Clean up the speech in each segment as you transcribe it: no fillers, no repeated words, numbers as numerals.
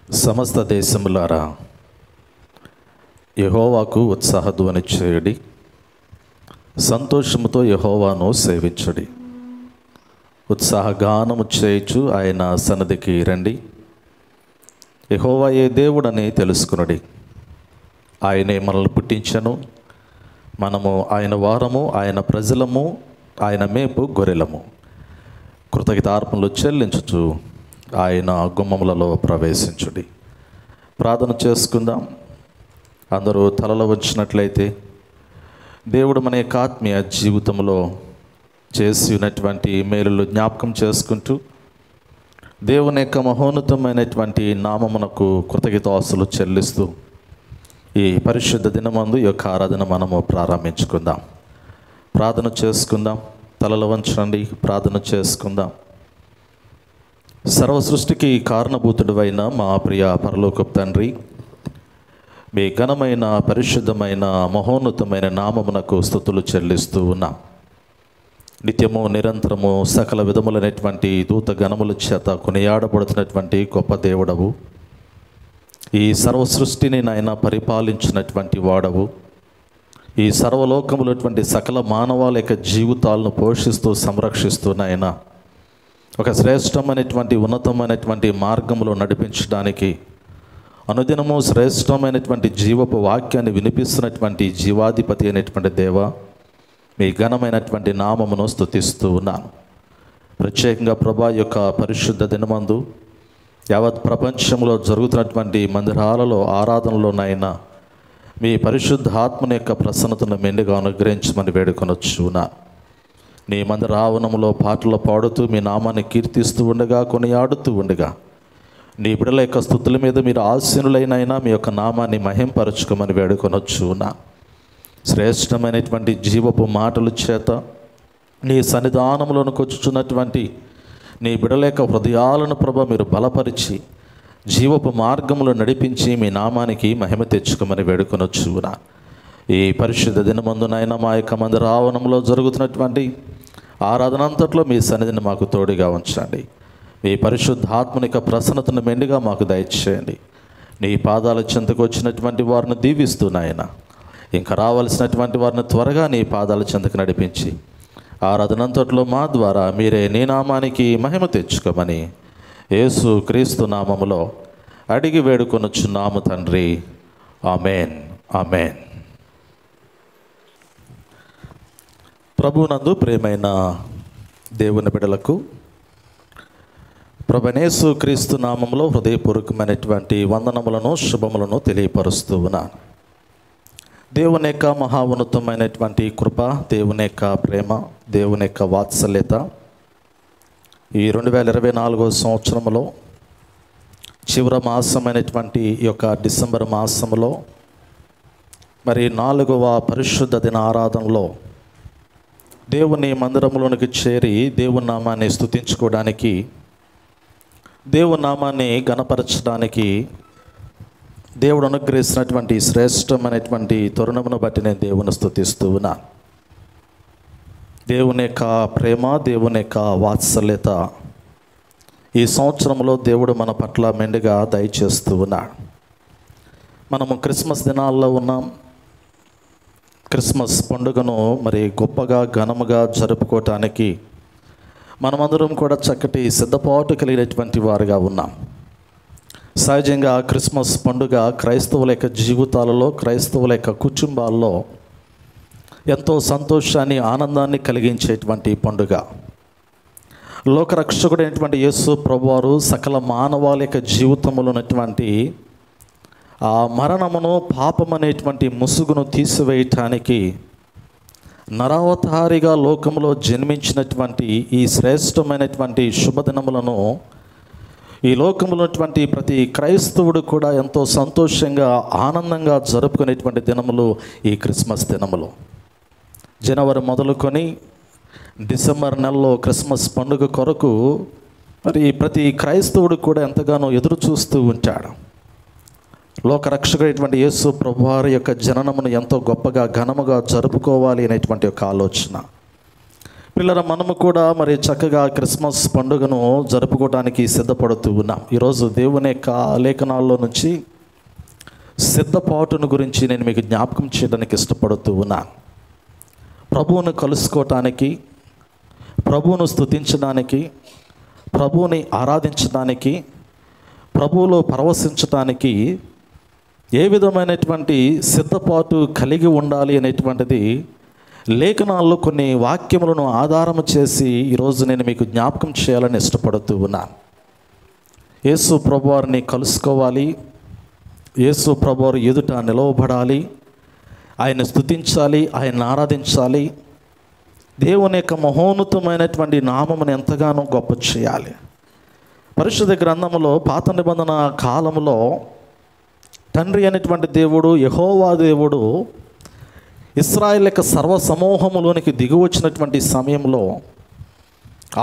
సమస్త దేశములారా యెహోవాకు ఉత్సాహధ్వని చేయుడి, సంతోషముతో యెహోవాను సేవించుడి. ఉత్సాహగానము చేయుచు ఆయన సన్నిధికి రండి. యెహోవాయే దేవుడని తెలుసుకునుడి. ఆయనే మనల్ని పుట్టించెను, మనము ఆయన వారము, ఆయన ప్రజలము, ఆయన మేపు గొర్రెలము. కృతజ్ఞతార్పణలు చెల్లించుచు ఆయన గుమ్మములలో ప్రవేశించుడి. ప్రార్థన చేసుకుందాం. అందరూ తలలో వచ్చినట్లయితే దేవుడు మన యొక్క ఆత్మీయ జీవితంలో చేసి ఉన్నటువంటి మేలులు జ్ఞాపకం చేసుకుంటూ దేవుని యొక్క మహోన్నతమైనటువంటి నామమునకు కృతజ్ఞతాస్తులు చెల్లిస్తూ ఈ పరిశుద్ధ దినమందు ఈ యొక్క ఆరాధన మనము ప్రారంభించుకుందాం. ప్రార్థన చేసుకుందాం. తలలో వంచండి, ప్రార్థన చేసుకుందాం. సర్వ సృష్టికి కారణభూతుడైన మా ప్రియ పరలోకపు తండ్రి, మీ ఘనమైన పరిశుద్ధమైన మహోన్నతమైన నామమునకు స్తుతులు చెల్లిస్తూ ఉన్నాం. నిత్యము నిరంతరము సకల విధములైనటువంటి దూత గణముల చేత కొనియాడబడుతున్నటువంటి గొప్ప దేవుడవు. ఈ సర్వ సృష్టిని నాయన పరిపాలించినటువంటి వాడవు. ఈ సర్వలోకములటువంటి సకల మానవాల యొక్క జీవితాలను పోషిస్తూ సంరక్షిస్తూ నాయన ఒక శ్రేష్టమైనటువంటి ఉన్నతమైనటువంటి మార్గంలో నడిపించడానికి అనుదినము శ్రేష్టమైనటువంటి జీవపు వాక్యాన్ని వినిపిస్తున్నటువంటి జీవాధిపతి అయినటువంటి దేవ, మీ ఘనమైనటువంటి నామమును స్తుతిస్తూ ఉన్నాను. ప్రత్యేకంగా ప్రభా యొక్క పరిశుద్ధ దినమందు యావత్ ప్రపంచంలో జరుగుతున్నటువంటి మందిరాలలో ఆరాధనలోనైనా మీ పరిశుద్ధ ఆత్మని యొక్క ప్రసన్నతను మెండుగా అనుగ్రహించమని వేడుకొనొచ్చునా. నీ మందిర ఆవరణంలో పాటలు పాడుతూ మీ నామాన్ని కీర్తిస్తూ ఉండగా, కొనియాడుతూ ఉండగా నీ బిడ్డల యొక్క స్తుతుల మీద మీరు ఆసీనులైనైనా మీ యొక్క నామాన్ని మహింపరచుకోమని వేడుకొనొచ్చునా. శ్రేష్టమైనటువంటి జీవపు మాటల చేత నీ సన్నిధానంలోనికి వచ్చుచున్నటువంటి నీ బిడ్డల యొక్క హృదయాలను ప్రభ మీరు బలపరిచి జీవపు మార్గంలో నడిపించి మీ నామానికి మహిమ తెచ్చుకోమని వేడుకొనొచ్చునా. ఈ పరిశుద్ధ దినమందునైనా మా యొక్క మందిర ఆవరణంలో జరుగుతున్నటువంటి ఆరాధన అంతట్లో మీ సన్నిధిని మాకు తోడుగా ఉంచండి. మీ పరిశుద్ధాత్మనిక ప్రసన్నతను మెండుగా మాకు దయచేయండి. నీ పాదాల చెంతకు వచ్చినటువంటి వారిని దీవిస్తూ నాయన, ఇంకా రావాల్సినటువంటి వారిని త్వరగా నీ పాదాల చెంతకు నడిపించి ఆరాధన అంతట్లో మా ద్వారా మీరే నీ నామానికి మహిమ తెచ్చుకోమని యేసు క్రీస్తు నామములో అడిగి వేడుకొనుచున్నాము తండ్రి. Amen, amen. ప్రభునందు ప్రియమైన దేవుని బిడ్డలకు ప్రభునేసు క్రీస్తు నామములో హృదయపూర్వకమైనటువంటి వందనములను శుభములను తెలియపరుస్తూ ఉన్నాను. దేవుని యొక్క మహా ఉన్నతమైనటువంటి కృప, దేవుని యొక్క ప్రేమ, దేవుని యొక్క వాత్సల్యత ఈ 2024 సంవత్సరంలో చివరి మాసమైనటువంటి ఈ యొక్క డిసెంబర్ మాసంలో మరి 4వ పరిశుద్ధ దిన ఆరాధనలో దేవుని మందిరంలోనికి చేరి దేవుని నామాన్ని స్తుతించుకోవడానికి, దేవుని నామాన్ని ఘనపరచడానికి దేవుడు అనుగ్రహించినటువంటి శ్రేష్టమైనటువంటి తరుణమును బట్టి నేను దేవుని స్తుతిస్తూ ఉన్నా. దేవుని యొక్క ప్రేమ, దేవుని యొక్క వాత్సల్యత ఈ సంవత్సరంలో దేవుడు మన పట్ల మెండుగా దయచేస్తూ ఉన్నాడు. మనము క్రిస్మస్ దినాల్లో ఉన్నాం. క్రిస్మస్ పండుగను మరి గొప్పగా ఘనముగా జరుపుకోవటానికి మనమందరం కూడా చక్కటి సిద్ధపాటు కలిగినటువంటి వారుగా ఉన్నాం. సహజంగా క్రిస్మస్ పండుగ క్రైస్తవుల యొక్క జీవితాలలో, క్రైస్తవుల యొక్క కుటుంబాల్లో ఎంతో సంతోషాన్ని, ఆనందాన్ని కలిగించేటువంటి పండుగ. లోకరక్షకుడైనటువంటి యేసు ప్రభువారు సకల మానవాళి యొక్క జీవితంలో ఉన్నటువంటి ఆ మరణమును, పాపం అనేటువంటి ముసుగును తీసివేయటానికి నరావతారిగా లోకంలో జన్మించినటువంటి ఈ శ్రేష్టమైనటువంటి శుభదినములను ఈ లోకంలో ఉన్నటువంటి ప్రతి క్రైస్తవుడు కూడా ఎంతో సంతోషంగా, ఆనందంగా జరుపుకునేటువంటి దినములు ఈ క్రిస్మస్ దినములు. జనవరి మొదలుకొని డిసెంబర్ నెలలో క్రిస్మస్ పండుగ కొరకు మరి ప్రతి క్రైస్తవుడు కూడా ఎంతగానో ఎదురు చూస్తూ ఉంటాడు. లోకరక్షకుడైనటువంటి యేసు ప్రభువారి యొక్క జననమును ఎంతో గొప్పగా ఘనముగా జరుపుకోవాలి అనేటువంటి ఒక ఆలోచన. పిల్లల మనము కూడా మరి చక్కగా క్రిస్మస్ పండుగను జరుపుకోవడానికి సిద్ధపడుతూ ఉన్నాం. ఈరోజు దేవుని యొక్క లేఖనాల్లో నుంచి సిద్ధపాటును గురించి నేను మీకు జ్ఞాపకం చేయడానికి ఇష్టపడుతూ ఉన్నాను. ప్రభువును కలుసుకోవటానికి, ప్రభువును స్తుతించడానికి, ప్రభువుని ఆరాధించడానికి, ప్రభువులో పరవశించడానికి ఏ విధమైనటువంటి సిద్ధపాటు కలిగి ఉండాలి అనేటువంటిది లేఖనాల్లో కొన్ని వాక్యములను ఆధారం చేసి ఈరోజు నేను మీకు జ్ఞాపకం చేయాలని ఇష్టపడుతూ ఉన్నాను. యేసు ప్రభువారిని కలుసుకోవాలి, యేసు ప్రభువారు ఎదుట నిలవబడాలి, ఆయన స్తుతించాలి, ఆయన ఆరాధించాలి, దేవుని యొక్క మహోన్నతమైనటువంటి నామమును ఎంతగానో గొప్ప చేయాలి. పరిశుద్ధ గ్రంథములో పాత నిబంధన కాలంలో తండ్రి అనేటువంటి దేవుడు యెహోవా దేవుడు ఇశ్రాయేల్ యొక్క సర్వ సమూహములోనికి దిగి వచ్చినటువంటి సమయంలో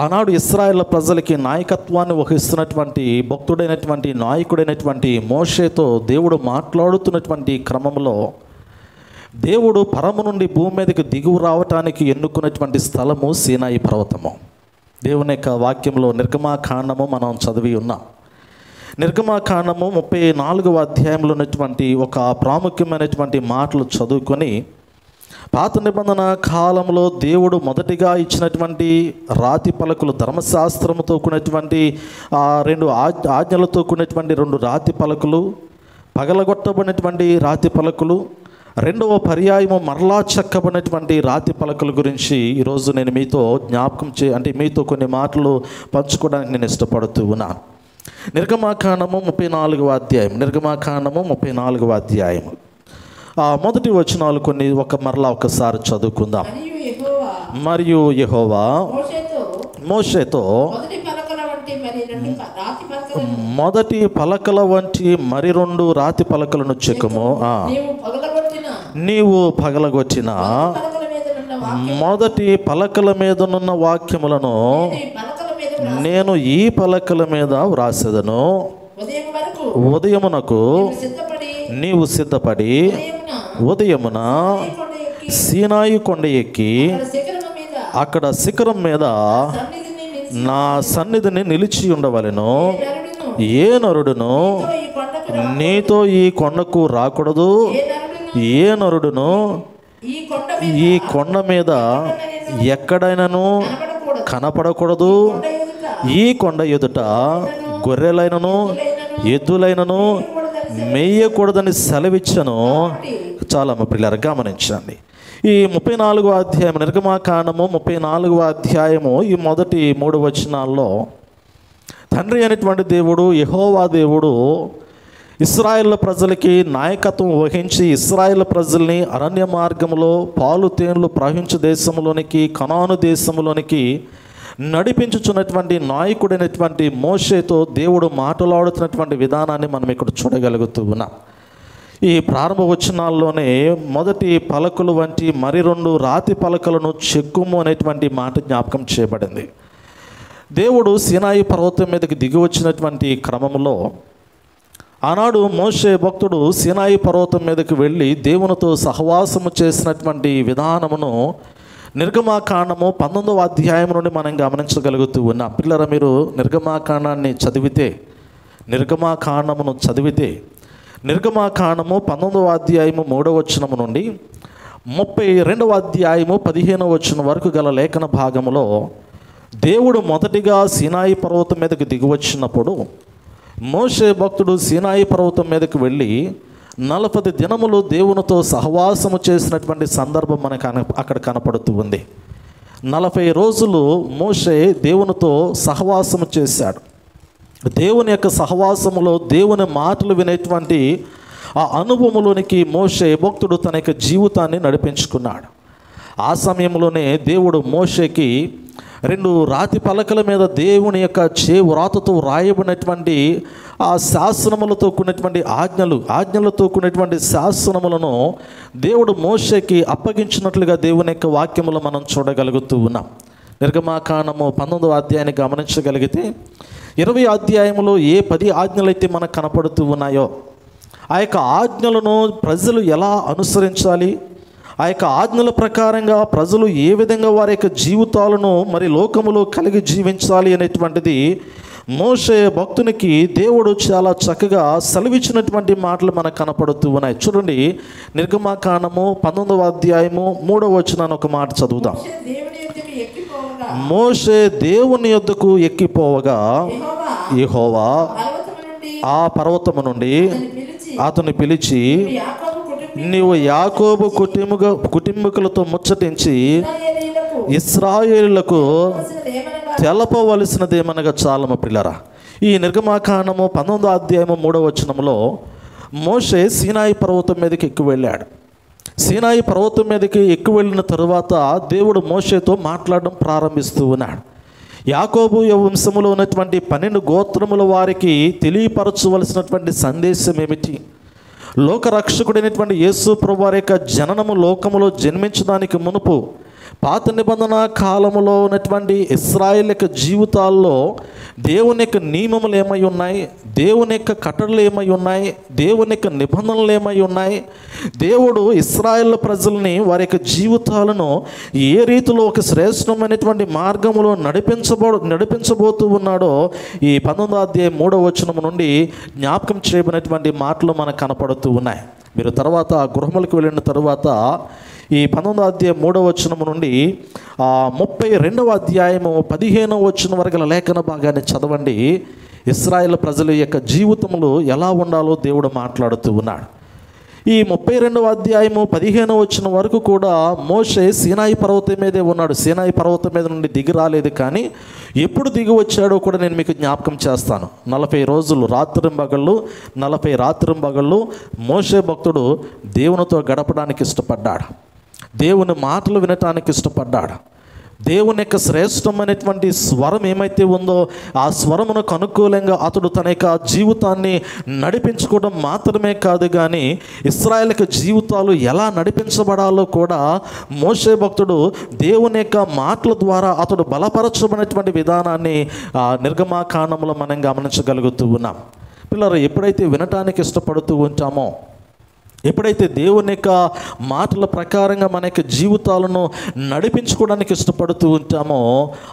ఆనాడు ఇశ్రాయేల్ ప్రజలకి నాయకత్వాన్ని వహిస్తున్నటువంటి భక్తుడైనటువంటి నాయకుడైనటువంటి మోషేతో దేవుడు మాట్లాడుతున్నటువంటి క్రమంలో దేవుడు పరము నుండి భూమి మీదకి దిగువ రావటానికి ఎన్నుకున్నటువంటి స్థలము సీనాయి పర్వతము. దేవుని యొక్క వాక్యంలో నిర్గమాకాండము మనం చదివి ఉన్నాం. నిర్గమాకాండము 34వ అధ్యాయంలో ఉన్నటువంటి ఒక ప్రాముఖ్యమైనటువంటి మాటలు చదువుకొని పాత నిబంధన కాలంలో దేవుడు మొదటిగా ఇచ్చినటువంటి రాతి పలకలు, ధర్మశాస్త్రముతో కూడినటువంటి 2 ఆజ్ఞలతో కూడినటువంటి 2 రాతి పలకలు, పగలగొట్టబడినటువంటి రాతి పలకలు, రెండవ పర్యాయము మరలా చెక్కబడినటువంటి రాతి పలకల గురించి ఈరోజు నేను మీతో జ్ఞాపకం మీతో కొన్ని మాటలు పంచుకోవడానికి నేను ఇష్టపడుతూ ఉన్నాను. నిర్గమాకాండము 34వ అధ్యాయం, నిర్గమాకాండము 34వ అధ్యాయం మొదటి వచనాలు కొన్ని మరలా ఒకసారి చదువుకుందాం. మరియు యెహోవా మోషేతో మొదటి పలకల వంటి మరి 2 రాతి పలకలను చెక్కుము. నీవు పగలగొట్టిన మొదటి పలకల మీదనున్న వాక్యములను నేను ఈ పలకల మీద వ్రాసేదను. ఉదయమునకు నీవు సిద్ధపడి ఉదయమున సీనాయి కొండ ఎక్కి అక్కడ శిఖరం మీద నా సన్నిధిని నిలిచి ఉండవలెను. ఏ నరుడును నీతో ఈ కొండకు రాకూడదు, ఏ నరుడును ఈ కొండ మీద ఎక్కడైనాను కనపడకూడదు. ఈ కొండ ఎదుట గొర్రెలైనను ఎద్దులైనను మేయకూడదని సెలవిచ్చను. చాలా పిల్లలు గమనించండి. ఈ 34వ అధ్యాయం నిర్గమాకాండము 34వ అధ్యాయము ఈ మొదటి 3 వచనాల్లో తండ్రి అయినటువంటి దేవుడు యెహోవా దేవుడు ఇశ్రాయేల్ ప్రజలకి నాయకత్వం వహించి ఇశ్రాయేల్ ప్రజల్ని అరణ్య మార్గంలో పాలు తేనెలు ప్రవహించు దేశంలోనికి, కనాను దేశంలోనికి నడిపించుచున్నటువంటి నాయకుడైనటువంటి మోషేతో దేవుడు మాట్లాడుతున్నటువంటి విధానాన్ని మనం ఇక్కడ చూడగలుగుతూ ఉన్నాం. ఈ ప్రారంభ వచనాల్లోనే మొదటి పలకలు వంటి మరి 2 రాతి పలకలను చెక్కుము అనేటువంటి మాట జ్ఞాపకం చేయబడింది. దేవుడు సీనాయి పర్వతం మీదకి దిగి వచ్చినటువంటి క్రమంలో ఆనాడు మోషే భక్తుడు సీనాయి పర్వతం మీదకి వెళ్ళి దేవునితో సహవాసము చేసినటువంటి విధానమును నిర్గమాకాండము 19వ అధ్యాయం నుండి మనం గమనించగలుగుతూ ఉన్నాం. పిల్లరా, మీరు నిర్గమాకాండాన్ని చదివితే, నిర్గమాకాండమును చదివితే నిర్గమాకాండము 19వ అధ్యాయము 3వ వచనము నుండి 32వ అధ్యాయము 15వ వచనం వరకు గల లేఖన భాగములో దేవుడు మొదటిగా సీనాయి పర్వతం మీదకి దిగి వచ్చినప్పుడు మోషే భక్తుడు సీనాయి పర్వతం మీదకి వెళ్ళి 40 దినములు దేవునితో సహవాసము చేసినటువంటి సందర్భం మనకు అక్కడ కనపడుతూ ఉంది. 40 రోజులు మోషే దేవునితో సహవాసము చేశాడు. దేవుని యొక్క సహవాసములో దేవుని మాటలు వినేటువంటి ఆ అనుభవంలోనికి మోషే భక్తుడు తన యొక్క జీవితాన్ని నడిపించుకున్నాడు. ఆ సమయంలోనే దేవుడు మోషేకి 2 రాతి పలకల మీద దేవుని యొక్క చేవ్రాతతో రాయబడినటువంటి ఆ శాసనములతో కూడినటువంటి ఆజ్ఞలతో కూడినటువంటి శాసనములను దేవుడు మోషేకి అప్పగించినట్లుగా దేవుని యొక్క వాక్యములు మనం చూడగలుగుతూ ఉన్నాం. నిర్గమాకాండము 19వ అధ్యాయాన్ని గమనించగలిగితే 20వ అధ్యాయంలో ఏ 10 ఆజ్ఞలైతే మనకు కనపడుతూ ఉన్నాయో ఆ యొక్క ఆజ్ఞలను ప్రజలు ఎలా అనుసరించాలి, ఆ యొక్క ఆజ్ఞల ప్రకారంగా ప్రజలు ఏ విధంగా వారి యొక్క జీవితాలను మరి లోకములో కలిగి జీవించాలి అనేటువంటిది మోషే భక్తునికి దేవుడు చాలా చక్కగా సెలవిచ్చినటువంటి మాటలు మనకు కనపడుతూ ఉన్నాయి. చూడండి, నిర్గమాకాండము 19వ అధ్యాయము 3వ వచనాన్ని ఒక మాట చదువుదాం. మోషే దేవుని యొద్దకు ఎక్కిపోవగా యెహోవా ఆ పర్వతము నుండి అతన్ని పిలిచి, నీవు యాకోబు కుటుంబకులతో ముచ్చటించి ఇశ్రాయేలులకు తెలపవలసినదేమనగా చాలము. పిల్లరా, ఈ నిర్గమాకాండము 19వ అధ్యాయము 3వ వచనంలో మోషే సీనాయి పర్వతం మీదకి ఎక్కి వెళ్ళాడు. సీనాయి పర్వతం మీదకి ఎక్కి వెళ్ళిన తరువాత దేవుడు మోషేతో మాట్లాడడం ప్రారంభిస్తూ ఉన్నాడు. యాకోబు వంశములో ఉన్నటువంటి 12 గోత్రముల వారికి తెలియపరచవలసినటువంటి సందేశం ఏమిటి? లోకరక్షకుడైనటువంటి యేసు ప్రభువారి యొక్క జననము లోకములో జన్మించడానికి మునుపు పాత నిబంధన కాలములో ఉన్నటువంటి ఇశ్రాయేలు యొక్క జీవితాల్లో దేవుని యొక్క నియమములు ఏమై ఉన్నాయి, దేవుని యొక్క కట్టడలు ఏమై ఉన్నాయి, దేవుని యొక్క నిబంధనలు ఏమై ఉన్నాయి, దేవుడు ఇశ్రాయేలు ప్రజల్ని వారి యొక్క జీవితాలను ఏ రీతిలో ఒక శ్రేష్టమైనటువంటి మార్గములో నడిపించబోతూ ఉన్నాడో ఈ 19వ అధ్యాయం 3వ వచనం నుండి జ్ఞాపకం చేయబడినటువంటి మాటలు మనకు కనపడుతూ ఉన్నాయి. మీరు తర్వాత గృహములకు వెళ్ళిన తరువాత ఈ 19వ అధ్యాయం 3వ వచనం నుండి 32వ అధ్యాయము 15వ వచనం వరకు లేఖన భాగాన్ని చదవండి. ఇశ్రాయేలు ప్రజల యొక్క జీవితములు ఎలా ఉండాలో దేవుడు మాట్లాడుతూ ఉన్నాడు. ఈ 32వ అధ్యాయము 15వ వచనం వరకు కూడా మోషే సీనాయి పర్వతం మీదే ఉన్నాడు. సీనాయి పర్వతం మీద నుండి దిగి రాలేదు. కానీ ఎప్పుడు దిగి వచ్చాడో కూడా నేను మీకు జ్ఞాపకం చేస్తాను. 40 రోజులు రాత్రింబగళ్ళు 40 రాత్రింబగళ్ళు మోషే భక్తుడు దేవునితో గడపడానికి ఇష్టపడ్డాడు. దేవుని మాటలు వినటానికి ఇష్టపడ్డాడు. దేవుని యొక్క శ్రేష్టమైనటువంటి స్వరం ఏమైతే ఉందో ఆ స్వరమునకు అనుకూలంగా అతడు తన యొక్క జీవితాన్ని నడిపించుకోవడం మాత్రమే కాదు, కానీ ఇశ్రాయేలు జీవితాలు ఎలా నడిపించబడాలో కూడా మోషే భక్తుడు దేవుని యొక్క మాటల ద్వారా అతడు బలపరచబడినటువంటి విధానాన్ని నిర్గమాకాండంలో మనం గమనించగలుగుతూ ఉన్నాం. పిల్లలు, ఎప్పుడైతే వినటానికి ఇష్టపడుతూ ఉంటామో, ఎప్పుడైతే దేవుని యొక్క మాటల ప్రకారంగా మన యొక్క జీవితాలను నడిపించుకోవడానికి ఇష్టపడుతూ ఉంటామో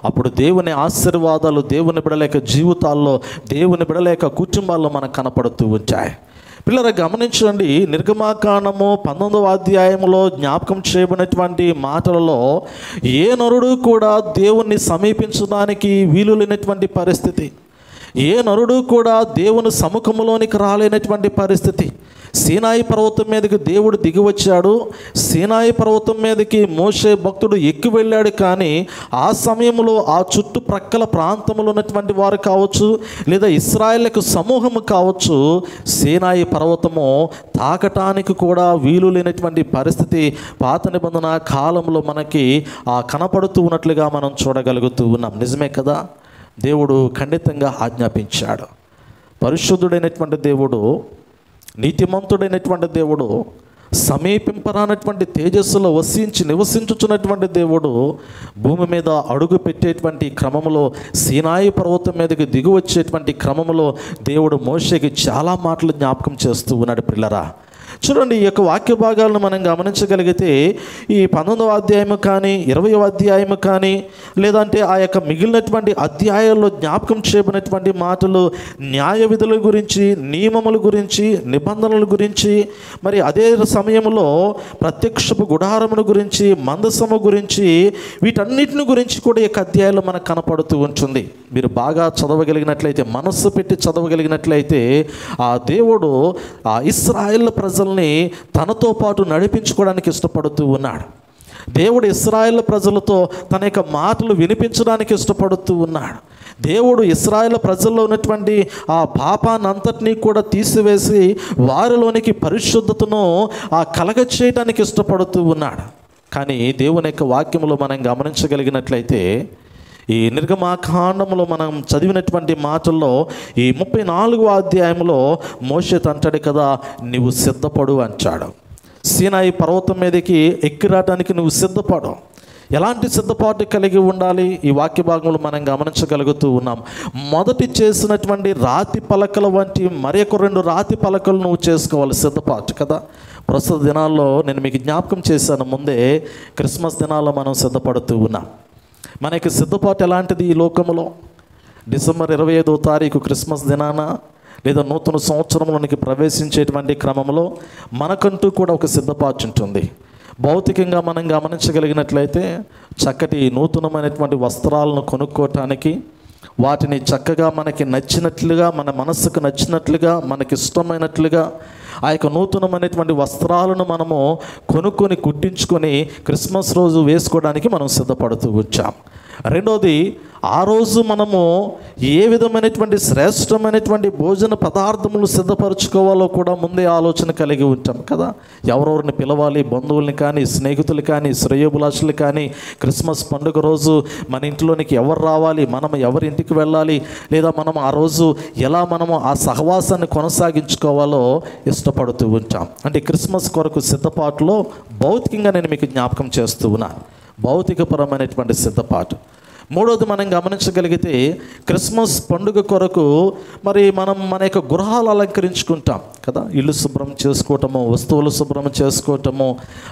అప్పుడు దేవుని ఆశీర్వాదాలు దేవుని బిడ్డల యొక్క జీవితాల్లో, దేవుని బిడ్డల యొక్క కుటుంబాల్లో మనకు కనపడుతూ ఉంటాయి. పిల్లలు గమనించండి, నిర్గమాకాండము 19వ అధ్యాయంలో జ్ఞాపకం చేయబడినటువంటి మాటలలో ఏ నరుడు కూడా దేవుణ్ణి సమీపించడానికి వీలు లేనటువంటి పరిస్థితి, ఏ నరుడు కూడా దేవుని సముఖంలోనికి రాలేనటువంటి పరిస్థితి. సీనాయి పర్వతం మీదకి దేవుడు దిగి వచ్చాడు. సీనాయి పర్వతం మీదకి మోషే భక్తుడు ఎక్కి వెళ్ళాడు. కానీ ఆ సమయంలో ఆ చుట్టుప్రక్కల ప్రాంతంలో ఉన్నటువంటి వారు కావచ్చు, లేదా ఇశ్రాయేలుకు సమూహము కావచ్చు, సీనాయి పర్వతము తాకటానికి కూడా వీలు లేనటువంటి పరిస్థితి పాత నిబంధన కాలంలో మనకి కనపడుతూ ఉన్నట్లుగా మనం చూడగలుగుతూ ఉన్నాం. నిజమే కదా? దేవుడు ఖండితంగా ఆజ్ఞాపించాడు. పరిశుద్ధుడైనటువంటి దేవుడు, నీతిమంతుడైనటువంటి దేవుడు, సమీపింపరానటువంటి తేజస్సులో నివసించుచున్నటువంటి దేవుడు భూమి మీద అడుగు పెట్టేటువంటి క్రమంలో సీనాయి పర్వతం మీదకి దిగి వచ్చేటువంటి క్రమంలో దేవుడు మోషేకి చాలా మాటలు జ్ఞాపకం చేస్తూ ఉన్నాడు. పిల్లరా, చూడండి, ఈ యొక్క వాక్య భాగాలను మనం గమనించగలిగితే ఈ 19వ అధ్యాయము కానీ 20వ అధ్యాయము కానీ లేదంటే ఆ యొక్క మిగిలినటువంటి అధ్యాయాల్లో జ్ఞాపకం చేయబడినటువంటి మాటలు న్యాయ విధుల గురించి, నియమముల గురించి, నిబంధనల గురించి, మరి అదే సమయంలో ప్రత్యక్షపు గుడారముల గురించి, మందసము గురించి, వీటన్నిటిని గురించి కూడా ఈ యొక్క అధ్యాయంలో మనకు కనపడుతూ ఉంటుంది. మీరు బాగా చదవగలిగినట్లయితే, మనస్సు పెట్టి చదవగలిగినట్లయితే ఆ దేవుడు ఆ ఇశ్రాయేలు ప్రజల్ని తనతో పాటు నడిపించుకోవడానికి ఇష్టపడుతూ ఉన్నాడు. దేవుడు ఇశ్రాయేలు ప్రజలతో తన యొక్క మాటలు వినిపించడానికి ఇష్టపడుతూ ఉన్నాడు. దేవుడు ఇశ్రాయేలు ప్రజల్లో ఉన్నటువంటి ఆ పాపాన్నంతటినీ కూడా తీసివేసి వారిలోనికి పరిశుద్ధతను కలగచేయడానికి ఇష్టపడుతూ ఉన్నాడు. కానీ దేవుని యొక్క వాక్యంలో మనం గమనించగలిగినట్లయితే ఈ నిర్గమాకాండంలో మనం చదివినటువంటి మాటల్లో ఈ 34వ అధ్యాయంలో మోషే అంటాడు కదా, నువ్వు సిద్ధపడు అంటాడు. సీనాయి పర్వతం మీదకి ఎక్కిరాటానికి నువ్వు సిద్ధపడు. ఎలాంటి సిద్ధపాటు కలిగి ఉండాలి? ఈ వాక్య భాగంలో మనం గమనించగలుగుతూ ఉన్నాం. మొదటి చేసినటువంటి రాతి పలకల వంటి మరి ఒక 2 రాతి పలకలు నువ్వు చేసుకోవాలి, సిద్ధపాటు కదా. ప్రస్తుత దినాల్లో నేను మీకు జ్ఞాపకం చేశాను ముందే, క్రిస్మస్ దినాల్లో మనం సిద్ధపడుతూ ఉన్నాం. మనకి సిద్ధపాటు ఎలాంటిది ఈ లోకంలో? డిసెంబర్ 25వ తారీఖు క్రిస్మస్ దినాన లేదా నూతన సంవత్సరంలోనికి ప్రవేశించేటువంటి క్రమంలో మనకంటూ కూడా ఒక సిద్ధపాటు ఉంటుంది. భౌతికంగా మనం గమనించగలిగినట్లయితే చక్కటి నూతనమైనటువంటి వస్త్రాలను కొనుక్కోవటానికి, వాటిని చక్కగా మనకి నచ్చినట్లుగా, మన మనస్సుకు నచ్చినట్లుగా, మనకి ఇష్టమైనట్లుగా ఆ యొక్క నూతనమైనటువంటి వస్త్రాలను మనము కొనుక్కొని కుట్టించుకొని క్రిస్మస్ రోజు వేసుకోవడానికి మనం సిద్ధపడుతూ వచ్చాం. రెండోది, ఆ రోజు మనము ఏ విధమైనటువంటి శ్రేష్టమైనటువంటి భోజన పదార్థములు సిద్ధపరచుకోవాలో కూడా ముందే ఆలోచన కలిగి ఉంటాం కదా. ఎవరెవరిని పిలవాలి, బంధువుల్ని కానీ, స్నేహితులు కానీ, శ్రేయోభిలాషులు కానీ, క్రిస్మస్ పండుగ రోజు మన ఇంట్లోనికి ఎవరు రావాలి, మనం ఎవరి ఇంటికి వెళ్ళాలి, లేదా మనం ఆ రోజు ఎలా మనము ఆ సహవాసాన్ని కొనసాగించుకోవాలో ఇష్టపడుతూ ఉంటాం. అంటే క్రిస్మస్ కొరకు సిద్ధపాటులో భౌతికంగా నేను మీకు జ్ఞాపకం చేస్తూ ఉన్నాను, భౌతికపరమైనటువంటి సిద్ధపాటు. మూడోది, మనం గమనించగలిగితే క్రిస్మస్ పండుగ కొరకు మరి మనం మన యొక్క గృహాలు అలంకరించుకుంటాం కదా. ఇల్లు శుభ్రం చేసుకోవటము, వస్తువులు శుభ్రం చేసుకోవటము,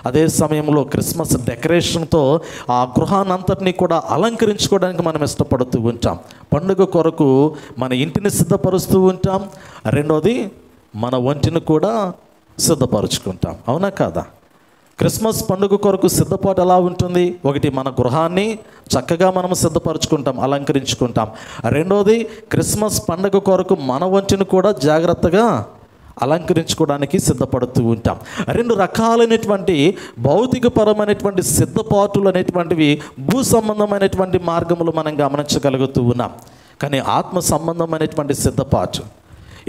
అదే సమయంలో క్రిస్మస్ డెకరేషన్తో ఆ గృహాన్ని అంతటినీ కూడా అలంకరించుకోవడానికి మనం ఇష్టపడుతూ ఉంటాం. పండుగ కొరకు మన ఇంటిని సిద్ధపరుస్తూ ఉంటాం. రెండోది, మన ఒంటిని కూడా సిద్ధపరుచుకుంటాం. అవునా కాదా? క్రిస్మస్ పండుగ కొరకు సిద్ధపాటు ఎలా ఉంటుంది? ఒకటి, మన గృహాన్ని చక్కగా మనం సిద్ధపరచుకుంటాం, అలంకరించుకుంటాం. రెండోది, క్రిస్మస్ పండుగ కొరకు మన ఒంటిని కూడా జాగ్రత్తగా అలంకరించుకోవడానికి సిద్ధపడుతూ ఉంటాం. రెండు రకాలైనటువంటి భౌతికపరమైనటువంటి సిద్ధపాటులు అనేటువంటివి భూ సంబంధమైనటువంటి మార్గములు మనం గమనించగలుగుతూ ఉన్నాం. కానీ ఆత్మ సంబంధమైనటువంటి సిద్ధపాటు,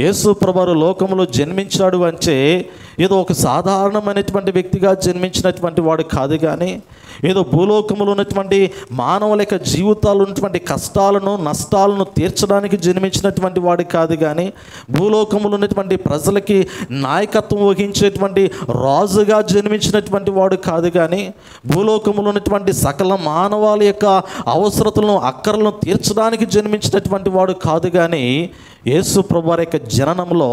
యేసు ప్రభువు లోకంలో జన్మించాడు అంటే ఏదో ఒక సాధారణమైనటువంటి వ్యక్తిగా జన్మించినటువంటి వాడు కాదు, కానీ ఏదో భూలోకంలో ఉన్నటువంటి మానవుల యొక్క జీవితాలు ఉన్నటువంటి కష్టాలను నష్టాలను తీర్చడానికి జన్మించినటువంటి వాడు కాదు, కానీ భూలోకంలో ఉన్నటువంటి ప్రజలకి నాయకత్వం వహించేటువంటి రాజుగా జన్మించినటువంటి వాడు కాదు, కానీ భూలోకంలో ఉన్నటువంటి సకల మానవాళి యొక్క అవసరతలను అక్కర్లను తీర్చడానికి జన్మించినటువంటి వాడు కాదు, కానీ యేసు ప్రభువారి యొక్క జననంలో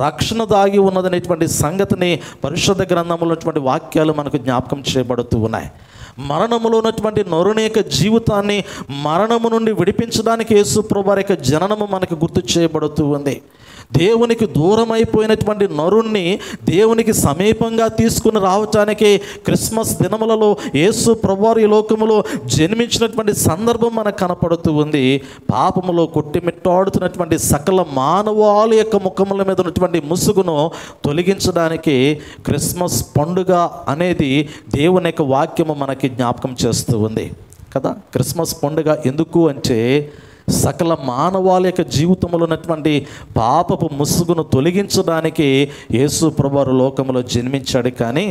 రక్షణ దాగి ఉన్నదనేటువంటి సంగతిని పరిశుద్ధ గ్రంథంలో ఉన్నటువంటి వాక్యాలు మనకు జ్ఞాపకం చేయబడుతూ ఉన్నాయి. మరణములో ఉన్నటువంటి నరుని యొక్క జీవితాన్ని మరణము నుండి విడిపించడానికి యేసు ప్రభువారి యొక్క జననము మనకు గుర్తు చేయబడుతూ ఉంది. దేవునికి దూరం అయిపోయినటువంటి నరుణ్ణి దేవునికి సమీపంగా తీసుకుని రావటానికి క్రిస్మస్ దినములలో యేసు ప్రభువారు ఈ లోకములో జన్మించినటువంటి సందర్భం మనకు కనపడుతూ ఉంది. పాపములో కొట్టిమిట్టాడుతున్నటువంటి సకల మానవాళి యొక్క ముఖముల మీద ఉన్నటువంటి ముసుగును తొలగించడానికి క్రిస్మస్ పండుగ అనేది దేవుని యొక్క వాక్యము మనకి జ్ఞాపకం చేస్తూ ఉంది కదా. క్రిస్మస్ పండుగ ఎందుకు అంటే సకల మానవాళి యొక్క జీవితంలో ఉన్నటువంటి పాపపు ముసుగును తొలగించడానికి యేసు ప్రభువారు లోకంలో జన్మించాడు, కానీ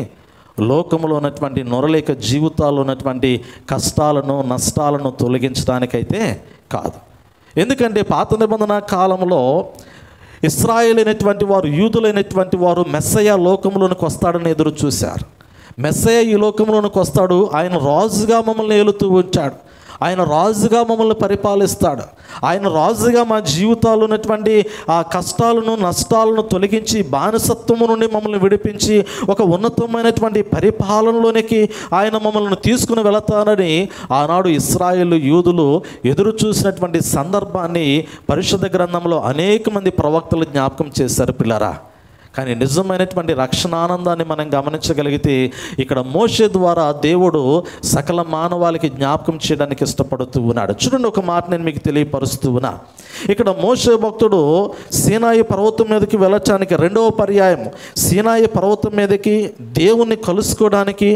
లోకంలో ఉన్నటువంటి నొరల యొక్క జీవితాల్లో ఉన్నటువంటి కష్టాలను నష్టాలను తొలగించడానికైతే కాదు. ఎందుకంటే పాత నిబంధన కాలంలో ఇశ్రాయేలైనటువంటి వారు, యూదులైనటువంటి వారు మెస్సయ్య లోకంలోనికి వస్తాడని ఎదురు చూశారు. మెస్సయ్య ఈ లోకంలోనికి వస్తాడు, ఆయన రాజుగా మమ్మల్ని ఏలుతూ ఉంచాడు, ఆయన రాజుగా మమ్మల్ని పరిపాలిస్తాడు, ఆయన రాజుగా మా జీవితాల్లో ఉన్నటువంటి ఆ కష్టాలను నష్టాలను తొలగించి బానిసత్వము నుండి మమ్మల్ని విడిపించి ఒక ఉన్నతమైనటువంటి పరిపాలనలోనికి ఆయన మమ్మల్ని తీసుకుని వెళతానని ఆనాడు ఇశ్రాయేలు యూదులు ఎదురు చూసినటువంటి సందర్భాన్ని పరిశుద్ధ గ్రంథంలో అనేక మంది ప్రవక్తలు జ్ఞాపకం చేశారు పిల్లరా. కానీ నిజమైనటువంటి రక్షణ ఆనందాన్ని మనం గమనించగలిగితే ఇక్కడ మోషే ద్వారా దేవుడు సకల మానవాళికి జ్ఞాపకం చేయడానికి ఇష్టపడుతూ ఉన్నాడు. చూడండి, ఒక మాట నేను మీకు తెలియపరుస్తూ ఉన్నా. ఇక్కడ మోషే భక్తుడు సీనాయి పర్వతం మీదకి వెళ్ళటానికి రెండవ పర్యాయం సీనాయి పర్వతం మీదకి దేవుణ్ణి కలుసుకోవడానికి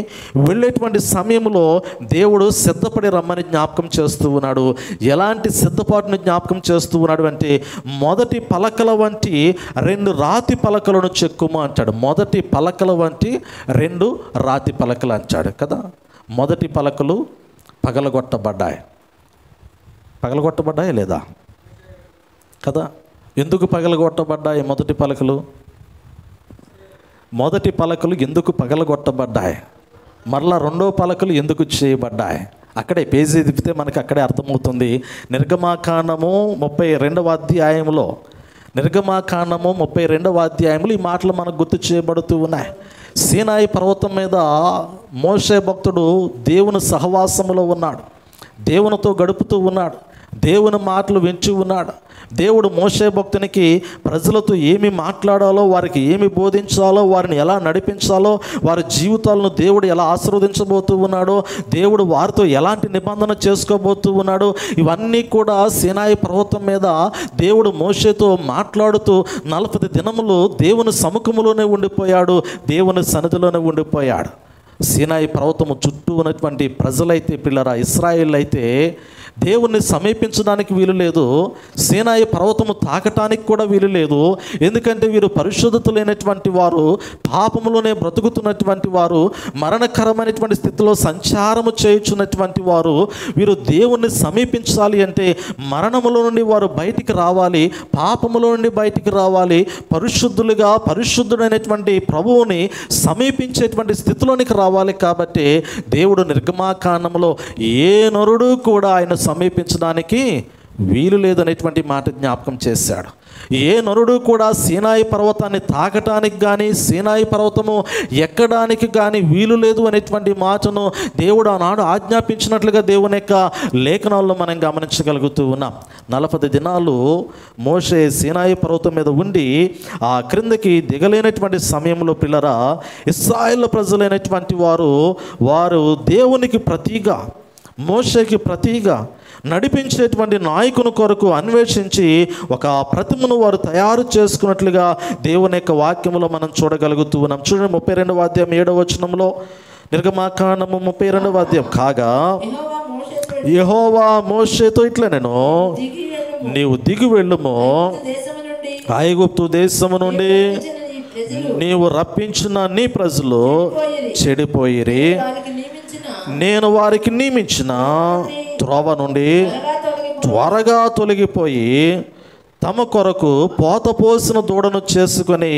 వెళ్ళేటువంటి సమయంలో దేవుడు సిద్ధపడి రమ్మని జ్ఞాపకం చేస్తూ ఉన్నాడు. ఎలాంటి సిద్ధపాటును జ్ఞాపకం చేస్తూ ఉన్నాడు అంటే, మొదటి పలకల వంటి 2 రాతి పలకలను చెక్కుము అంటాడు. మొదటి పలకల వంటి 2 రాతి పలకలు అంటాడు కదా. మొదటి పలకలు పగలగొట్టబడ్డాయి లేదా కదా. ఎందుకు పగలగొట్టబడ్డాయి మొదటి పలకలు? మొదటి పలకలు ఎందుకు పగలగొట్టబడ్డాయి? మరలా రెండో పలకలు ఎందుకు చేయబడ్డాయి? అక్కడే పేజీ తిప్పితే మనకి అక్కడే అర్థమవుతుంది. నిర్గమాకాండము 32వ అధ్యాయంలో ఈ మాటలు మనకు గుర్తు చేయబడుతూ ఉన్నాయి. సీనాయి పర్వతం మీద మోషే భక్తుడు దేవుని సహవాసములో ఉన్నాడు, దేవునితో గడుపుతూ ఉన్నాడు, దేవుని మాటలు వింటూ ఉన్నాడు. దేవుడు మోషే భక్తునికి ప్రజలతో ఏమి మాట్లాడాలో, వారికి ఏమి బోధించాలో, వారిని ఎలా నడిపించాలో, వారి జీవితాలను దేవుడు ఎలా ఆశీర్వదించబోతూ ఉన్నాడో, దేవుడు వారితో ఎలాంటి నిబంధన చేసుకోబోతూ ఉన్నాడో, ఇవన్నీ కూడా సీనాయి పర్వతం మీద దేవుడు మోషేతో మాట్లాడుతూ 40 దినములు దేవుని సముఖంలోనే ఉండిపోయాడు, దేవుని సన్నిధిలోనే ఉండిపోయాడు. సీనాయి పర్వతము చుట్టూ ఉన్నటువంటి ప్రజలైతే, పిల్లరా, ఇశ్రాయేల్ అయితే దేవుణ్ణి సమీపించడానికి వీలు లేదు, సీనాయి పర్వతము తాకటానికి కూడా వీలు లేదు. ఎందుకంటే వీరు పరిశుద్ధత లేనటువంటి వారు, పాపములోనే బ్రతుకుతున్నటువంటి వారు, మరణకరమైనటువంటి స్థితిలో సంచారము చేయుచున్నటువంటి వారు. వీరు దేవుణ్ణి సమీపించాలి అంటే మరణములో నుండి వారు బయటికి రావాలి, పాపములో నుండి బయటికి రావాలి, పరిశుద్ధులుగా పరిశుద్ధుడైనటువంటి ప్రభువుని సమీపించేటువంటి స్థితిలోనికి రావాలి. కాబట్టి దేవుడు నిర్గమాకాండంలో ఏ నరుడు కూడా ఆయన సమీపించడానికి వీలు లేదనేటువంటి మాట జ్ఞాపకం చేశాడు. ఏ నరుడు కూడా సీనాయి పర్వతాన్ని తాకటానికి కానీ, సీనాయి పర్వతము ఎక్కడానికి కానీ వీలు లేదు అనేటువంటి మాటను దేవుడు ఆనాడు ఆజ్ఞాపించినట్లుగా దేవుని యొక్క లేఖనాల్లో మనం గమనించగలుగుతూ ఉన్నాం. 40 దినాలు మోషే సీనాయి పర్వతం మీద ఉండి ఆ క్రిందకి దిగలేనటువంటి సమయంలో, పిల్లరా, ఇశ్రాయేలు ప్రజలైనటువంటి వారు దేవునికి ప్రతిగా, మోషేకి ప్రతిగా నడిపించేటువంటి నాయకుని కొరకు అన్వేషించి ఒక ప్రతిమను వారు తయారు చేసుకున్నట్లుగా దేవుని యొక్క వాక్యములో మనం చూడగలుగుతూ ఉన్నాం. చూడండి 32వ అధ్యాయం 7వ వచనంలో, నిర్గమాకాండము 32వ అధ్యాయం. కాగా యెహోవా మోషేతో ఇట్లా, నేను నీవు దిగి వెళ్ళుము, ఐగుప్తు దేశము నుండి నీవు రప్పించిన నీ ప్రజలు చెడిపోయిరి, నేను వారికి నియమించిన త్రోవ నుండి త్వరగా తొలగిపోయి తమ కొరకు పోత పోసిన దూడను చేసుకొని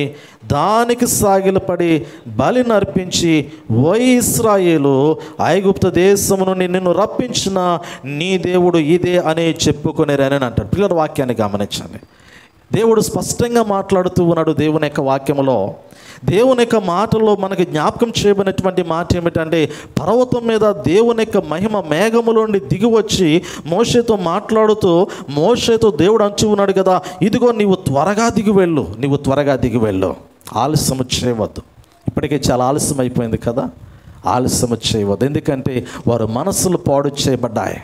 దానికి సాగిలపడి బలిని అర్పించి, ఓ ఇశ్రాయేలు, ఐగుప్తు దేశము నుండి నిన్ను రప్పించిన నీ దేవుడు ఇదే అని చెప్పుకొనిరని అంటాడు. పిల్లల వాక్యాన్ని గమనించండి. దేవుడు స్పష్టంగా మాట్లాడుతూ ఉన్నాడు దేవుని యొక్క వాక్యములో. దేవుని యొక్క మాటల్లో మనకి జ్ఞాపకం చేయబడినటువంటి మాట ఏమిటంటే, పర్వతం మీద దేవుని యొక్క మహిమ మేఘములో నుండి దిగి వచ్చి మోషేతో మాట్లాడుతూ, మోషేతో దేవుడు అంచు ఉన్నాడు కదా, ఇదిగో నీవు త్వరగా దిగి వెళ్ళు, నీవు త్వరగా దిగి వెళ్ళు, ఆలస్యం చేయవద్దు. ఇప్పటికే చాలా ఆలస్యం అయిపోయింది కదా, ఆలస్యం చేయవద్దు. ఎందుకంటే వారు మనస్సులు పాడు చేయబడ్డాయి,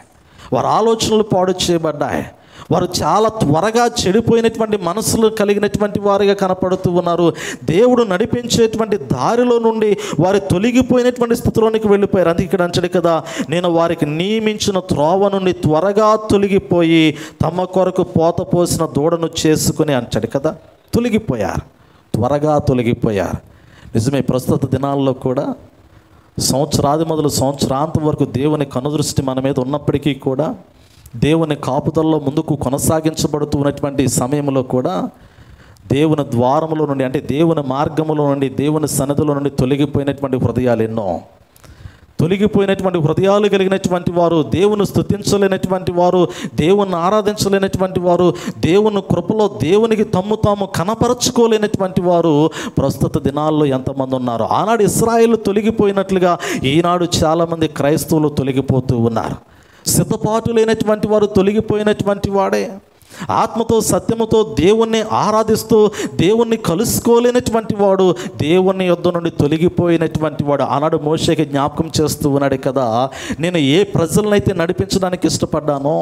వారి ఆలోచనలు పాడు చేయబడ్డాయి, వారు చాలా త్వరగా చెడిపోయినటువంటి మనసులు కలిగినటువంటి వారిగా కనపడుతూ ఉన్నారు. దేవుడు నడిపించేటువంటి దారిలో నుండి వారు తొలగిపోయినటువంటి స్థితిలోనికి వెళ్ళిపోయారు. అందుకే ఇక్కడ అంచడు కదా, నేను వారికి నియమించిన త్రోవ నుండి త్వరగా తొలగిపోయి తమ కొరకు పోత పోసిన దూడను చేసుకుని అంచడు కదా. తొలగిపోయారు, త్వరగా తొలగిపోయారు. నిజమే, ప్రస్తుత దినాల్లో కూడా సంవత్సరాది మొదలు సంవత్సరాంతం వరకు దేవుని కనుదృష్టి మన మీద ఉన్నప్పటికీ కూడా, దేవుని కాపుదల్లో ముందుకు కొనసాగించబడుతూ ఉన్నటువంటి సమయంలో కూడా దేవుని ద్వారములో నుండి, అంటే దేవుని మార్గములో నుండి, దేవుని సన్నిధిలో నుండి తొలగిపోయినటువంటి హృదయాలు ఎన్నో. తొలగిపోయినటువంటి హృదయాలు కలిగినటువంటి వారు, దేవుని స్తుతించలేనటువంటి వారు, దేవుని ఆరాధించలేనటువంటి వారు, దేవుని కృపలో దేవునికి తాము కనపరచుకోలేనటువంటి వారు ప్రస్తుత దినాల్లో ఎంతమంది ఉన్నారు. ఆనాడు ఇశ్రాయేలు తొలగిపోయినట్లుగా ఈనాడు చాలామంది క్రైస్తవులు తొలగిపోతూ ఉన్నారు. సిద్ధపాటు లేనటువంటి వారు తొలగిపోయినటువంటి వాడే. ఆత్మతో సత్యముతో దేవుణ్ణి ఆరాధిస్తూ దేవుణ్ణి కలుసుకోలేనటువంటి వాడు దేవుని యొద్ద నుండి తొలగిపోయినటువంటి వాడు. ఆనాడు మోషేకి జ్ఞాపకం చేస్తూ ఉన్నాడు కదా, నేను ఏ ప్రజలనైతే నడిపించడానికి ఇష్టపడ్డానో,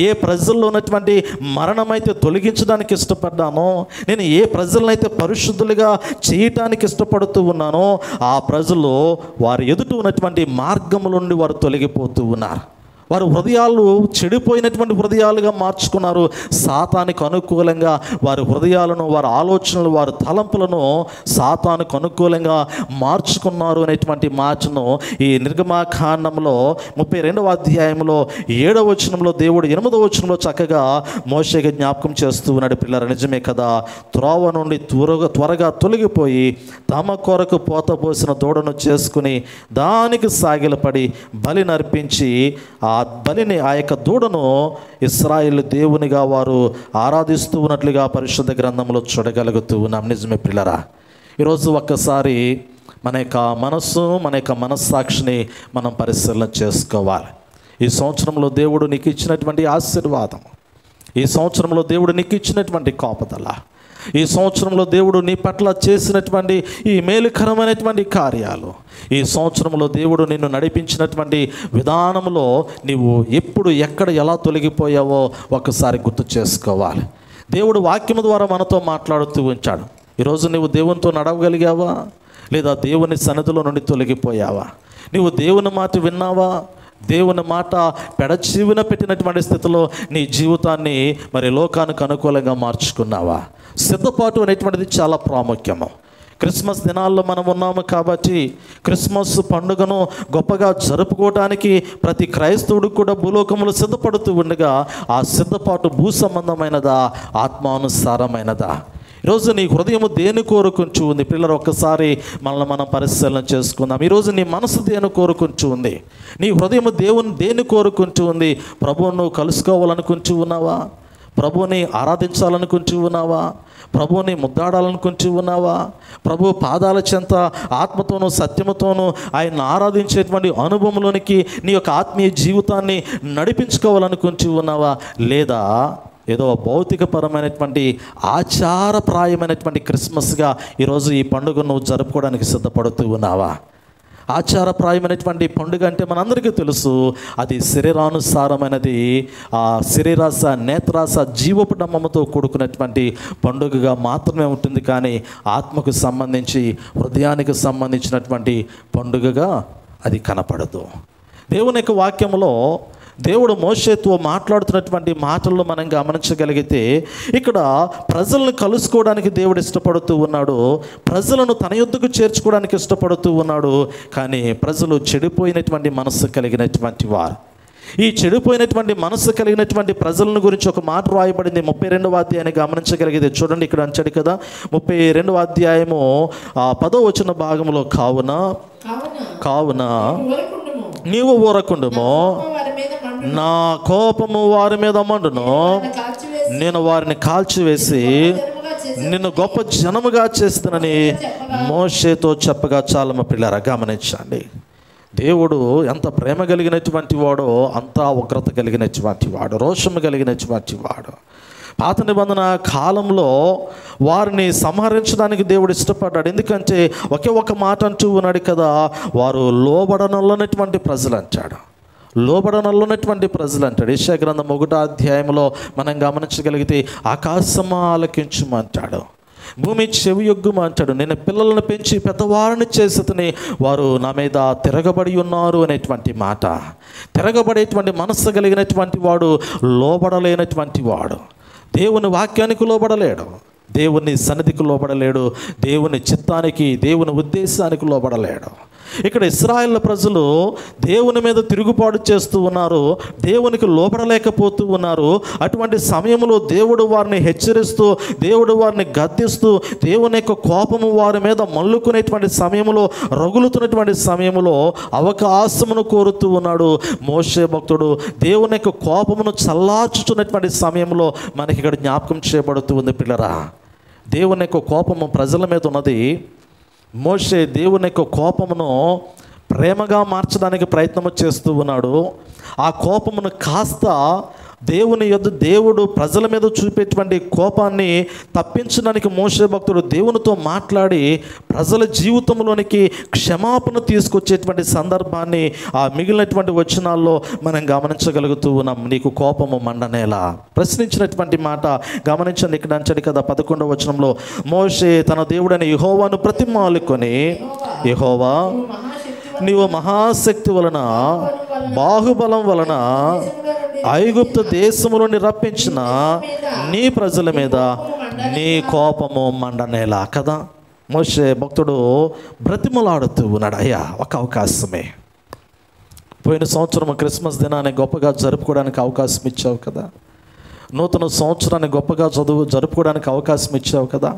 ఏ ప్రజల్లో ఉన్నటువంటి మరణమైతే తొలగించడానికి ఇష్టపడ్డానో, నేను ఏ ప్రజలనైతే పరిశుద్ధులుగా చేయటానికి ఇష్టపడుతూ ఉన్నానో, ఆ ప్రజలు వారి ఎదుట ఉన్నటువంటి మార్గముల నుండి వారు తొలగిపోతూ ఉన్నారు. వారు హృదయాలు చెడిపోయినటువంటి హృదయాలుగా మార్చుకున్నారు. సాతానికి అనుకూలంగా వారి హృదయాలను, వారి ఆలోచనలు, వారి తలంపులను సాతానికి అనుకూలంగా మార్చుకున్నారు అనేటువంటి మాటను ఈ నిర్గమాకాండంలో 32వ అధ్యాయంలో 7వ వచనంలో దేవుడు 8వ వచనంలో చక్కగా మోషేకి జ్ఞాపకం చేస్తూ ఉన్నాడు. పిల్లలు, నిజమే కదా, త్రోవ నుండి త్వరగా తొలగిపోయి తమ కొరకు పోత పోసిన దూడను చేసుకుని దానికి సాగిలపడి బలిని అర్పించి ఆ బలిని, ఆ యొక్క దూడను ఇశ్రాయేలు దేవునిగా వారు ఆరాధిస్తూ ఉన్నట్లుగా పరిశుద్ధ గ్రంథంలో చూడగలుగుతూ ఉన్నాం. నిజమే పిల్లరా, ఈరోజు ఒక్కసారి మన యొక్క మనస్సు, మన యొక్క మనస్సాక్షిని మనం పరిశీలన చేసుకోవాలి. ఈ సంవత్సరంలో దేవుడు నీకు ఇచ్చినటువంటి ఆశీర్వాదం, ఈ సంవత్సరంలో దేవుడు నీకు ఇచ్చినటువంటి కాపుదల, ఈ సంవత్సరంలో దేవుడు నీ పట్ల చేసినటువంటి ఈ మేలుకరమైనటువంటి కార్యాలు, ఈ సంవత్సరంలో దేవుడు నిన్ను నడిపించినటువంటి విధానంలో నీవు ఎప్పుడు ఎక్కడ ఎలా తొలగిపోయావో ఒకసారి గుర్తు చేసుకోవాలి. దేవుడు వాక్యము ద్వారా మనతో మాట్లాడుతూ ఉంచాడు. ఈరోజు నువ్వు దేవునితో నడవగలిగావా, లేదా దేవుని సన్నిధిలో నుండి తొలగిపోయావా? నువ్వు దేవుని మాట విన్నావా? దేవుని మాట పెడచీవిన పెట్టినటువంటి స్థితిలో నీ జీవితాన్ని మరి లోకానికి అనుకూలంగా మార్చుకున్నావా? సిద్ధపాటు అనేటువంటిది చాలా ప్రాముఖ్యము. క్రిస్మస్ దినాల్లో మనం ఉన్నాము కాబట్టి క్రిస్మస్ పండుగను గొప్పగా జరుపుకోవడానికి ప్రతి క్రైస్తవుడు కూడా భూలోకములు సిద్ధపడుతూ ఉండగా ఆ సిద్ధపాటు భూ సంబంధమైనదా, ఆత్మానుసారమైనదా? ఈరోజు నీ హృదయము దేని కోరుకుంటూ ఉంది? పిల్లలు ఒక్కసారి మనల్ని మనం పరిశీలన చేసుకుందాం. ఈరోజు నీ మనసు దేని కోరుకుంటూ ఉంది? నీ హృదయము దేని కోరుకుంటూ ఉంది? ప్రభువును నువ్వు కలుసుకోవాలనుకుంటూ ఉన్నావా? ప్రభువుని ఆరాధించాలనుకుంటూ ఉన్నావా? ప్రభువుని ముద్దాడాలనుకుంటూ ఉన్నావా? ప్రభు పాదాల చెంత ఆత్మతోనూ సత్యముతోనూ ఆయన ఆరాధించేటువంటి అనుభవంలోనికి నీ యొక్క ఆత్మీయ జీవితాన్ని నడిపించుకోవాలనుకుంటూ ఉన్నావా? లేదా ఏదో భౌతికపరమైనటువంటి ఆచారప్రాయమైనటువంటి క్రిస్మస్గా ఈరోజు ఈ పండుగను నువ్వు జరుపుకోవడానికి సిద్ధపడుతూ ఉన్నావా? ఆచారప్రాయమైనటువంటి పండుగ అంటే మనందరికీ తెలుసు, అది శరీరానుసారమైనది. ఆ శరీరాశ, నేత్రాశ, జీవపడమ్మతో కూడుకున్నటువంటి పండుగగా మాత్రమే ఉంటుంది. కానీ ఆత్మకు సంబంధించి, హృదయానికి సంబంధించినటువంటి పండుగగా అది కనపడదు. దేవుని యొక్క వాక్యంలో దేవుడు మోషేతో మాట్లాడుతున్నటువంటి మాటల్లో మనం గమనించగలిగితే ఇక్కడ ప్రజలను కలుసుకోవడానికి దేవుడు ఇష్టపడుతూ ఉన్నాడు, ప్రజలను తన యొద్దకు చేర్చుకోవడానికి ఇష్టపడుతూ ఉన్నాడు. కానీ ప్రజలు చెడిపోయినటువంటి మనస్సు కలిగినటువంటి వారు. ఈ చెడిపోయినటువంటి మనస్సు కలిగినటువంటి ప్రజలను గురించి ఒక మాట రాయబడింది 32వ అధ్యాయాన్ని గమనించగలిగితే చూడండి. ఇక్కడ అంచాడు కదా 32వ అధ్యాయము 10వ వచన భాగంలో, కావున నీవు ఊరకుండుము, నా కోపము వారి మీద మండును, నేను వారిని కాల్చివేసి నిన్ను గొప్ప జనముగా చేస్తానని మోషేతో చెప్పగా చాలమ్మ పిల్లరా గమనించండి. దేవుడు ఎంత ప్రేమ కలిగినటువంటి వాడో అంత ఉగ్రత కలిగినటువంటి వాడు, రోషము కలిగినటువంటి వాడు. పాత నిబంధన కాలంలో వారిని సంహరించడానికి దేవుడు ఇష్టపడ్డాడు. ఎందుకంటే ఒకే ఒక మాట అంటూ ఉన్నాడు కదా, వారు లోబడనల్లనటువంటి ప్రజలు అంటాడు, లోబడనల్లనటువంటి ప్రజలు అంటాడు. యెషయా గ్రంథం 1వ అధ్యాయంలో మనం గమనించగలిగితే ఆకాశమా ఆలకించుమంటాడు, భూమి చెవియొగ్గుమంటాడు, నేను పిల్లలను పెంచి పెద్దవారిని చేసేతని వారు నా మీద తిరగబడి ఉన్నారు అనేటువంటి మాట. తిరగబడేటువంటి మనస్సు కలిగినటువంటి వాడు లోబడలేనటువంటి వాడు, దేవుని వాక్యానికి లోబడలేడు, దేవుని సన్నిధికి లోబడలేడు, దేవుని చిత్తానికి, దేవుని ఉద్దేశానికి లోబడలేడు. ఇక్కడ ఇశ్రాయేల్ ప్రజలు దేవుని మీద తిరుగుబాటు చేస్తూ ఉన్నారు, దేవునికి లోబడలేకపోతూ ఉన్నారు. అటువంటి సమయంలో దేవుడు వారిని హెచ్చరిస్తూ, దేవుడు వారిని గద్దిస్తూ, దేవుని యొక్క కోపము వారి మీద మల్లుకునేటువంటి సమయంలో, రగులుతున్నటువంటి సమయంలో అవకాశమును కోరుతూ ఉన్నాడు మోషే భక్తుడు. దేవుని యొక్క కోపమును చల్లార్చుతున్నటువంటి సమయంలో మనకి ఇక్కడ జ్ఞాపకం చేయబడుతూ ఉంది పిల్లరా. దేవుని యొక్క కోపము ప్రజల మీద ఉన్నది. మోషే దేవుని యొక్క కోపమును ప్రేమగా మార్చడానికి ప్రయత్నము చేస్తూ ఉన్నాడు. ఆ కోపమును కాస్త దేవుడు ప్రజల మీద చూపేటువంటి కోపాన్ని తప్పించడానికి మోషే భక్తుడు దేవునితో మాట్లాడి ప్రజల జీవితంలోనికి క్షమాపణ తీసుకొచ్చేటువంటి సందర్భాన్ని ఆ మిగిలినటువంటి వచనాల్లో మనం గమనించగలుగుతూ ఉన్నాం. నీకు కోపము మండనేలా ప్రశ్నించినటువంటి మాట గమనించండి. ఇక్కడ అంచడి కదా 11వ వచనంలో, మోషే తన దేవుడైన యెహోవాను ప్రతిమాలుకొని, యెహోవా నీవు మహాశక్తి వలన, బాహుబలం వలన ఐగుప్తు దేశము నుండి రప్పించిన నీ ప్రజల మీద నీ కోపము మండనేలా కదా. మోషే భక్తుడు బ్రతిమలాడుతూ ఉన్నాడు, అయ్యా ఒక అవకాశమే, పోయిన సంవత్సరం క్రిస్మస్ దినాన్ని గొప్పగా జరుపుకోవడానికి అవకాశం ఇచ్చావు కదా, నూతన సంవత్సరాన్ని గొప్పగా జరుపుకోవడానికి అవకాశం ఇచ్చావు కదా,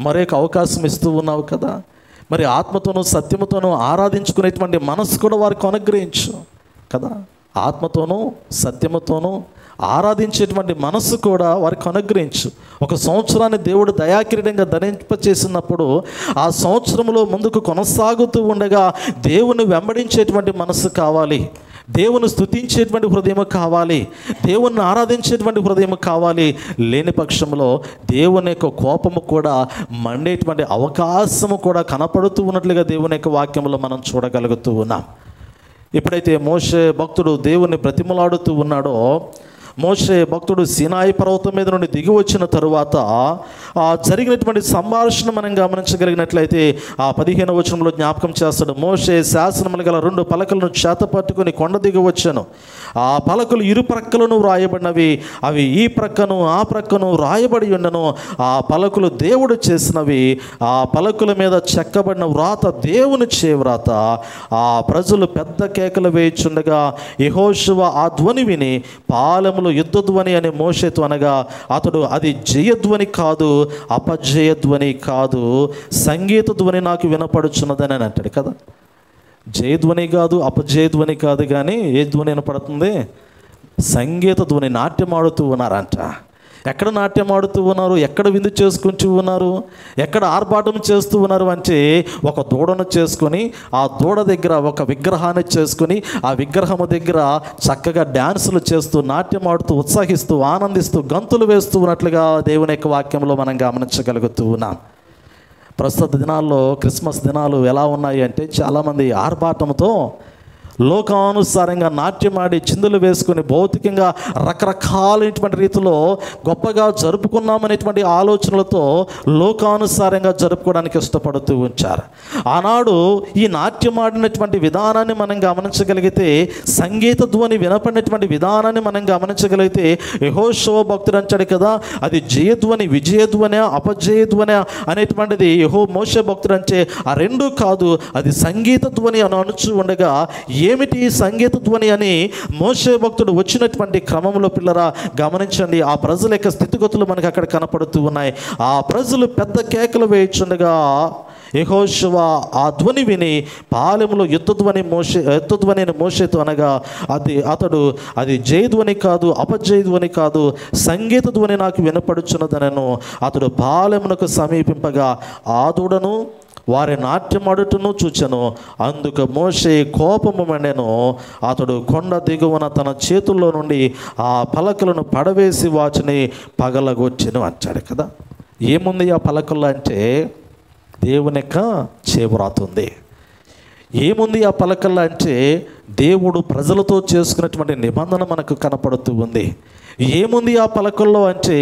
మరొక అవకాశం ఇస్తూ ఉన్నావు కదా. మరి ఆత్మతోనూ సత్యముతోనూ ఆరాధించుకునేటువంటి మనస్సు కూడా వారికి అనుగ్రహించు కదా. ఆత్మతోనూ సత్యముతోనూ ఆరాధించేటువంటి మనసు కూడా వారికి అనుగ్రహించు. ఒక సంవత్సరాన్ని దేవుడు దయాకిరీటంగా ధరింపచేసినప్పుడు ఆ సంవత్సరంలో ముందుకు కొనసాగుతూ ఉండగా దేవుని వెంబడించేటువంటి మనసు కావాలి, దేవుని స్తుతించేటువంటి హృదయం కావాలి, దేవుని ఆరాధించేటువంటి హృదయం కావాలి. లేని పక్షంలో దేవుని యొక్క కోపము కూడా మండేటువంటి అవకాశము కూడా కనపడుతూ ఉన్నట్లుగా దేవుని యొక్క వాక్యంలో మనం చూడగలుగుతూ ఉన్నాం. ఎప్పుడైతే మోషే భక్తుడు దేవుని బ్రతిమలాడుతూ ఉన్నాడో, మోషే భక్తుడు సీనాయి పర్వతం మీద నుండి దిగి వచ్చిన తరువాత జరిగినటువంటి సంభాషణ మనం గమనించగలిగినట్లయితే ఆ 15వ వచనంలో జ్ఞాపకం చేస్తాడు. మోషే శాసనములు గల 2 పలకలను చేత పట్టుకొని కొండ దిగి వచ్చాను. ఆ పలకలు ఇరు ప్రక్కలను వ్రాయబడినవి, అవి ఈ ప్రక్కను ఆ ప్రక్కను వ్రాయబడి ఉండను. ఆ పలకలు దేవుడు చేసినవి, ఆ పలకల మీద చెక్కబడిన వ్రాత దేవుని చేవ్రాత. ఆ ప్రజలు పెద్ద కేకలు వేయుచుండగా యెహోషువ ఆ ధ్వని విని పాలెములు యుద్ధధ్వని అని మోషేతో అనగా అతడు అది జయధ్వని కాదు, అపజయధ్వని కాదు, సంగీత ధ్వని నాకు వినపడుచున్నదని అని అంటాడు కదా. జయధ్వని కాదు, అపజయధ్వని కాదు, కానీ ఏ ధ్వని వినపడుతుంది? సంగీత ధ్వని. నాట్యం ఆడుతూ ఉన్నారంట. ఎక్కడ నాట్యం ఆడుతూ ఉన్నారు? ఎక్కడ విందు చేసుకుంటూ ఉన్నారు? ఎక్కడ ఆర్భాటం చేస్తూ ఉన్నారు అంటే, ఒక దూడను చేసుకొని ఆ దూడ దగ్గర ఒక విగ్రహాన్ని చేసుకొని ఆ విగ్రహము దగ్గర చక్కగా డ్యాన్సులు చేస్తూ నాట్యం ఆడుతూ ఉత్సాహిస్తూ ఆనందిస్తూ గంతులు వేస్తూ ఉన్నట్లుగా దేవుని యొక్క వాక్యంలో మనం గమనించగలుగుతూ ఉన్నాం. ప్రస్తుత దినాల్లో క్రిస్మస్ దినాలు ఎలా ఉన్నాయి అంటే, చాలామంది ఆర్భాటంతో లోకానుసారంగా నాట్యమాడి చిందులు వేసుకుని భౌతికంగా రకరకాలైనటువంటి రీతిలో గొప్పగా జరుపుకున్నామనేటువంటి ఆలోచనలతో లోకానుసారంగా జరుపుకోవడానికి ఇష్టపడుతూ ఉంచారు. ఆనాడు ఈ నాట్యమాడినటువంటి విధానాన్ని మనం గమనించగలిగితే, సంగీత ధ్వని వినపడినటువంటి విధానాన్ని మనం గమనించగలిగితే, యెహోషువ భక్తుడు అంటాడు కదా, అది జయధ్వని విజయధ్వని అపజయధ్వని అనేటువంటిది మోషే భక్తుడు అంటే ఆ రెండు కాదు, అది సంగీత ధ్వని అని అనుచు ఉండగా, ఏమిటి సంగీత ధ్వని అని మోషే భక్తుడు వచ్చినటువంటి క్రమంలో పిల్లరా గమనించండి. ఆ ప్రజల యొక్క స్థితిగతులు మనకు అక్కడ కనపడుతూ ఉన్నాయి. ఆ ప్రజలు పెద్ద కేకలు వేయుచుండగా యెహోషువ ఆ ధ్వని విని పాలెములో యుద్ధధ్వని అని మోషేతో అనగా అతడు అది జయధ్వని కాదు, అపజయధ్వని కాదు, సంగీత ధ్వని నాకు వినపడుచున్నదనను. అతడు పాలెమునకు సమీపింపగా ఆ దూడను వారి నాట్యమాడుటను చూచెను. అందుకు మోషే కోపము మండెను. అతడు కొండ దిగువన తన చేతుల్లో నుండి ఆ పలకలను పడవేసి వాటిని పగలగొచ్చెను అంటాడు కదా. ఏముంది ఆ పలకల్లో అంటే, దేవుని యొక్క చేవ్రాత ఉంది. ఏముంది ఆ పలకల్లో అంటే, దేవుడు ప్రజలతో చేసుకున్నటువంటి నిబంధన మనకు కనపడుతూ ఉంది. ఏముంది ఆ పలకల్లో అంటే,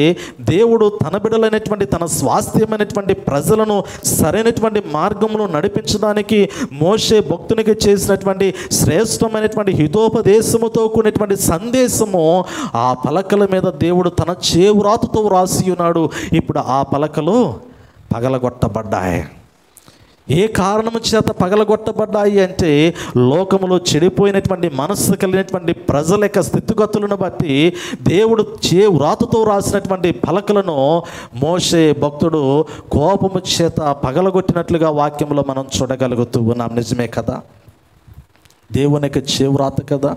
దేవుడు తన బిడ్డలైనటువంటి తన స్వాస్థ్యమైనటువంటి ప్రజలను సరైనటువంటి మార్గంలో నడిపించడానికి మోషే భక్తునికి చేసినటువంటి శ్రేష్టమైనటువంటి హితోపదేశముతో కూడినటువంటి సందేశము ఆ పలకల మీద దేవుడు తన చేవ్రాతతో వ్రాసి ఉన్నాడు. ఇప్పుడు ఆ పలకలు పగలగొట్టబడ్డాయి. ఏ కారణము చేత పగలగొట్టబడ్డాయి అంటే, లోకములో చెడిపోయినటువంటి మనస్సు కలిగినటువంటి ప్రజల యొక్క స్థితిగతులను బట్టి దేవుడు చేవ్రాతతో రాసినటువంటి పలకలను మోషే భక్తుడు కోపము చేత పగలగొట్టినట్లుగా వాక్యంలో మనం చూడగలుగుతూ ఉన్నాం. నిజమే కదా, దేవుని యొక్క చేవ్రాత కదా,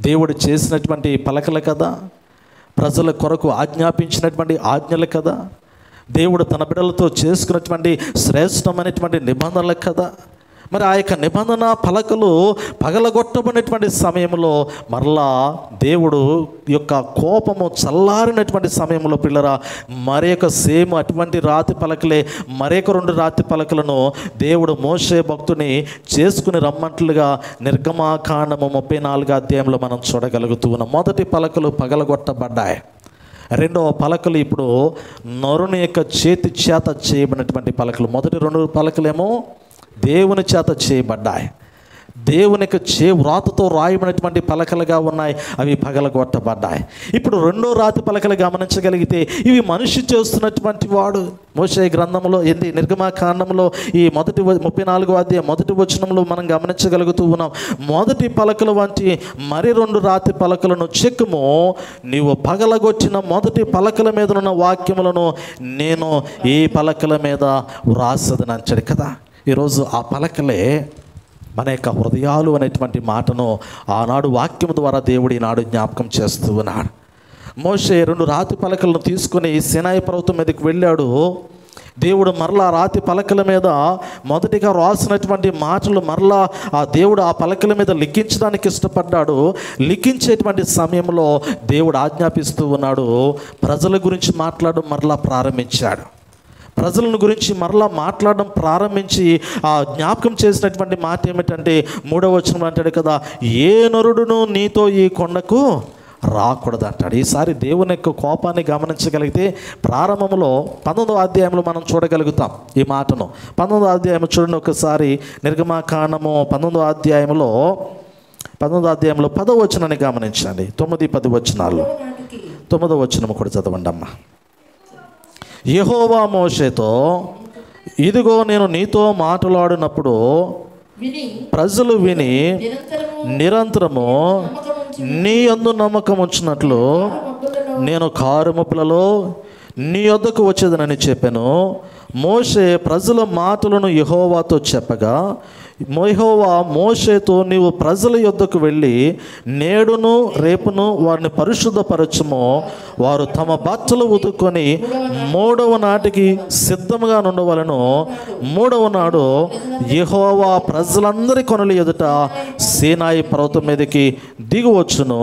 దేవుడు చేసినటువంటి పలకలు కదా, ప్రజల కొరకు ఆజ్ఞాపించినటువంటి ఆజ్ఞలు కదా, దేవుడు తన బిడ్డలతో చేసుకున్నటువంటి శ్రేష్టమైనటువంటి నిబంధనలు కదా. మరి ఆ యొక్క నిబంధన పలకలు పగలగొట్టబడినటువంటి సమయంలో మరలా దేవుడు యొక్క కోపము చల్లారినటువంటి సమయంలో పిల్లరా మరొక సేమ్ అటువంటి రాతి పలకలే మరొక 2 రాతి పలకలను దేవుడు మోషే భక్తుని చేసుకుని రమ్మంట్లుగా నిర్గమాకాండము 34వ అధ్యాయంలో మనం చూడగలుగుతూ ఉన్నాం. మొదటి పలకలు పగలగొట్టబడ్డాయి. రెండవ పలకలు ఇప్పుడు నరుని యొక్క చేతి చేత చేయబడినటువంటి పలకలు. మొదటి 2 పలకలేమో దేవుని చేత చేయబడ్డాయి. దేవుని యొక్క చేవ్రాతతో రాయబడినటువంటి పలకలుగా ఉన్నాయి, అవి పగలగొట్టబడ్డాయి. ఇప్పుడు 2వ రాతి పలకలు గమనించగలిగితే, ఇవి మనిషి చేస్తున్నటువంటి వాడు. మోషే గ్రంథంలో నిర్గమాకాండంలో ఈ 34వ అధ్యాయం 1వ వచనంలో మనం గమనించగలుగుతూ ఉన్నాం. మొదటి పలకల వంటి మరి 2 రాతి పలకలను చెక్కుము, నీవు పగలగొచ్చిన మొదటి పలకల మీద ఉన్న వాక్యములను నేను ఈ పలకల మీద వ్రాసదని అంటాడు కదా. ఈరోజు ఆ పలకలే మన యొక్క హృదయాలు అనేటువంటి మాటను ఆనాడు వాక్యం ద్వారా దేవుడు ఈనాడు జ్ఞాపకం చేస్తూ ఉన్నాడు. మోషే 2 రాతి పలకలను తీసుకుని సీనాయి పర్వతం మీదకి వెళ్ళాడు. దేవుడు మరలా రాతి పలకల మీద మొదటిగా రాసినటువంటి మాటలు మరలా ఆ దేవుడు ఆ పలకల మీద లిఖించడానికి ఇష్టపడ్డాడు. లిఖించేటువంటి సమయంలో దేవుడు ఆజ్ఞాపిస్తూ ఉన్నాడు, ప్రజల గురించి మాట్లాడడం మరలా ప్రారంభించాడు. ప్రజలను గురించి మరలా మాట్లాడడం ప్రారంభించి ఆ జ్ఞాపకం చేసినటువంటి మాట ఏమిటంటే 3వ వచనం అంటాడు కదా, ఏ నరుడును నీతో ఈ కొండకు రాకూడదు అంటాడు. ఈసారి దేవుని యొక్క కోపాన్ని గమనించగలిగితే ప్రారంభంలో 19వ అధ్యాయంలో మనం చూడగలుగుతాం ఈ మాటను. 19వ అధ్యాయం చూడండి ఒకసారి. నిర్గమాకాండము 19వ అధ్యాయంలో 10వ వచనాన్ని గమనించండి. 9, 10 వచనాలు. 9వ వచనం కూడా చదవండి అమ్మా. యెహోవా మోషేతో, ఇదిగో నేను నీతో మాట్లాడినప్పుడు ప్రజలు విని నిరంతరము నీ యందు నమ్మకం ఉంచినట్లు నేను కారుమబ్బులలో నీ యొద్దకు వచ్చేదనని చెప్పాను. మోషే ప్రజల మాటలను యెహోవాతో చెప్పగా, యెహోవా మోషేతో, నీవు ప్రజల యొద్దకు వెళ్ళి నేడును రేపును వారిని పరిశుద్ధపరచుము. వారు తమ బట్టలు ఉతుక్కొని 3వ నాటికి సిద్ధంగా నుండవలను. 3వ నాడు యెహోవా ప్రజలందరి కొనుల ఎదుట సీనాయి పర్వతం మీదకి దిగువచ్చును.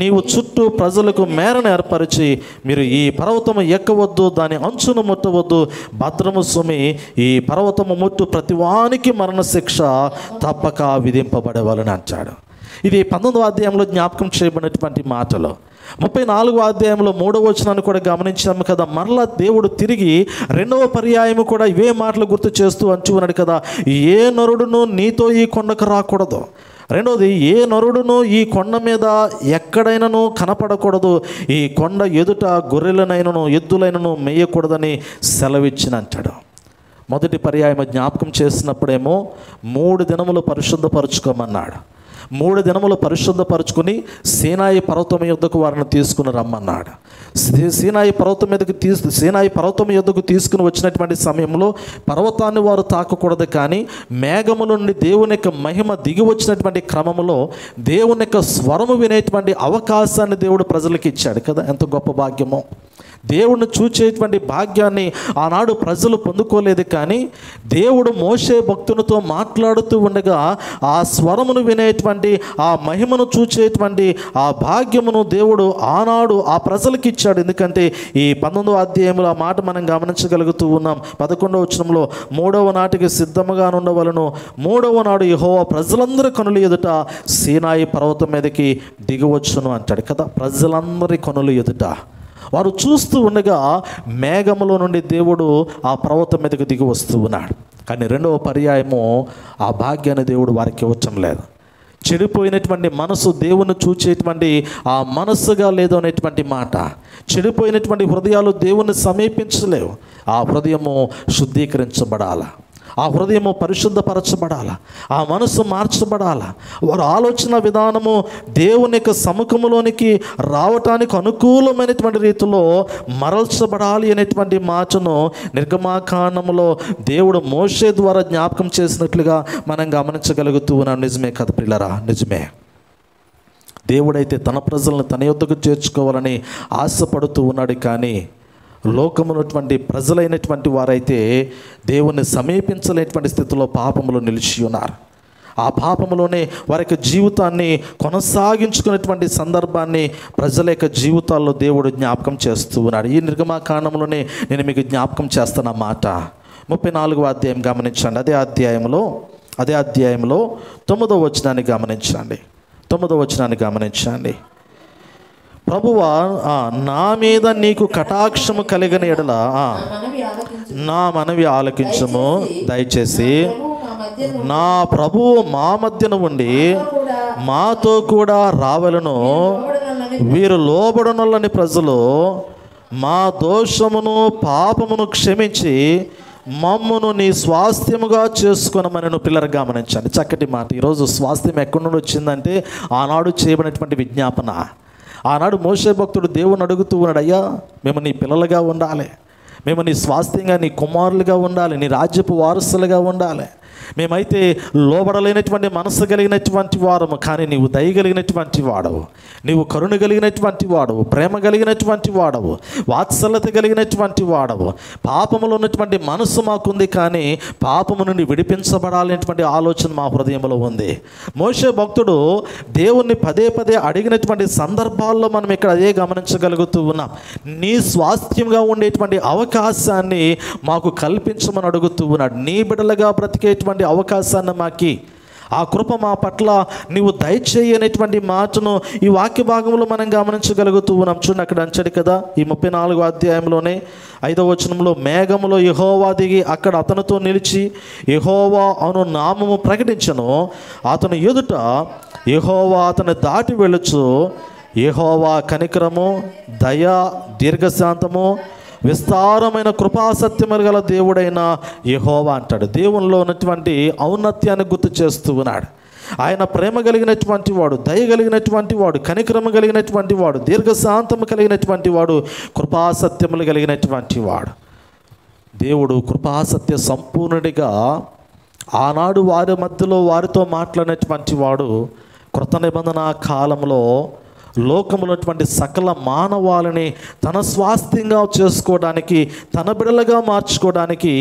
నీవు చుట్టూ ప్రజలకు మేరను ఏర్పరిచి, మీరు ఈ పర్వతము ఎక్కవద్దు, దాని అంచును ముట్టవద్దు, భద్రము సుమి, ఈ పర్వతము ముట్టు ప్రతివానికి మరణశిక్ష తప్పక విధింపబడేవాలని అంటాడు. ఇది 19వ అధ్యాయంలో జ్ఞాపకం చేయబడినటువంటి మాటలు. 34వ అధ్యాయంలో 3వ వచనాన్ని కూడా గమనించాము కదా. మరలా దేవుడు తిరిగి 2వ పర్యాయము కూడా ఇవే మాటలు గుర్తు చేస్తూ అంటూ ఉన్నాడు కదా, ఏ నరుడును నీతో ఈ కొండకు రాకూడదు. రెండవది, ఏ నరుడును ఈ కొండ మీద ఎక్కడైనాను కనపడకూడదు. ఈ కొండ ఎదుట గొర్రెలనైనను ఎద్దులైనను మేయకూడదని సెలవిచ్చిన అంటాడు. మొదటి పర్యాయం జ్ఞాపకం చేసినప్పుడేమో 3 దినములు పరిశుద్ధపరచుకోమన్నాడు. 3 దినములు పరిశుద్ధపరచుకుని సీనాయి పర్వతం యొద్దకు వారిని తీసుకుని రమ్మన్నాడు. సీనాయి పర్వతం యొద్దకు తీసుకుని వచ్చినటువంటి సమయంలో పర్వతాన్ని వారు తాకకూడదు. కానీ మేఘముల నుండి దేవుని యొక్క మహిమ దిగి వచ్చినటువంటి క్రమంలో దేవుని యొక్క స్వరము వినేటువంటి అవకాశాన్ని దేవుడు ప్రజలకు ఇచ్చాడు కదా. ఎంత గొప్ప భాగ్యమో! దేవుడిని చూచేటువంటి భాగ్యాన్ని ఆనాడు ప్రజలు పొందుకోలేదు. కానీ దేవుడు మోషే భక్తునితో మాట్లాడుతూ ఉండగా ఆ స్వరమును వినేటువంటి, ఆ మహిమను చూచేటువంటి ఆ భాగ్యమును దేవుడు ఆనాడు ఆ ప్రజలకు ఇచ్చాడు. ఎందుకంటే ఈ 19వ అధ్యాయంలో ఆ మాట మనం గమనించగలుగుతూ ఉన్నాం. 11వ వచనంలో 3వ నాటికి సిద్ధముగా ఉండవలను. 3వ నాడు యెహోవా ప్రజలందరి కనుల ఎదుట సీనాయి పర్వతం మీదకి దిగవచ్చును అంటాడు కదా. ప్రజలందరి కనుల ఎదుట వారు చూస్తూ ఉండగా మేఘములో నుండి దేవుడు ఆ పర్వతం మీదకి దిగి వస్తూ ఉన్నాడు. కానీ 2వ పర్యాయము ఆ భాగ్యాన్ని దేవుడు వారికి ఇవ్వటం లేదు. చెడిపోయినటువంటి మనసు దేవుని చూచేటువంటి ఆ మనస్సుగా లేదు అనేటువంటి మాట. చెడిపోయినటువంటి హృదయాలు దేవుని సమీపించలేవు. ఆ హృదయము శుద్ధీకరించబడాల, ఆ హృదయము పరిశుద్ధపరచబడాల, ఆ మనసు మార్చబడాల. వారి ఆలోచన విధానము దేవుని యొక్క సముఖములోనికి రావటానికి అనుకూలమైనటువంటి రీతిలో మరల్చబడాలి అనేటువంటి మాటను నిర్గమాకాండములో దేవుడు మోషే ద్వారా జ్ఞాపకం చేసినట్లుగా మనం గమనించగలుగుతూ ఉన్నాం. నిజమే కదా ప్రియులారా, నిజమే. దేవుడైతే తన ప్రజలను తన యొద్దకు చేర్చుకోవాలని ఆశపడుతూ ఉన్నాడు. కానీ లోకమునటువంటి ప్రజలైనటువంటి వారైతే దేవుణ్ణి సమీపించలేనటువంటి స్థితిలో పాపములో నిలిచి ఉన్నారు. ఆ పాపములోనే వారి యొక్క జీవితాన్ని కొనసాగించుకునేటువంటి సందర్భాన్ని ప్రజల యొక్క జీవితాల్లో దేవుడు జ్ఞాపకం చేస్తూ ఉన్నాడు. ఈ నిర్గమాకాండంలోనే నేను మీకు జ్ఞాపకం చేస్తున్నమాట. 34వ అధ్యాయం గమనించండి. అదే అధ్యాయంలో 9వ వచనాన్ని గమనించండి. 9వ వచనాన్ని గమనించండి. ప్రభువా, నా మీద నీకు కటాక్షము కలిగిన ఎడల నా మనవి ఆలకించము దయచేసి. నా ప్రభువు మా మధ్యన ఉండి మాతో కూడా రావలను. వీరు లోబడనొల్లని ప్రజలు మా దోషమును పాపమును క్షమించి మమ్మును నీ స్వాస్థ్యముగా చేసుకొనమని పిల్లలు గమనించండి. చక్కటి మాట. ఈరోజు స్వాస్థ్యం ఎక్కడి నుండి వచ్చిందంటే ఆనాడు చేయబడినటువంటి విజ్ఞాపన. ఆనాడు మోషే భక్తుడు దేవుని అడుగుతూ ఉన్నాడు, అయ్యా మేము నీ పిల్లలుగా ఉండాలి, మేము నీ స్వాస్థ్యంగా నీ కుమారులుగా ఉండాలి, నీ రాజ్యపు వారసులుగా ఉండాలి, మేమైతే లోబడలేనటువంటి మనసు కలిగినటువంటి వారము, కానీ నీవు దయ కలిగినటువంటి వాడవు, నీవు కరుణ కలిగినటువంటి వాడవు, ప్రేమ కలిగినటువంటి వాడవు, వాత్సల్యత కలిగినటువంటి వాడవు. పాపములో ఉన్నటువంటి మనసు మాకుంది, కానీ పాపము నుండి విడిపించబడాలనేటువంటి ఆలోచన మా హృదయంలో ఉంది. మోషే భక్తుడు దేవుణ్ణి పదే పదే అడిగినటువంటి సందర్భాల్లో మనం ఇక్కడ అదే గమనించగలుగుతూ ఉన్నాం. నీ స్వాస్థ్యంగా ఉండేటువంటి అవకాశాన్ని మాకు కల్పించమని అడుగుతూ ఉన్నాడు. నీ బిడ్డలుగా బ్రతికేటువంటి అవకాశాన్ని మాకి, ఆ కృప మా పట్ల నీవు దయచేయి అనేటువంటి మాటను ఈ వాక్య భాగంలో మనం గమనించగలుగుతూ ఉన్నాం. చూడండి, అక్కడ అంచాడు కదా, ఈ 34వ అధ్యాయంలోనే 5వ వచనంలో, మేఘములో యెహోవా దిగి అక్కడ అతనితో నిలిచి యెహోవా అను నామము ప్రకటించను. అతను ఎదుట యెహోవా అతను దాటి వెళ్ళుచు, యెహోవా కనికరము, దయ, దీర్ఘశాంతము, విస్తారమైన కృపాసత్యములు గల దేవుడైన యెహోవా అంటాడు. దేవునిలో ఉన్నటువంటి ఔన్నత్యాన్ని గుర్తు చేస్తూ ఉన్నాడు. ఆయన ప్రేమ కలిగినటువంటి వాడు, దయ కలిగినటువంటి వాడు, కనికరము కలిగినటువంటి వాడు, దీర్ఘశాంతము కలిగినటువంటి వాడు, కృపాసత్యములు కలిగినటువంటి వాడు. దేవుడు కృపాసత్య సంపూర్ణుడిగా ఆనాడు వారి మధ్యలో వారితో మాట్లాడినటువంటి వాడు కృత నిబంధన కాలంలో లోకములటువంటి సకల మానవాళిని తన స్వాస్థ్యంగా చేసుకోవడానికి, తన బిడలుగా మార్చుకోవడానికి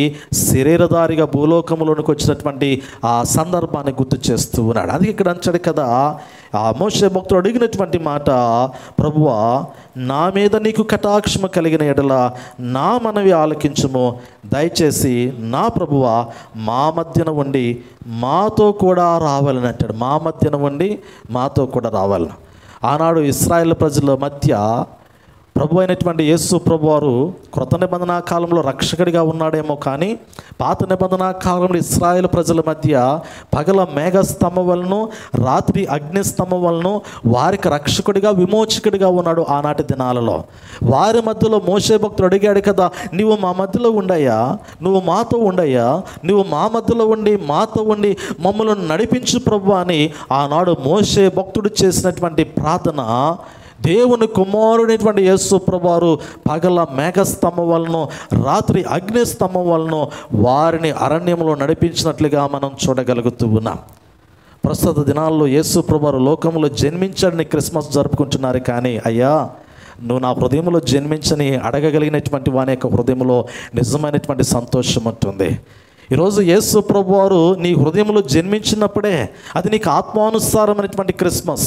శరీరధారిగా భూలోకములోనికి వచ్చినటువంటి ఆ సందర్భాన్ని గుర్తు చేస్తూ ఉన్నాడు. అది ఇక్కడ అంచాడు కదా, ఆ మోషే భక్తుడు అడిగినటువంటి మాట, ప్రభువా నా మీద నీకు కటాక్షము కలిగిన ఎడల నా మనవి ఆలకించుము, దయచేసి నా ప్రభువా మా మధ్యన ఉండి మాతో కూడా రావాలని అంటాడు. మా మధ్యన ఉండి మాతో కూడా రావాలని. ఆనాడు ఇశ్రాయేల్ ప్రజల మధ్య ప్రభు అయినటువంటి యేసు ప్రభు వారు కృత నిబంధన కాలంలో రక్షకుడిగా ఉన్నాడేమో, కానీ పాత నిబంధన కాలంలో ఇశ్రాయేల్ ప్రజల మధ్య పగల మేఘస్తంభం వలన, రాత్రి అగ్నిస్తంభం వలన వారికి రక్షకుడిగా, విమోచకుడిగా ఉన్నాడు. ఆనాటి దినాలలో వారి మధ్యలో మోషే భక్తుడు అడిగాడు కదా, నీవు మా మధ్యలో ఉండయ్యా, నువ్వు మాతో ఉండయ్యా, నువ్వు మా మధ్యలో ఉండి మాతో ఉండి మమ్మల్ని నడిపించు ప్రభు అని ఆనాడు మోషే భక్తుడు చేసినటువంటి ప్రార్థన దేవుని కుమారుడైనటువంటి యేసు ప్రభువారు పగల మేఘస్తంభం వలన, రాత్రి అగ్నిస్తంభం వలన వారిని అరణ్యంలో నడిపించినట్లుగా మనం చూడగలుగుతూ ఉన్నాం. ప్రస్తుత దినాల్లో యేసు ప్రభువారు లోకంలో జన్మించాడని క్రిస్మస్ జరుపుకుంటున్నారు, కానీ అయ్యా నువ్వు నా హృదయంలో జన్మించని అడగగలిగినటువంటి వాని యొక్క హృదయంలో నిజమైనటువంటి సంతోషం ఉంటుంది. ఈరోజు యేసు ప్రభువారు నీ హృదయంలో జన్మించినప్పుడే అది నీకు ఆత్మానుసారమైనటువంటి క్రిస్మస్.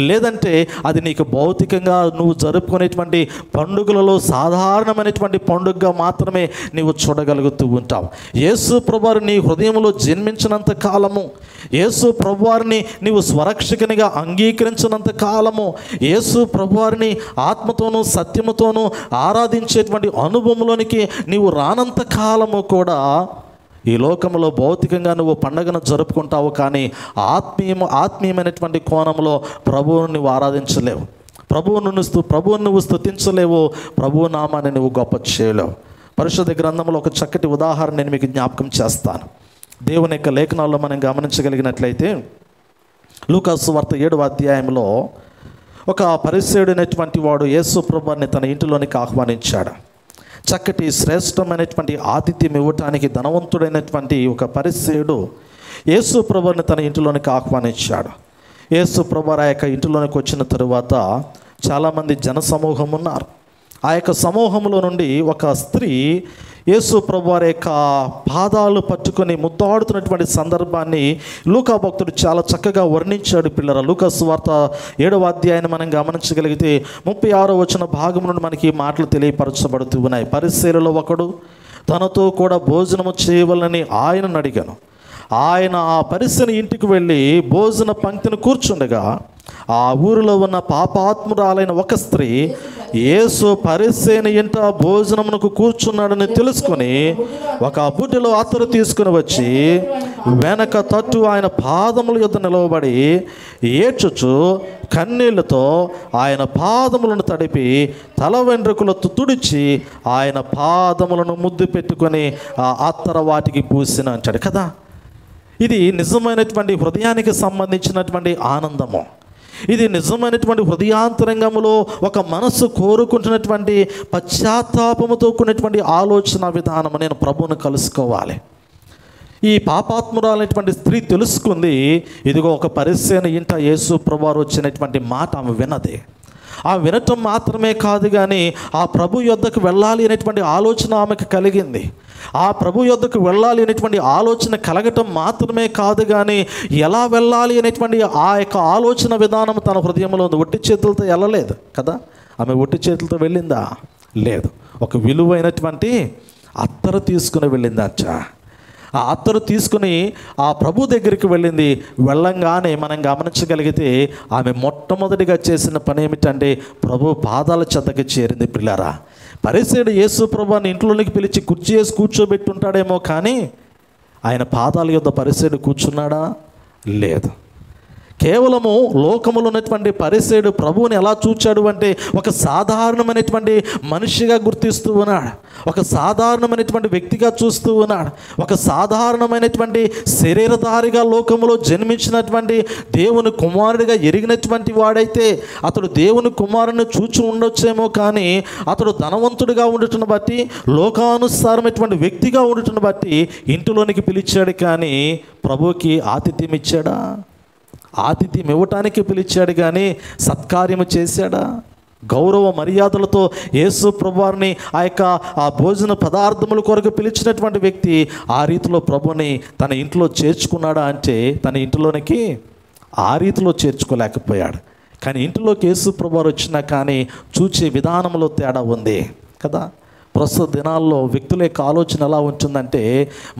లేదంటే అది నీకు భౌతికంగా నువ్వు జరుపుకునేటువంటి పండుగలలో సాధారణమైనటువంటి పండుగగా మాత్రమే నీవు చూడగలుగుతూ ఉంటావు. యేసు ప్రభువారు నీ హృదయంలో జన్మించినంత కాలము, యేసు ప్రభువారిని నీవు స్వరక్షకునిగా అంగీకరించినంత కాలము, యేసు ప్రభువారిని ఆత్మతోనూ సత్యముతోనూ ఆరాధించేటువంటి అనుభవంలోనికి నీవు రానంత కాలము కూడా ఈ లోకంలో భౌతికంగా నువ్వు పండుగను జరుపుకుంటావు, కానీ ఆత్మీయమైనటువంటి కోణంలో ప్రభువుని నువ్వు ఆరాధించలేవు, ప్రభువుని నువ్వు స్తుతించలేవు, ప్రభువు నామాన్ని నువ్వు గొప్ప చేయలేవు. పరిశుద్ధ గ్రంథంలో ఒక చక్కటి ఉదాహరణ నేను మీకు జ్ఞాపకం చేస్తాను. దేవుని యొక్క లేఖనాల్లో మనం గమనించగలిగినట్లయితే లూకాసు సువార్త 7వ అధ్యాయంలో ఒక పరిసయ్యుడైనటువంటి వాడు యేసు ప్రభువుని తన ఇంటిలోనికి ఆహ్వానించాడు. చక్కటి శ్రేష్టమైనటువంటి ఆతిథ్యం ఇవ్వటానికి ధనవంతుడైనటువంటి ఒక పరిసయ్యుడు యేసు ప్రభువుని తన ఇంటిలోనికి ఆహ్వానించాడు. యేసు ప్రభువు ఆ యొక్క ఇంటిలోనికి వచ్చిన తరువాత చాలామంది జనసమూహం ఉన్నారు. ఆ యొక్క సమూహంలో నుండి ఒక స్త్రీ యేసు ప్రభువారి యొక్క పాదాలు పట్టుకొని ముద్దాడుతున్నటువంటి సందర్భాన్ని లూకా భక్తుడు చాలా చక్కగా వర్ణించాడు. పిల్లల లూకా సువార్త 7వ అధ్యాయాన్ని మనం గమనించగలిగితే 36వ వచన భాగం నుండి మనకి ఈ మాటలు తెలియపరచబడుతూ ఉన్నాయి. పరిసయ్యులలో ఒకడు తనతో కూడా భోజనము చేయవలని ఆయనను అడిగాను. ఆయన ఆ పరిసయ్యుని ఇంటికి వెళ్ళి భోజన పంక్తిని కూర్చుండగా ఆ ఊరిలో ఉన్న పాపాత్మురాలైన ఒక స్త్రీ యేసు పరిసయ్యుని ఇంట భోజనమునకు కూర్చున్నాడని తెలుసుకొని ఒక బుడ్డిలో అత్తరు తీసుకుని వచ్చి వెనక తట్టు ఆయన పాదముల యొద్ద నిలవబడి ఏడ్చుచు కన్నీళ్లతో ఆయన పాదములను తడిపి తల వెంట్రుకలతో తుడిచి ఆయన పాదములను ముద్దు పెట్టుకొని ఆ అత్తర వాటికి పూసిన అంటాడు కదా. ఇది నిజమైనటువంటి హృదయానికి సంబంధించినటువంటి ఆనందము. ఇది నిజమైనటువంటి హృదయాంతరంగంలో ఒక మనస్సు కోరుకుంటున్నటువంటి పశ్చాత్తాపముతో కూడినటువంటి ఆలోచన విధానం. నేను ప్రభువును కలుసుకోవాలి. ఈ పాపాత్మురాలైనటువంటి స్త్రీ తెలుసుకుంది, ఇదిగో ఒక పరిసేన ఇంట యేసు ప్రభువారు వచ్చినటువంటి మాట ఆమె విన్నది. ఆ వినటం మాత్రమే కాదు కానీ ఆ ప్రభు యొద్దకు వెళ్ళాలి అనేటువంటి ఆలోచన ఆమెకు కలిగింది. ఆ ప్రభు యొద్దకు వెళ్ళాలి అనేటువంటి ఆలోచన కలగటం మాత్రమే కాదు కానీ ఎలా వెళ్ళాలి అనేటువంటి ఆ యొక్క ఆలోచన విధానం తన హృదయంలో ఉంది. ఒట్టి చేతులతో వెళ్ళలేదు కదా. ఆమె ఒట్టి చేతులతో వెళ్ళిందా? లేదు. ఒక విలువైనటువంటి అత్తరు తీసుకుని వెళ్ళిందచ్చ. ఆ అత్తరు తీసుకుని ఆ ప్రభు దగ్గరికి వెళ్ళింది. వెళ్ళంగానే మనం గమనించగలిగితే ఆమె మొట్టమొదటిగా చేసిన పని ఏమిటంటే ప్రభు పాదాల చెంతకి చేరింది. పిల్లారా, పరిసేయుడు యేసు ప్రభువుని ఇంట్లోనికి పిలిచి కుర్చీ వేసి కూర్చోబెట్టుంటాడేమో కానీ ఆయన పాదాల యొద్ద పరిసేయుడు కూర్చున్నాడా? లేదు. కేవలము లోకములో ఉన్నటువంటి పరిసేయుడు ప్రభువుని ఎలా చూచాడు అంటే ఒక సాధారణమైనటువంటి మనిషిగా గుర్తిస్తూ ఉన్నాడు, ఒక సాధారణమైనటువంటి వ్యక్తిగా చూస్తూ ఉన్నాడు, ఒక సాధారణమైనటువంటి శరీరధారిగా లోకములో జన్మించినటువంటి దేవుని కుమారుడిగా ఎరిగినటువంటి వాడైతే అతడు దేవుని కుమారుని చూచి ఉండొచ్చేమో కానీ అతడు ధనవంతుడిగా ఉండటం బట్టి, లోకానుసారమైనటువంటి వ్యక్తిగా ఉండటం బట్టి ఇంటిలోనికి పిలిచాడు కానీ ప్రభువుకి ఆతిథ్యం ఇచ్చాడా? ఆతిథ్యం ఇవ్వటానికి పిలిచాడు కానీ సత్కార్యము చేశాడా? గౌరవ మర్యాదలతో యేసు ప్రభువారిని ఆ భోజన పదార్థముల కొరకు పిలిచినటువంటి వ్యక్తి ఆ రీతిలో ప్రభుని తన ఇంట్లో చేర్చుకున్నాడా అంటే తన ఇంటిలోనికి ఆ రీతిలో చేర్చుకోలేకపోయాడు. కానీ ఇంటిలోకి యేసు ప్రభువారు వచ్చినా కానీ చూచే విధానంలో తేడా ఉంది కదా. ప్రస్తుత దినాల్లో వ్యక్తుల యొక్క ఆలోచన ఎలా ఉంటుందంటే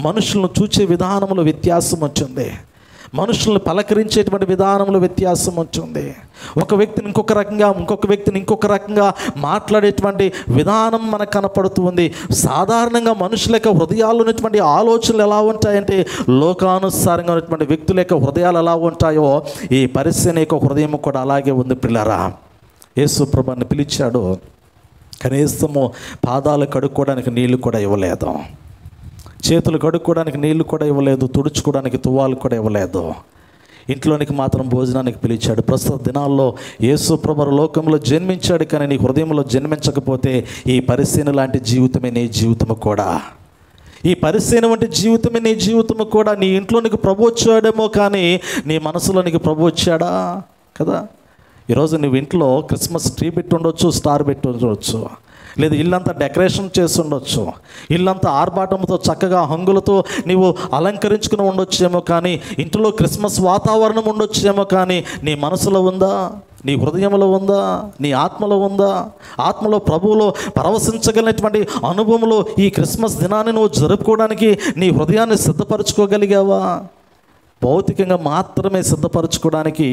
మనుషులను చూచే విధానంలో వ్యత్యాసం వచ్చింది, మనుషులను పలకరించేటువంటి విధానంలో వ్యత్యాసం ఉంటుంది. ఒక వ్యక్తిని ఇంకొక రకంగా, ఇంకొక వ్యక్తిని ఇంకొక రకంగా మాట్లాడేటువంటి విధానం మనకు కనపడుతుంది. సాధారణంగా మనుషుల యొక్క హృదయాల్లో ఉన్నటువంటి ఆలోచనలు ఎలా ఉంటాయంటే లోకానుసారంగా ఉన్నటువంటి వ్యక్తుల యొక్క హృదయాలు ఎలా ఉంటాయో ఈ పరిసేన యొక్క హృదయం కూడా అలాగే ఉంది. పిల్లరా, యేసు ప్రభువుని పిలిచాడు, కనీసము పాదాలు కడుక్కోవడానికి నీళ్లు కూడా ఇవ్వలేదు, చేతులు కడుక్కోవడానికి నీళ్లు కూడా ఇవ్వలేదు, తుడుచుకోవడానికి తువ్వాలు కూడా ఇవ్వలేదు. ఇంట్లోనికి మాత్రం భోజనానికి పిలిచాడు. ప్రస్తుత దినాల్లో యేసు ప్రభువు లోకంలో జన్మించాడు కానీ నీ హృదయంలో జన్మించకపోతే ఈ పరిసేన లాంటి జీవితమే నీ జీవితము కూడా, ఈ పరిసేన వంటి జీవితమే నీ జీవితము కూడా. నీ ఇంట్లోనికి ప్రభు వచ్చాడేమో కానీ నీ మనసులోనికి ప్రభు వచ్చాడా కదా. ఈరోజు నువ్వు ఇంట్లో క్రిస్మస్ ట్రీ పెట్టి ఉండొచ్చు, స్టార్ పెట్టి ఉండవచ్చు, లేదా ఇల్లంతా డెకరేషన్ చేసి ఉండొచ్చు, ఇల్లంతా ఆర్భాటంతో చక్కగా హంగులతో నీవు అలంకరించుకుని ఉండొచ్చేమో కానీ ఇంట్లో క్రిస్మస్ వాతావరణం ఉండొచ్చేమో కానీ నీ మనసులో ఉందా? నీ హృదయంలో ఉందా? నీ ఆత్మలో ఉందా? ఆత్మలో ప్రభువులో పరవశించగలిగినటువంటి అనుభవంలో ఈ క్రిస్మస్ దినాన్ని నువ్వు జరుపుకోవడానికి నీ హృదయాన్ని సిద్ధపరచుకోగలిగావా? భౌతికంగా మాత్రమే సిద్ధపరచుకోవడానికి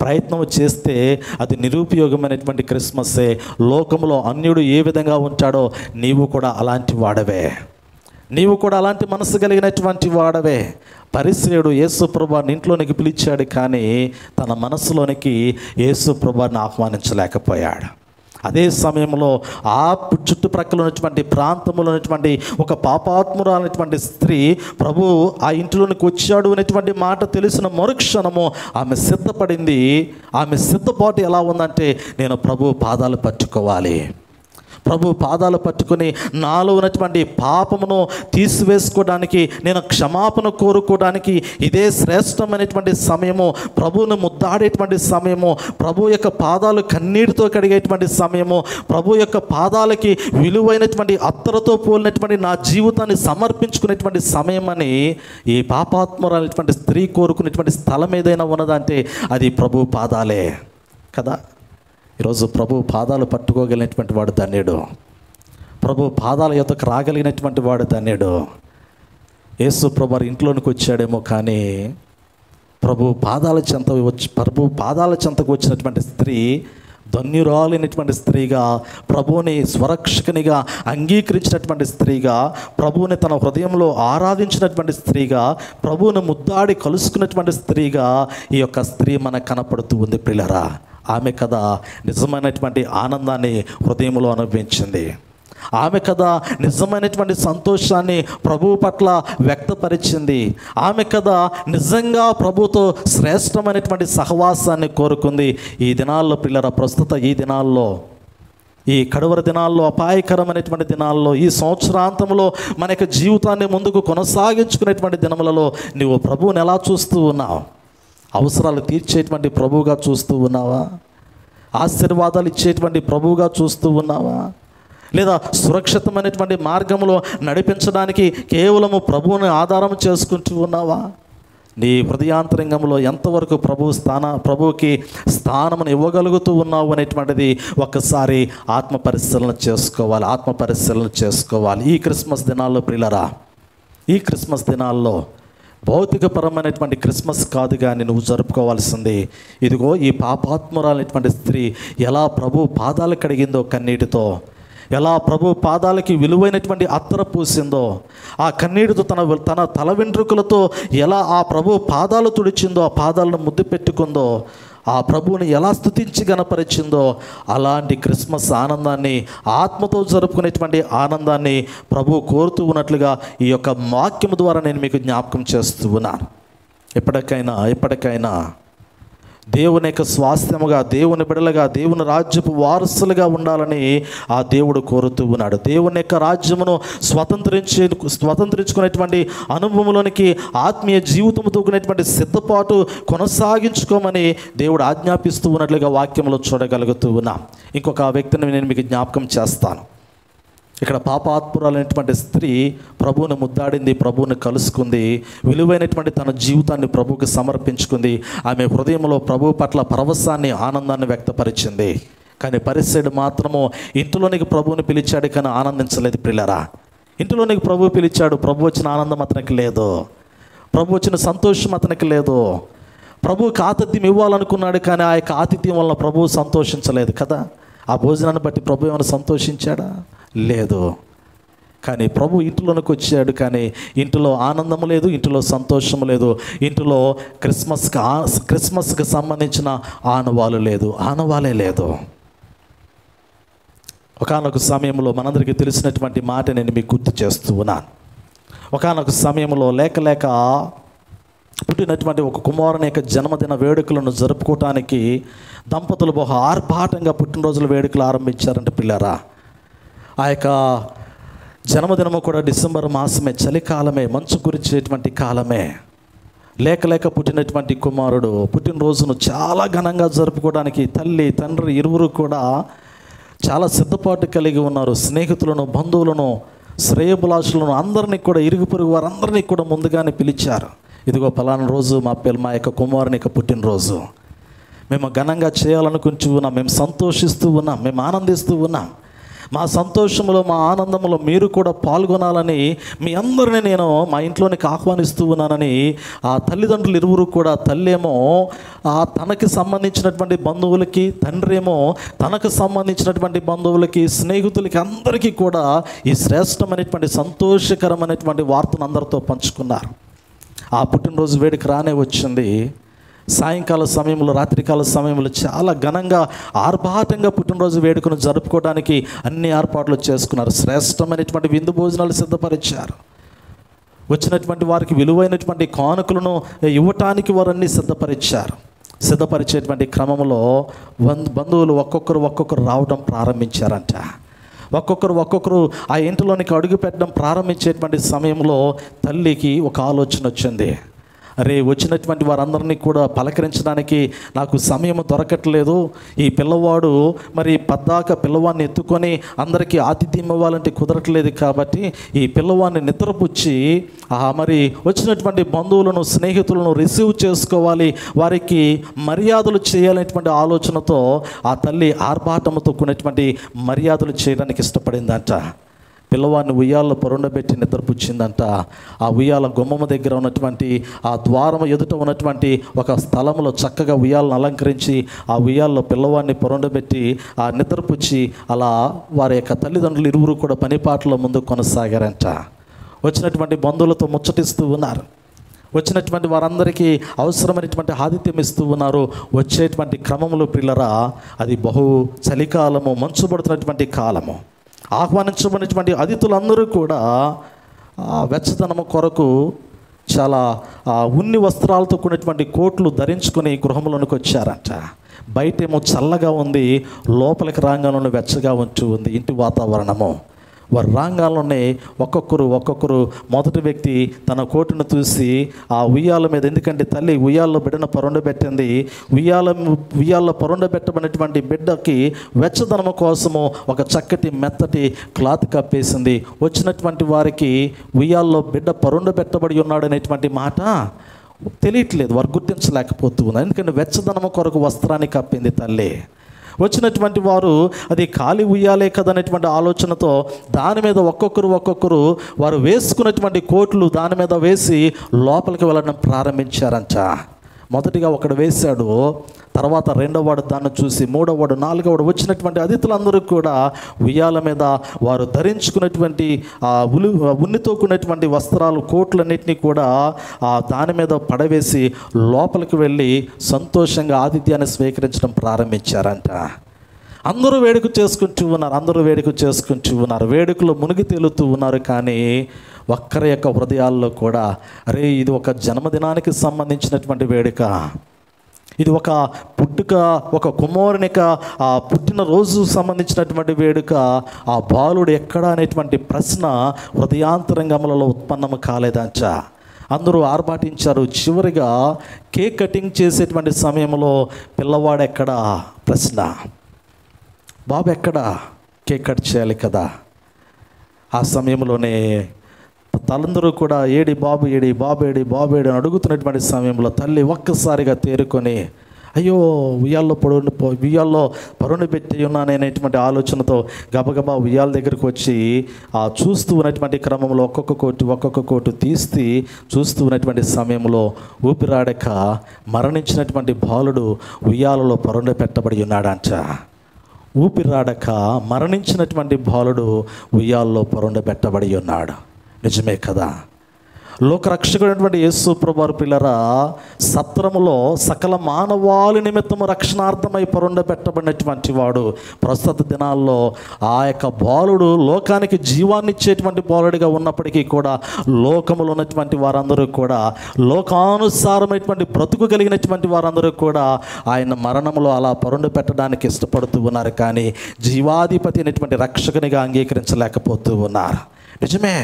ప్రయత్నం చేస్తే అది నిరుపయోగమైనటువంటి క్రిస్మస్సే. లోకంలో అన్యుడు ఏ విధంగా ఉంటాడో నీవు కూడా అలాంటి వాడవే, నీవు కూడా అలాంటి మనసు కలిగినటువంటి వాడవే. పరిసేయుడు యేసు ప్రభువుని ఇంట్లోనికి పిలిచాడు కానీ తన మనసులోనికి యేసు ప్రభువుని ఆహ్వానించలేకపోయాడు. అదే సమయంలో ఆ చుట్టుప్రక్కల ఉన్నటువంటి ప్రాంతంలో ఉన్నటువంటి ఒక పాపాత్మురాలైనటువంటి స్త్రీ ప్రభు ఆ ఇంటిలోనికి వచ్చాడు అనేటువంటి మాట తెలిసిన మరుక్షణము ఆమె సిద్ధపడింది. ఆమె సిద్ధపాటు ఎలా ఉందంటే నేను ప్రభు పాదాలు పట్టుకోవాలి, ప్రభు పాదాలు పట్టుకుని నాలో ఉన్నటువంటి పాపమును తీసివేసుకోవడానికి, నేను క్షమాపణ కోరుకోవడానికి ఇదే శ్రేష్టమైనటువంటి సమయము, ప్రభువును ముద్దాడేటువంటి సమయము, ప్రభు యొక్క పాదాలు కన్నీటితో కడిగేటువంటి సమయము, ప్రభు యొక్క పాదాలకి విలువైనటువంటి అత్తరుతో పోలినటువంటి నా జీవితాన్ని సమర్పించుకునేటువంటి సమయం అని ఈ పాపాత్మురాలైనటువంటి స్త్రీ కోరుకునేటువంటి స్థలం ఏదైనా ఉన్నదంటే అది ప్రభు పాదాలే కదా. ఈరోజు ప్రభు పాదాలు పట్టుకోగలిగినటువంటి వాడు ధన్యుడు, ప్రభు పాదాల యొద్దకు రాగలిగినటువంటి వాడు ధన్యుడు. యేసు ప్రభు ఇంట్లోనికి వచ్చాడేమో కానీ ప్రభు పాదాల చెంతకు వచ్చినటువంటి స్త్రీ ధన్యురాలైనటువంటి స్త్రీగా, ప్రభువుని స్వరక్షకునిగా అంగీకరించినటువంటి స్త్రీగా, ప్రభువుని తన హృదయంలో ఆరాధించినటువంటి స్త్రీగా, ప్రభువుని ముద్దాడి కలుసుకున్నటువంటి స్త్రీగా ఈ యొక్క స్త్రీ మనకు కనపడుతూ ఉంది. పిల్లరా, ఆమె కదా నిజమైనటువంటి ఆనందాన్ని హృదయంలో అనుభవించింది. ఆమె కదా నిజమైనటువంటి సంతోషాన్ని ప్రభువు పట్ల వ్యక్తపరిచింది. ఆమె కదా నిజంగా ప్రభుతో శ్రేష్టమైనటువంటి సహవాసాన్ని కోరుకుంది. ఈ దినాల్లో పిల్లరా, ప్రస్తుత ఈ దినాల్లో ఈ కడవరి దినాల్లో, అపాయకరమైనటువంటి దినాల్లో, ఈ సంవత్సరాంతంలో మన యొక్క జీవితాన్ని ముందుకు కొనసాగించుకునేటువంటి దినములలో నువ్వు ప్రభువుని ఎలా చూస్తూ ఉన్నావు? అవసరాలు తీర్చేటువంటి ప్రభువుగా చూస్తూ ఉన్నావా? ఆశీర్వాదాలు ఇచ్చేటువంటి ప్రభువుగా చూస్తూ ఉన్నావా? లేదా సురక్షితమైనటువంటి మార్గంలో నడిపించడానికి కేవలము ప్రభువుని ఆధారం చేసుకుంటూ ఉన్నావా? నీ హృదయాంతరంగంలో ఎంతవరకు ప్రభువుకి స్థానమును ఇవ్వగలుగుతూ ఉన్నావు అనేటువంటిది ఒక్కసారి ఆత్మ పరిశీలన చేసుకోవాలి. ఈ క్రిస్మస్ దినాల్లో ప్రియులరా, ఈ క్రిస్మస్ దినాల్లో భౌతికపరమైనటువంటి క్రిస్మస్ కాదు కానీ నువ్వు జరుపుకోవాల్సింది, ఇదిగో ఈ పాపాత్మురాలైనటువంటి స్త్రీ ఎలా ప్రభు పాదాలు కడిగిందో కన్నీటితో, ఎలా ప్రభు పాదాలకి విలువైనటువంటి అత్తర పూసిందో, ఆ కన్నీటితో తన తల వెంట్రుకలతో ఎలా ఆ ప్రభు పాదాలు తుడిచిందో, ఆ పాదాలను ముద్దు పెట్టుకుందో, ఆ ప్రభువుని ఎలా స్తుతించి గణపరిచిందో, అలాంటి క్రిస్మస్ ఆనందాన్ని, ఆత్మతో జరుపుకునేటువంటి ఆనందాన్ని ప్రభువు కోరుతూ ఉన్నట్లుగా ఈ యొక్క వాక్యము ద్వారా నేను మీకు జ్ఞాపకం చేస్తూ ఉన్నాను. ఎప్పటికైనా దేవుని యొక్క స్వాస్థ్యముగా, దేవుని బిడలుగా, దేవుని రాజ్యపు వారసులుగా ఉండాలని ఆ దేవుడు కోరుతూ ఉన్నాడు. దేవుని యొక్క రాజ్యమును స్వతంత్రించుకునేటువంటి అనుభవంలోనికి ఆత్మీయ జీవితంతో కూడినటువంటి సిద్ధపాటు కొనసాగించుకోమని దేవుడు ఆజ్ఞాపిస్తూ ఉన్నట్లుగా వాక్యంలో చూడగలుగుతూ ఉన్నాం. ఇంకొక వ్యక్తిని నేను మీకు జ్ఞాపకం చేస్తాను. ఇక్కడ పాపాత్మురాలైనటువంటి స్త్రీ ప్రభువుని ముద్దాడింది, ప్రభువుని కలుసుకుంది, విలువైనటువంటి తన జీవితాన్ని ప్రభువుకి సమర్పించుకుంది. ఆమె హృదయంలో ప్రభు పట్ల పరవశాన్ని, ఆనందాన్ని వ్యక్తపరిచింది. కానీ పరిసయ్యుడు మాత్రము ఇంటిలోనికి ప్రభువుని పిలిచాడు కానీ ఆనందించలేదు. ప్రియులారా, ఇంటిలోనికి ప్రభువు పిలిచాడు, ప్రభు వచ్చిన ఆనందం అతనికి లేదు, ప్రభు వచ్చిన సంతోషం అతనికి లేదు. ప్రభువుకి ఆతిథ్యం ఇవ్వాలనుకున్నాడు కానీ ఆ యొక్క ఆతిథ్యం వల్ల ప్రభువు సంతోషించలేదు కదా. ఆ భోజనాన్ని బట్టి ప్రభు ఏమైనా సంతోషించాడా? లేదు. కానీ ప్రభు ఇంటిలోనికి వచ్చాడు కానీ ఇంటిలో ఆనందం లేదు, ఇంటిలో సంతోషం లేదు, ఇంటిలో క్రిస్మస్కి సంబంధించిన ఆనవాలే లేదు. ఒకానొక సమయంలో మనందరికీ తెలిసినటువంటి మాట నేను మీకు గుర్తు చేస్తూ ఉన్నాను. ఒకానొక సమయంలో లేక పుట్టినటువంటి ఒక కుమారుని యొక్క జన్మదిన వేడుకలను జరుపుకోవటానికి దంపతులు బహు ఆర్భాటంగా పుట్టినరోజుల వేడుకలు ఆరంభించారంటే పిల్లరా, ఆ యొక్క జన్మదినము కూడా డిసెంబర్ మాసమే, చలికాలమే, మంచు కురిచేటువంటి కాలమే. లేక పుట్టినటువంటి కుమారుడు పుట్టినరోజును చాలా ఘనంగా జరుపుకోవడానికి తల్లి, తండ్రి ఇరువురు కూడా చాలా సిద్ధపాటు కలిగి ఉన్నారు. స్నేహితులను, బంధువులను, శ్రేయభిలాషులను అందరినీ కూడా, ఇరుగు పొరుగు వారందరినీ కూడా ముందుగానే పిలిచారు. ఇదిగో పలానా రోజు మా యొక్క కుమారుని యొక్క పుట్టినరోజు, మేము ఘనంగా చేయాలనుకుంటూ ఉన్నాం, మేము సంతోషిస్తూ ఉన్నాం, మేము ఆనందిస్తూ ఉన్నాం. మా సంతోషంలో, మా ఆనందంలో మీరు కూడా పాల్గొనాలని మీ అందరినీ నేను మా ఇంట్లోనికి ఆహ్వానిస్తూ ఉన్నానని ఆ తల్లిదండ్రులు ఇరువురు కూడా, తల్లేమో తనకి సంబంధించినటువంటి బంధువులకి, తండ్రి ఏమో తనకు సంబంధించినటువంటి బంధువులకి, స్నేహితులకి అందరికీ కూడా ఈ శ్రేష్టమైనటువంటి సంతోషకరమైనటువంటి వార్తను అందరితో పంచుకున్నారు. ఆ పుట్టినరోజు వేడుక రానే వచ్చింది. సాయంకాల సమయంలో, రాత్రికాల సమయంలో చాలా ఘనంగా ఆర్భాటంగా పుట్టినరోజు వేడుకను జరుపుకోవడానికి అన్ని ఏర్పాట్లు చేసుకున్నారు. శ్రేష్టమైనటువంటి విందు భోజనాలు సిద్ధపరిచారు. వచ్చినటువంటి వారికి విలువైనటువంటి కానుకలను ఇవ్వటానికి వారన్నీ సిద్ధపరిచేటువంటి క్రమంలో బంధువులు ఒక్కొక్కరు రావడం ప్రారంభించారంట. ఒక్కొక్కరు ఆ ఇంటిలోనికి అడుగు పెట్టడం ప్రారంభించేటువంటి సమయంలో తల్లికి ఒక ఆలోచన వచ్చింది. అరే, వచ్చినటువంటి వారందరినీ కూడా పలకరించడానికి నాకు సమయం దొరకట్లేదు. ఈ పిల్లవాడు మరి పద్దాక పిల్లవాడిని ఎత్తుకొని అందరికీ ఆతిథ్యం ఇవ్వాలంటే కుదరట్లేదు. కాబట్టి ఈ పిల్లవాడిని నిద్రపుచ్చి మరి వచ్చినటువంటి బంధువులను, స్నేహితులను రిసీవ్ చేసుకోవాలి, వారికి మర్యాదలు చేయాలనేటువంటి ఆలోచనతో ఆ తల్లి ఆర్భాటంతో కూడినటువంటి మర్యాదలు చేయడానికి ఇష్టపడిందంట. పిల్లవాడిని ఉయ్యాల్లో పొరుండబెట్టి నిద్రపుచ్చిందంట. ఆ ఉయ్యాల గుమ్మము దగ్గర ఉన్నటువంటి ఆ ద్వారం ఎదుట ఉన్నటువంటి ఒక స్థలంలో చక్కగా ఉయ్యాలను అలంకరించి ఆ ఉయ్యాల్లో పిల్లవాడిని పొరుండబెట్టి ఆ నిద్రపుచ్చి అలా వారి యొక్క తల్లిదండ్రులు ఇరువురు కూడా పనిపాట్ల ముందు కొనసాగారంట. వచ్చినటువంటి బంధువులతో ముచ్చటిస్తూ ఉన్నారు. వచ్చినటువంటి వారందరికీ అవసరమైనటువంటి ఆతిథ్యం ఇస్తూ ఉన్నారు. వచ్చేటువంటి క్రమంలో పిల్లరా, అది బహు చలికాలము, మంచు పడుతున్నటువంటి కాలము. ఆహ్వానించబడినటువంటి అతిథులందరూ కూడా వెచ్చదనము కొరకు చాలా ఉన్ని వస్త్రాలతో కూడినటువంటి కోట్లు ధరించుకొని గృహంలోనికి వచ్చారంట. బయటేమో చల్లగా ఉంది, లోపలికి రాగానే వెచ్చగా ఉంటూ ఉంది ఇంటి వాతావరణము. వారు రాగానే ఒక్కొక్కరు మొదటి వ్యక్తి తన కోటును చూసి ఆ ఉయ్యాల మీద, ఎందుకంటే తల్లి ఉయ్యాల్లో బిడ్డను పరుండబెట్టింది, ఉయ్యాల్లో పరుండబెట్టబడినటువంటి బిడ్డకి వెచ్చదనము కోసము ఒక చక్కటి మెత్తటి క్లాత్ కప్పేసింది. వచ్చినటువంటి వారికి ఉయ్యాల్లో బిడ్డ పరుండబెట్టబడి ఉన్నాడు అనేటువంటి మాట తెలియట్లేదు, వారు గుర్తించలేకపోతూ ఉన్నారు. ఎందుకంటే వెచ్చదనము కొరకు వస్త్రాన్ని కప్పింది తల్లి. వచ్చినటువంటి వారు అది ఖాళీ ఉయ్యాలే కదనేటువంటి ఆలోచనతో దాని మీద ఒక్కొక్కరు వారు వేసుకున్నటువంటి కోట్లు దాని మీద వేసి లోపలికి వెళ్ళడం ప్రారంభించారంట. మొదటిగా ఒకడు వేశాడు, తర్వాత రెండోవాడు దాన్ని చూసి మూడోవాడు, నాలుగోవాడు, వచ్చినటువంటి అతిథులందరూ కూడా ఉయ్యాల మీద వారు ధరించుకున్నటువంటి ఉన్నితో కూడినటువంటి వస్త్రాలు, కోట్లన్నింటినీ కూడా దాని మీద పడవేసి లోపలికి వెళ్ళి సంతోషంగా ఆతిథ్యాన్ని స్వీకరించడం ప్రారంభించారంట. అందరూ వేడుక చేసుకుంటూ ఉన్నారు, వేడుకలో మునిగి తేలుతూ ఉన్నారు. కానీ ఒక్కరి యొక్క హృదయాల్లో కూడా, అరే ఇది ఒక జన్మదినానికి సంబంధించినటువంటి వేడుక, ఇది ఒక పుట్టుక, ఒక కుమారునిక పుట్టినరోజు సంబంధించినటువంటి వేడుక, ఆ బాలుడు ఎక్కడ అనేటువంటి ప్రశ్న హృదయాంతరంగములలో ఉత్పన్నము కాలేదంట. అందరూ ఆర్భాటించారు. చివరిగా కేక్ కటింగ్ చేసేటువంటి సమయంలో పిల్లవాడు ఎక్కడా ప్రశ్న, బాబు ఎక్కడా, కేక్ కట్ చేయాలి కదా. ఆ సమయంలోనే తలందరూ కూడా ఏడి బాబు అని అడుగుతున్నటువంటి సమయంలో తల్లి ఒక్కసారిగా తేరుకొని, అయ్యో ఉయ్యాల్లో పరుండి పెట్టి ఉన్నాననేటువంటి ఆలోచనతో గబగబా ఉయ్యాల దగ్గరికి వచ్చి చూస్తూ ఉన్నటువంటి క్రమంలో ఒక్కొక్క కోటు తీసి చూస్తూ ఉన్నటువంటి సమయంలో ఊపిరాడక మరణించినటువంటి బాలుడు ఉయ్యాలలో పరుండి పెట్టబడి ఉన్నాడంట. ఊపిరాడక మరణించినటువంటి బాలుడు ఉయ్యాల్లో పరుండబెట్టబడి ఉన్నాడు. నిజమే కదా. లోకరక్షకుడైనటువంటి యేసు ప్రభువారు పిల్లరా, సత్రములో సకల మానవాళి నిమిత్తము రక్షణార్థమై పరుండబెట్టబడినటువంటి వాడు. ప్రస్తుత దినాల్లో ఆ యొక్క బాలుడు లోకానికి జీవాన్ని ఇచ్చేటువంటి బాలుడిగా ఉన్నప్పటికీ కూడా లోకములో ఉన్నటువంటి వారందరూ కూడా, లోకానుసారమైనటువంటి బ్రతుకు కలిగినటువంటి వారందరూ కూడా ఆయన మరణంలో అలా పరుండు పెట్టడానికి ఇష్టపడుతూ ఉన్నారు. కానీ జీవాధిపతి అయినటువంటి రక్షకునిగా అంగీకరించలేకపోతూ ఉన్నారు. నిజమే,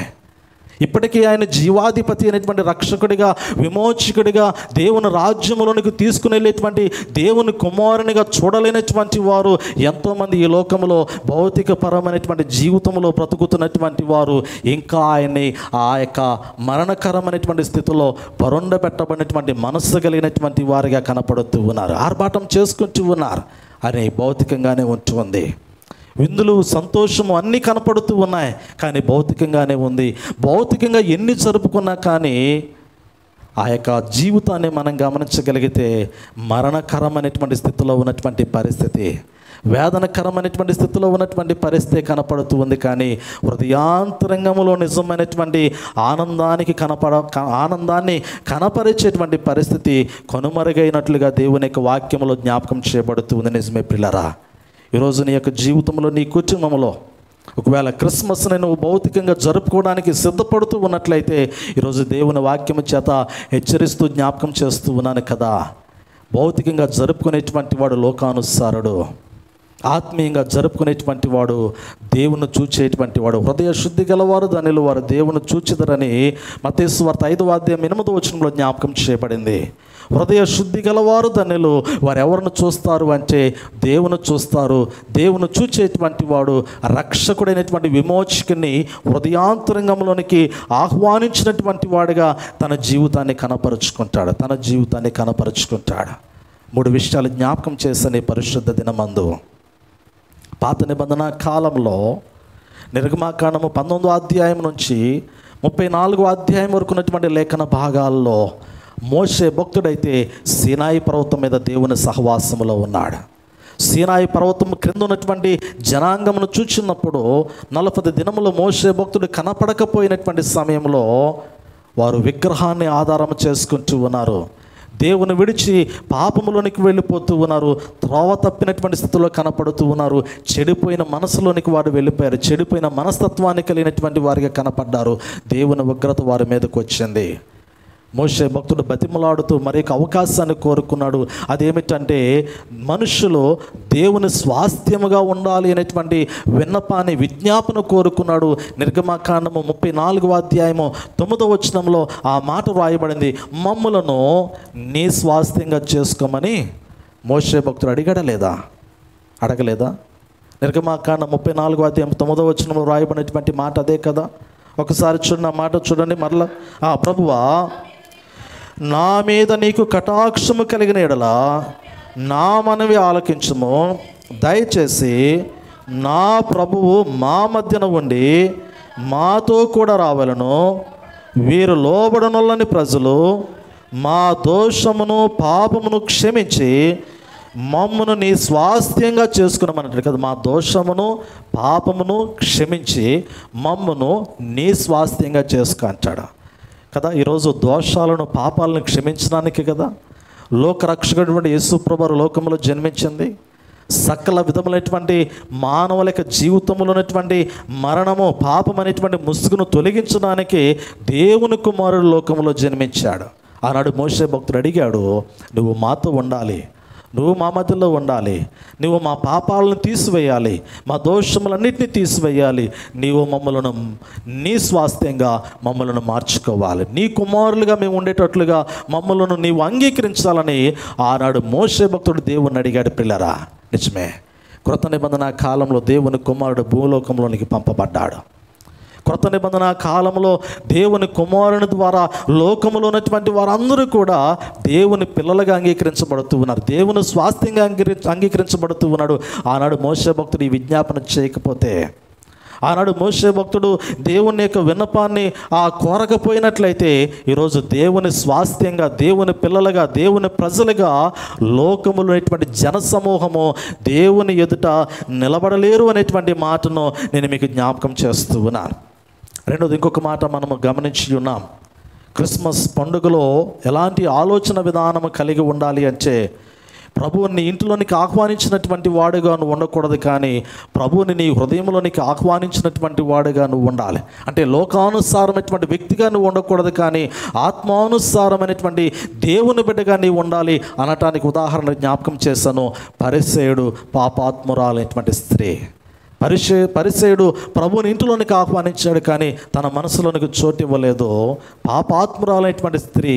ఇప్పటికీ ఆయన జీవాధిపతి అనేటువంటి రక్షకుడిగా, విమోచకుడిగా, దేవుని రాజ్యములోనికి తీసుకుని వెళ్ళేటువంటి దేవుని కుమారునిగా చూడలేనటువంటి వారు ఎంతోమంది ఈ లోకంలో భౌతికపరమైనటువంటి జీవితంలో బ్రతుకుతున్నటువంటి వారు ఇంకా ఆయన్ని ఆ యొక్క మరణకరమైనటువంటి స్థితిలో పరుండబెట్టబడినటువంటి మనస్సు కలిగినటువంటి వారిగా కనపడుతూ ఉన్నారు. ఆర్భాటం చేసుకుంటూ ఉన్నారు. అని భౌతికంగానే ఉంటుంది. విందులు, సంతోషము అన్నీ కనపడుతూ ఉన్నాయి, కానీ భౌతికంగానే ఉంది. భౌతికంగా ఎన్ని జరుపుకున్నా కానీ ఆ యొక్క జీవితాన్ని మనం గమనించగలిగితే మరణకరమైనటువంటి స్థితిలో ఉన్నటువంటి పరిస్థితి, వేదనకరమైనటువంటి స్థితిలో ఉన్నటువంటి పరిస్థితి కనపడుతూ ఉంది. కానీ హృదయాంతరంగంలో నిజమైనటువంటి ఆనందాన్ని కనపరిచేటువంటి పరిస్థితి కనుమరుగైనట్లుగా దేవుని యొక్క వాక్యంలో జ్ఞాపకం చేయబడుతూ ఉంది. నిజమే పిల్లరా, ఈరోజు నీ యొక్క జీవితంలో, నీ కుటుంబంలో ఒకవేళ క్రిస్మస్ని నువ్వు భౌతికంగా జరుపుకోవడానికి సిద్ధపడుతూ ఉన్నట్లయితే ఈరోజు దేవుని వాక్యము చేత హెచ్చరిస్తూ జ్ఞాపకం చేస్తూ ఉన్నాను కదా. భౌతికంగా జరుపుకునేటువంటి వాడు లోకానుసారుడు, ఆత్మీయంగా జరుపుకునేటువంటి వాడు దేవుని చూచేటువంటి వాడు. హృదయ శుద్ధి గలవారు ధన్యులు, వారు దేవుని చూచెదరని మత్తయి సువార్త 5వ అధ్యాయం 8వ వచనంలో జ్ఞాపకం చేయబడింది. హృదయ శుద్ధి గలవారు ధన్యులు, వారు ఎవరిని చూస్తారు అంటే దేవుని చూస్తారు. దేవుని చూచేటువంటి వాడు రక్షకుడైనటువంటి విమోచకుని హృదయాంతరంగంలోనికి ఆహ్వానించినటువంటి వాడిగా తన జీవితాన్ని కనపరుచుకుంటాడు. 3 విషయాలు జ్ఞాపకం చేసని పరిశుద్ధ దినమందు. పాత నిబంధన కాలంలో నిర్గమాకాండము 19వ అధ్యాయం నుంచి 34వ అధ్యాయం వరకు ఉన్నటువంటి లేఖన భాగాల్లో మోషే భక్తుడైతే సీనాయి పర్వతం మీద దేవుని సహవాసములో ఉన్నాడు. సీనాయి పర్వతం క్రింద ఉన్నటువంటి జనాంగమును చూచినప్పుడు 40 దినములు మోషే భక్తుడు కనపడకపోయినటువంటి సమయంలో వారు విగ్రహాన్ని ఆధారం చేసుకుంటూ ఉన్నారు. దేవుని విడిచి పాపములోనికి వెళ్ళిపోతూ ఉన్నారు. త్రోవ తప్పినటువంటి స్థితిలో కనపడుతూ ఉన్నారు. చెడిపోయిన మనసులోనికి వారు వెళ్ళిపోయారు. చెడిపోయిన మనస్తత్వాన్ని కలిగినటువంటి వారిగా కనపడ్డారు. దేవుని ఉగ్రత వారి మీదకి వచ్చింది. మోషే భక్తుడు బతిమలాడుతూ మరొక అవకాశాన్ని కోరుకున్నాడు. అదేమిటంటే మనుషులు దేవుని స్వాస్థ్యముగా ఉండాలి అనేటువంటి విన్నపాన్ని, విజ్ఞాపన కోరుకున్నాడు. నిర్గమకాండము 34వ అధ్యాయము 9వ వచనంలో ఆ మాట వ్రాయబడింది. మమ్ములను నీ స్వాస్థ్యంగా చేసుకోమని మోషే భక్తుడు అడగలేదా? నిర్గమకాండం 34వ అధ్యాయం 9వ వచనంలో వ్రాయబడినటువంటి మాట అదే కదా. ఒకసారి చూడండి, ఆ మాట చూడండి మరలా. ప్రభువా, నా మీద నీకు కటాక్షము కలిగిన ఎడల నా మనవి ఆలకించుము. దయచేసి నా ప్రభువు మా మధ్యన ఉండి మాతో కూడా రావాలను. వీరు లోబడనొల్లని ప్రజలు మా దోషమును పాపమును క్షమించి మమ్మను నీ స్వాస్థ్యంగా చేసుకున్నామన్నట్టు కదా. మా దోషమును పాపమును క్షమించి మమ్మను నీ స్వాస్థ్యంగా చేసుకో అంటాడు కదా. ఈరోజు దోషాలను, పాపాలను క్షమించడానికి కదా లోకరక్షకుడైనటువంటి యేసుప్రభు లోకంలో జన్మించింది. సకల విధములైనటువంటి మానవుల యొక్క జీవితంలో ఉన్నటువంటి మరణము, పాపం అనేటువంటి ముసుగును తొలగించడానికి దేవుని కుమారుడు లోకంలో జన్మించాడు. ఆనాడు మోషే భక్తుడు అడిగాడు, నువ్వు మాతో ఉండాలి, నువ్వు మా మధ్యలో ఉండాలి, నువ్వు మా పాపాలను తీసివేయాలి, మా దోషములన్నింటినీ తీసివేయాలి, నీవు మమ్మలను నీ స్వాస్థ్యంగా మమ్మలను మార్చుకోవాలి, నీ కుమారులుగా మేము ఉండేటట్లుగా మమ్మలను నీవు అంగీకరించాలని ఆనాడు మోషే భక్తుడు దేవుణ్ణి అడిగాడు. పిల్లరా, నిజమే, కృత నిబంధన కాలంలో దేవుని కుమారుడు భూలోకంలోనికి పంపబడ్డాడు. క్రొత్త నిబంధన కాలంలో దేవుని కుమారుని ద్వారా లోకములో ఉన్నటువంటి వారందరూ కూడా దేవుని పిల్లలుగా అంగీకరించబడుతూ ఉన్నారు, దేవుని స్వాస్థ్యంగా అంగీకరించబడుతూ ఉన్నాడు. ఆనాడు మోషే భక్తుడు ఈ విజ్ఞాపన చేయకపోతే, ఆనాడు మోషే భక్తుడు దేవుని యొక్క విన్నపాన్ని కోరకపోయినట్లయితే ఈరోజు దేవుని స్వాస్థ్యంగా, దేవుని పిల్లలుగా, దేవుని ప్రజలుగా లోకములో ఉన్నటువంటి జనసమూహము దేవుని ఎదుట నిలబడలేరు అనేటువంటి మాటను నేను మీకు జ్ఞాపకం చేస్తూ ఉన్నాను. రెండోది, ఇంకొక మాట మనము గమనించి ఉన్నాం. క్రిస్మస్ పండుగలో ఎలాంటి ఆలోచన విధానము కలిగి ఉండాలి అంటే, ప్రభువుని ఇంటిలోనికి ఆహ్వానించినటువంటి వాడుగా నువ్వు ఉండకూడదు, కానీ ప్రభువుని నీ హృదయంలోనికి ఆహ్వానించినటువంటి వాడుగా నువ్వు ఉండాలి. అంటే లోకానుసారమైనటువంటి వ్యక్తిగా నువ్వు ఉండకూడదు, కానీ ఆత్మానుసారమైనటువంటి దేవుని బిడ్డగా నీవు ఉండాలి అనటానికి ఉదాహరణ జ్ఞాపకం చేశాను. పరిసేయుడు పాపాత్మురాలైనటువంటి స్త్రీ. పరిసేయుడు ప్రభువుని ఇంటిలోనికి ఆహ్వానించాడు, కానీ తన మనసులోనికి చోటు ఇవ్వలేదు. పాపాత్మురాలైనటువంటి స్త్రీ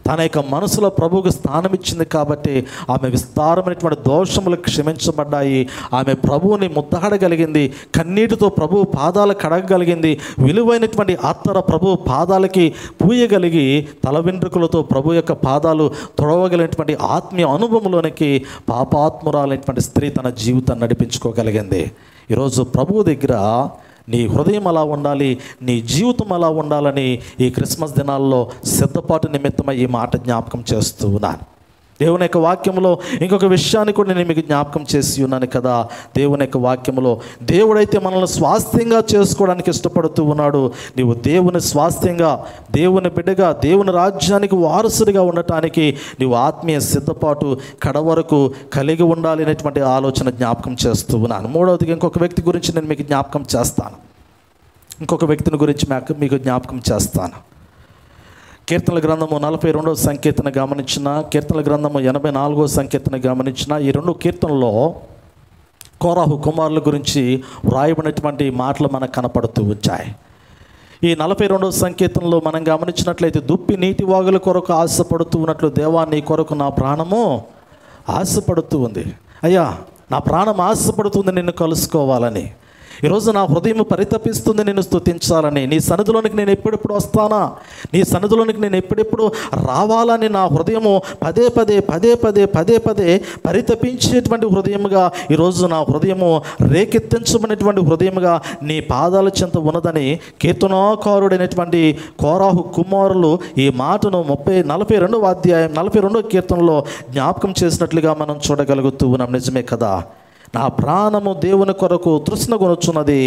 తన యొక్క మనసులో ప్రభువుకు స్థానం ఇచ్చింది కాబట్టి ఆమె విస్తారమైనటువంటి దోషములు క్షమించబడ్డాయి. ఆమె ప్రభువుని ముద్దాడగలిగింది, కన్నీటితో ప్రభువు పాదాలు కడగగలిగింది, విలువైనటువంటి అత్తర ప్రభువు పాదాలకి పూయగలిగి తల వెంట్రుకలతో ప్రభు యొక్క పాదాలు తొడవగలిగినటువంటి ఆత్మీయ అనుభవంలోనికి పాపాత్మురాలైనటువంటి స్త్రీ తన జీవితాన్ని నడిపించుకోగలిగింది. ఈరోజు ప్రభువు దగ్గర నీ హృదయం అలా ఉండాలి, నీ జీవితం అలా ఉండాలని ఈ క్రిస్మస్ దినాల్లో సిద్ధపాటు నిమిత్తమై ఈ మాట జ్ఞాపకం చేస్తూ ఉన్నాను. దేవుని యొక్క వాక్యంలో ఇంకొక విషయాన్ని కూడా నేను మీకు జ్ఞాపకం చేసి ఉన్నాను కదా. దేవుని యొక్క వాక్యంలో దేవుడైతే మనల్ని స్వాస్థ్యంగా చేసుకోవడానికి ఇష్టపడుతూ ఉన్నాడు. నీవు దేవుని స్వాస్థ్యంగా, దేవుని బిడ్డగా, దేవుని రాజ్యానికి వారసుడిగా ఉండటానికి నీవు ఆత్మీయ సిద్ధపాటు కడవరకు కలిగి ఉండాలి అనేటువంటి ఆలోచన జ్ఞాపకం చేస్తూ ఉన్నాను. మూడవదిగా ఇంకొక వ్యక్తి గురించి నేను మీకు జ్ఞాపకం చేస్తాను. ఇంకొక వ్యక్తిని గురించి మీకు జ్ఞాపకం చేస్తాను. కీర్తనల గ్రంథము 42వ సంకీర్తన గమనించిన, కీర్తనల గ్రంథము 84వ సంకీర్తన గమనించిన, ఈ రెండు కీర్తనలో కోరాహు కుమారుల గురించి వ్రాయబడినటువంటి మాటలు మనకు కనపడుతూ వచ్చాయి. ఈ 42వ సంకీర్తనలో మనం గమనించినట్లయితే, దుప్పి నీటి వాగుల కొరకు ఆశపడుతూ ఉన్నట్లు దేవా నీ కొరకు నా ప్రాణము ఆశపడుతూ ఉంది. అయ్యా, నా ప్రాణం ఆశపడుతుంది నిన్ను కలుసుకోవాలని. ఈరోజు నా హృదయం పరితపిస్తుంది నిన్ను స్తుతించాలని. నీ సన్నిధిలోనికి నేను ఎప్పుడెప్పుడు వస్తానా, నీ సన్నిధిలోనికి నేను ఎప్పుడెప్పుడు రావాలని నా హృదయము పదే పదే పరితపించేటువంటి హృదయముగా ఈరోజు నా హృదయము రేకెత్తించబడినటువంటి హృదయముగా నీ పాదాల చెంత ఉన్నదని కీర్తనాకారుడైనటువంటి కోరాహు కుమారులు ఈ మాటను 42వ అధ్యాయం 42వ కీర్తనలో జ్ఞాపకం చేసినట్లుగా మనం చూడగలుగుతూ ఉన్నాం. నిజమే కదా. నా ప్రాణము దేవుని కొరకు తృష్ణ కొనుచున్నది,